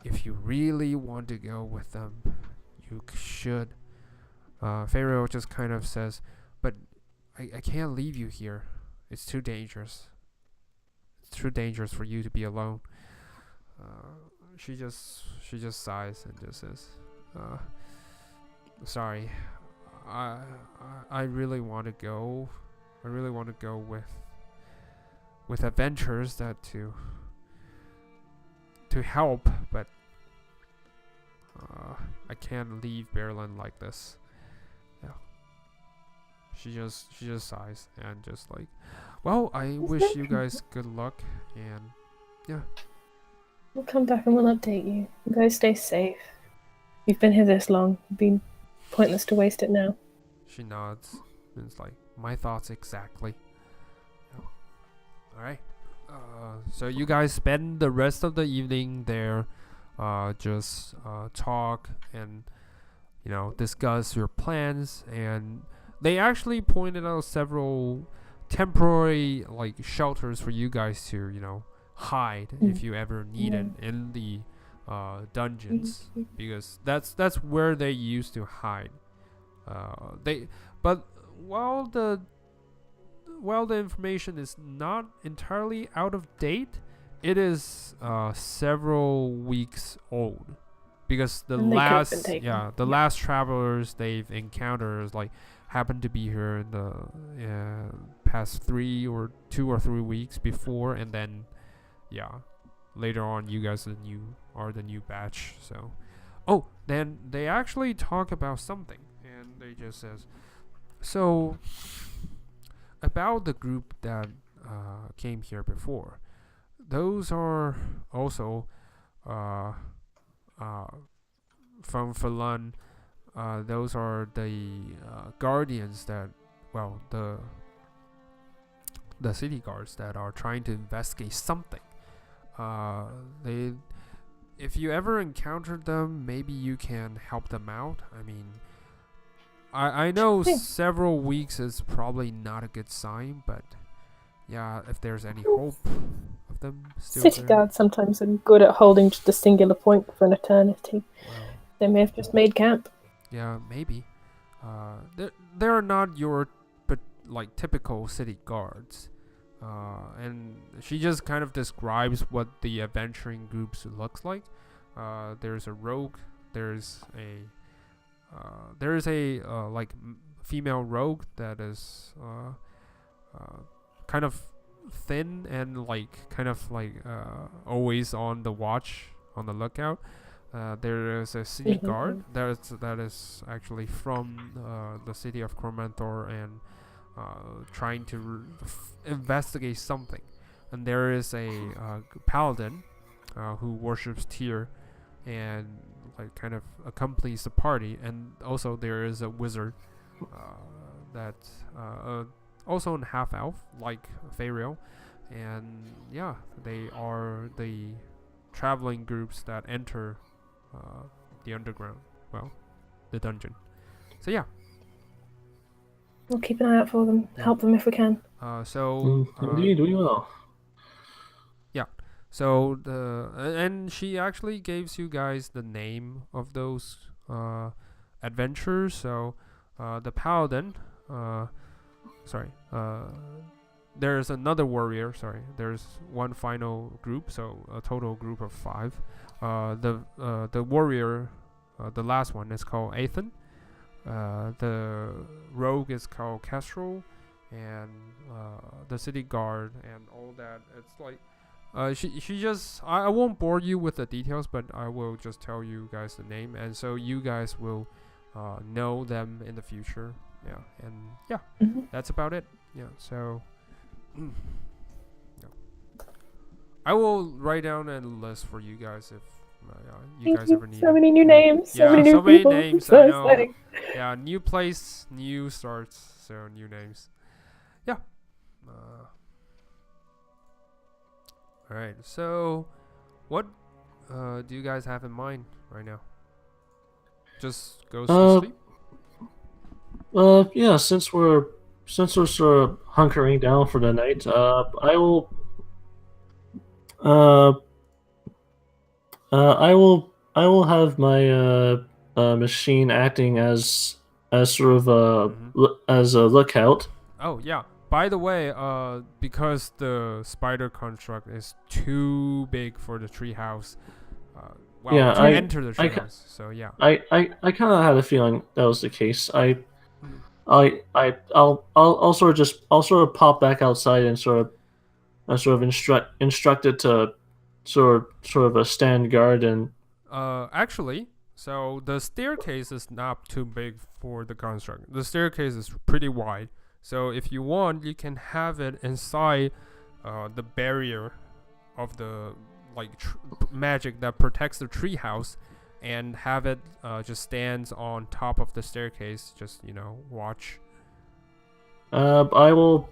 If you really want to go with them, you should." Pharaoh just kind of says, "But I can't leave you here. It's too dangerous. It's too dangerous for you to be alone." She just sighs and just says, "Sorry, I really want to go. I really want to go with adventures that to help, but I can't leave Berlin like this." Yeah. She just sighs and just like, "Well, I wish you guys good luck, and yeah." We'll come back and we'll update you. You guys stay safe. You've been here this long. It'd be pointless to waste it now. She nods and it's like, "My thoughts exactly." Yeah. All right. So you guys spend the rest of the evening there, just talk and discuss your plans, and they actually pointed out several temporary shelters for you guys to hide if you ever need it in the dungeons, because that's where they used to hide. But while the information is not entirely out of date, it is several weeks old, because the last travelers they've encountered happened to be here in the past 2 or 3 weeks before, and then later on you guys are the new batch. So then they actually talk about something, and they just says, "So about the group that came here before, those are also from Falan. Those are the guardians that, well, the city guards that are trying to investigate something. if you ever encountered them, maybe you can help them out. I mean, I know several weeks is probably not a good sign, but yeah, if there's any hope of them still City there. guards sometimes are good at holding just a singular point for an eternity. Well, They may have just made camp. yeah, maybe. They're not your but like typical city guards. And she just kind of describes what the adventuring groups looks like. There's a rogue. There's a female rogue that is kind of thin and always on the watch, on the lookout. There is a city guard that is actually from the city of Cormanthor and trying to investigate something. And there is a paladin who worships Tyr and like kind of accompanies the party. And also there is a wizard that also a half elf like Fariel. And yeah, they are the traveling groups that enter the underground, the dungeon. So yeah. We'll keep an eye out for them. Help them if we can. Indeed, we will. Yeah. So and she actually gives you guys the name of those adventurers. So the paladin. There's another warrior. There's one final group. So a total group of 5. The warrior, the last one is called Athan. The rogue is called Kestrel, and the city guard and all that. It's like she just I won't bore you with the details, but I will just tell you guys the name, and so you guys will know them in the future. Yeah, and yeah, that's about it. Yeah, so yeah. I will write down a list for you guys if you guys ever need so it. many new names, so many new people. Names. So I know. exciting. Yeah, new place, new starts, so new names. Yeah. All right. So, what do you guys have in mind right now? Just goes to sleep. Yeah. Since we're sort of hunkering down for the night, I will. I will have my machine acting as sort of as a lookout. Oh yeah. By the way, because the spider construct is too big for the treehouse, to enter the treehouse. So yeah. I kind of had a feeling that was the case. I'll sort of pop back outside and sort of instruct it to sort of a stand guard and. Actually, so the staircase is not too big for the construct. The staircase is pretty wide. So if you want, you can have it inside the barrier of the magic that protects the treehouse, and have it just stands on top of the staircase. Just watch. I will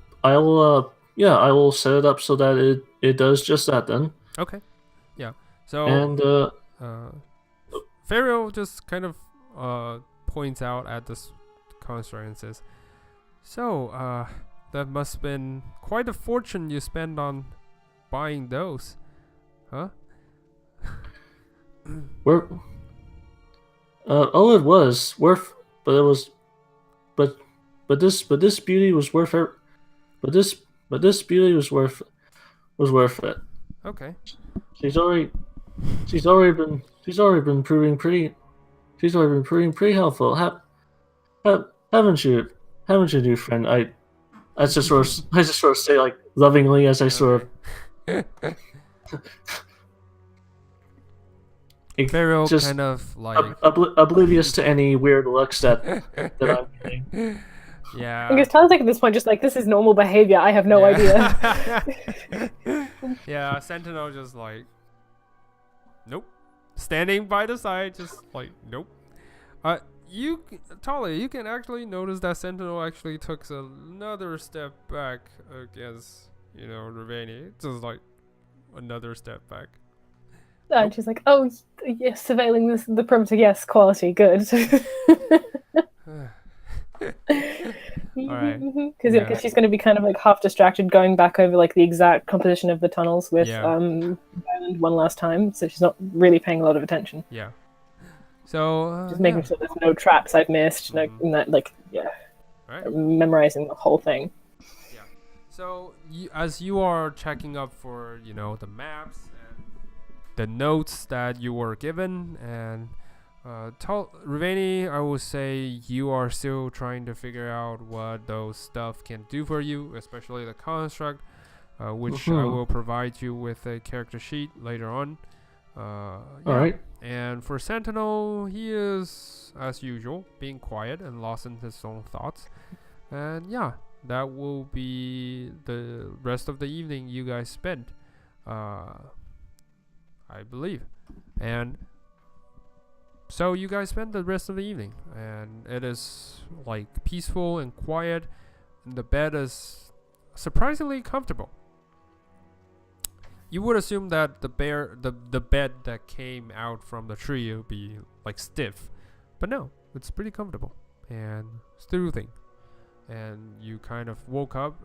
set it up so that it does just that then. Okay. Yeah. So and Pharaoh just kind of points out at this construct and says, "So, that must have been quite a fortune you spent on buying those, huh?" It was worth, but it was, but this beauty was worth it. But this beauty was worth it. Okay. She's already been proving pretty helpful. Haven't you, new friend? I just sort of say like lovingly as I sort of. Pharaoh just kind of like oblivious to any weird looks that I'm getting. Yeah. Because Tyler's like at this point just like, this is normal behavior. I have no idea. Yeah, Sentinel just like, nope. Standing by the side, just like, nope. Talia, you can actually notice that Sentinel actually took another step back against, Ravani. Just like another step back. And she's like, "Oh, yes, surveilling the perimeter. Yes, quality, good." Alright. Because Yeah. she's going to be kind of like half distracted, going back over like the exact composition of the tunnels with Ireland one last time, so she's not really paying a lot of attention. Yeah. So Just making sure there's no traps I've missed, Mhm. Right. memorizing the whole thing. Yeah. So as you are checking up for the maps and the notes that you were given, and Ravani, I would say you are still trying to figure out what those stuff can do for you, especially the construct, which I will provide you with a character sheet later on. All right. And for Sentinel, he is, as usual, being quiet and lost in his own thoughts. And yeah, that will be the rest of the evening you guys spent, I believe. And so you guys spend the rest of the evening, and it is like peaceful and quiet, and the bed is surprisingly comfortable. You would assume that the bed that came out from the tree would be like stiff, but no, it's pretty comfortable and soothing. And you kind of woke up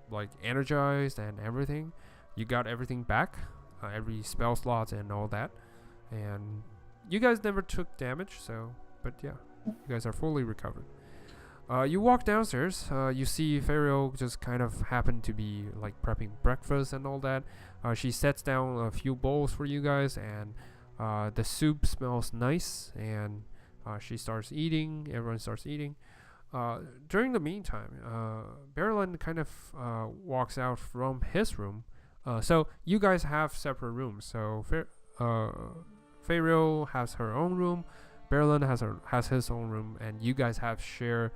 like energized and everything. You got everything back, every spell slot and all that, and you guys never took damage, so, but yeah, you guys are fully recovered. You walk downstairs, you see Fariel just kind of happen to be like prepping breakfast and all that. She sets down a few bowls for you guys, and the soup smells nice, and she starts eating, everyone starts eating. During the meantime, Berlin kind of walks out from his room. So you guys have separate rooms, so Fariel has her own room, Berlin has his own room, and you guys have share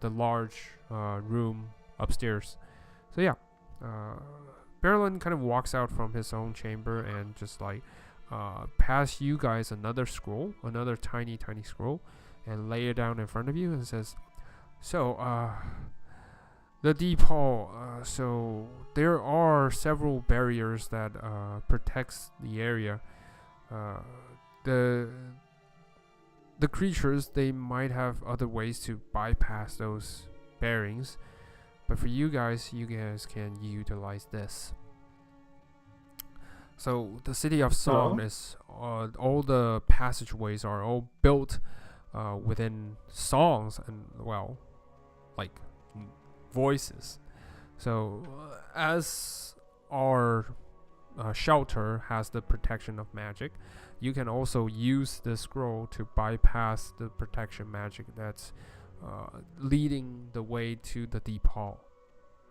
the large room upstairs. So yeah, Berlin kind of walks out from his own chamber and just like pass you guys another scroll, another tiny scroll, and lay it down in front of you and says, "So the deep hall. So there are several barriers that protects the area. The creatures, they might have other ways to bypass those bearings, but for you guys can utilize this. So the city of Song is all the passageways are all built within songs and like voices. So as our shelter has the protection of magic, you can also use the scroll to bypass the protection magic that's leading the way to the deep hall."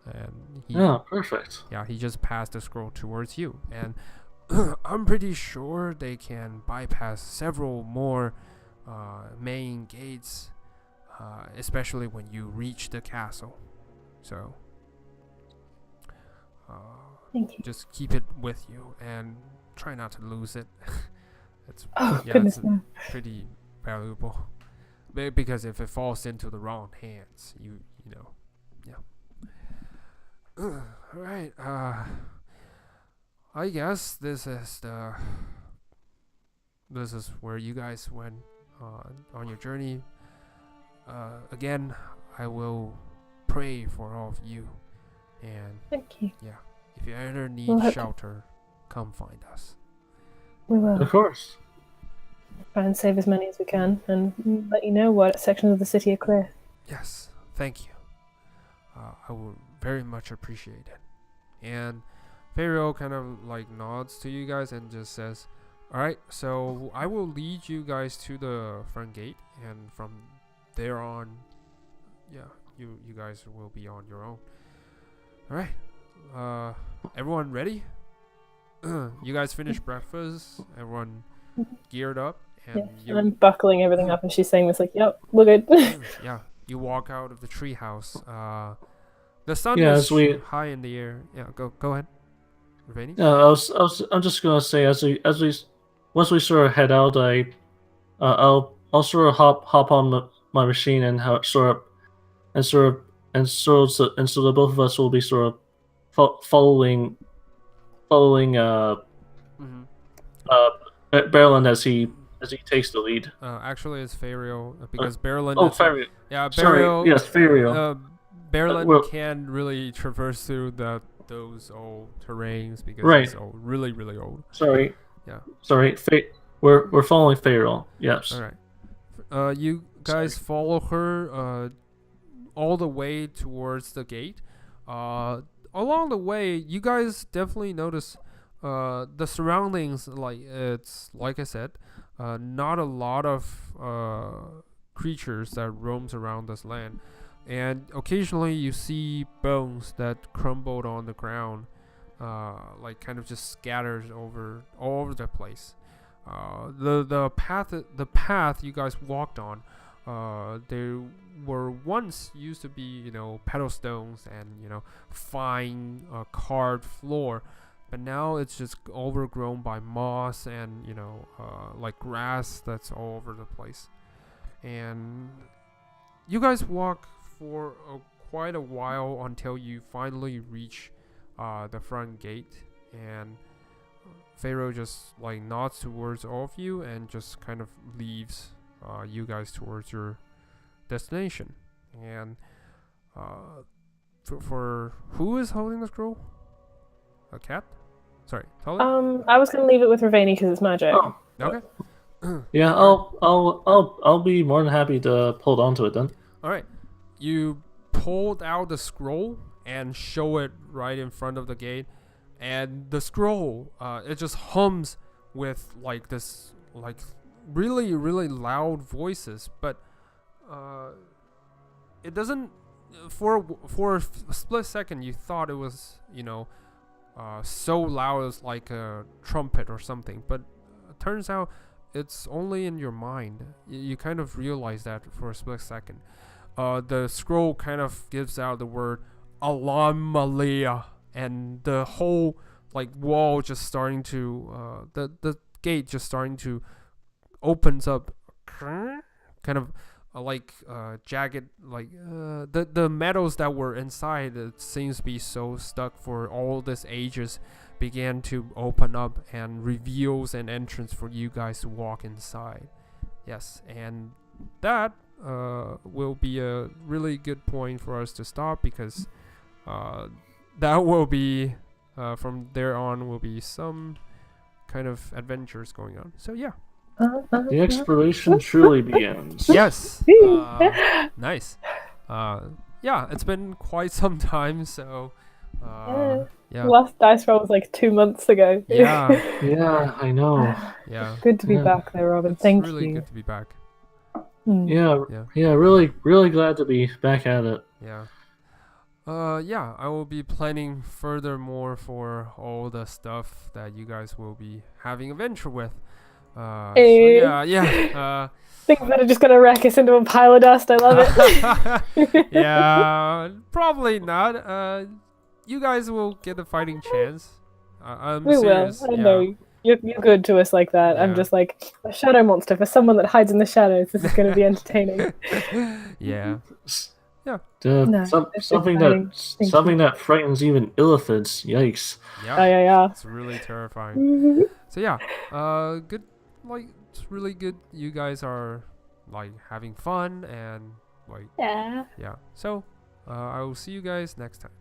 And perfect. Yeah, he just passed the scroll towards you, and I'm pretty sure they can bypass several more main gates, especially when you reach the castle. So thank you. just keep it with you and try not to lose it. It's pretty valuable, because if it falls into the wrong hands, you know. All right. I guess this is where you guys went on your journey. Again, I will pray for all of you, and thank you. Yeah, if you ever need shelter, come find us. We will. Of course. Try and save as many as we can, and let you know what sections of the city are clear. Yes, thank you. I would very much appreciate it. And Fariel kind of like nods to you guys and just says, "Alright, so I will lead you guys to the front gate, and from there on, yeah, you guys will be on your own." Alright, everyone ready? You guys finished breakfast, everyone geared up, and and I'm buckling everything up, and she's saying this like, "Yep, we're good." Yeah, you walk out of the treehouse. The sun is high in the air. Yeah, go ahead, Ravani. I'm just gonna say once we sort of head out, I'll sort of hop on my machine and so the both of us will be sort of following Mm-hmm. Berlin as he takes the lead. Actually, it's Fario because Berlin. Oh, is Fario. Yeah, Sorry. Beryl. Yes, Fario. Berlin well- can't really traverse through those old terrains because Right. it's really really old. Sorry. Yeah. Sorry. We're following Fairo. Yes. All right. You guys follow her all the way towards the gate. Along the way, you guys definitely notice the surroundings. Like I said, not a lot of creatures that roams around this land, and occasionally you see bones that crumbled on the ground, like kind of just scattered all over the place. The path you guys walked on, there were once used to be pedal stones and fine carved floor, but now it's just overgrown by moss and like grass that's all over the place. And you guys walk for quite a while until you finally reach the front gate, and Pharaoh just like nods towards all of you and just kind of leaves you guys towards your destination. And for who is holding the scroll? A cat? Sorry, Tully? I was gonna leave it with Ravani because it's magic. Oh. Okay. Yeah, I'll be more than happy to hold on to it then. All right. You pulled out the scroll and show it right in front of the gate, and the scroll it just hums with like this like really really loud voices, but it doesn't. For a split second you thought it was so loud as like a trumpet or something, but it turns out it's only in your mind. You kind of realize that for a split second. The scroll kind of gives out the word Alam Malaya, and the whole like wall just starting to the gate just starting to opens up, kind of jagged, like the metals that were inside, it seems to be so stuck for all this ages, began to open up and reveals an entrance for you guys to walk inside. Yes, and that will be a really good point for us to stop, because that will be from there on will be some kind of adventures going on. So yeah. The exploration truly begins. Yes. Nice. Yeah, it's been quite some time, so yeah. Last dice roll was like 2 months ago. Yeah. Yeah, I know. Yeah. Good to be back there, Robin. It's Thank really you. good to be back. Yeah, really glad to be back at it. Yeah. Yeah, I will be planning furthermore for all the stuff that you guys will be having adventure with. Hey. So yeah. Things that are just gonna wreck us into a pile of dust. I love it. Yeah, probably not. You guys will get a fighting chance. I'm We serious. will. I know. You're good to us like that. Yeah. I'm just like a shadow monster for someone that hides in the shadows. This is going to be entertaining. Yeah. No, it's Something exciting. that frightens even illithids. Yikes. Yeah. It's really terrifying. So yeah, good. Like, it's really good. You guys are like having fun and like Yeah. yeah. So I will see you guys next time.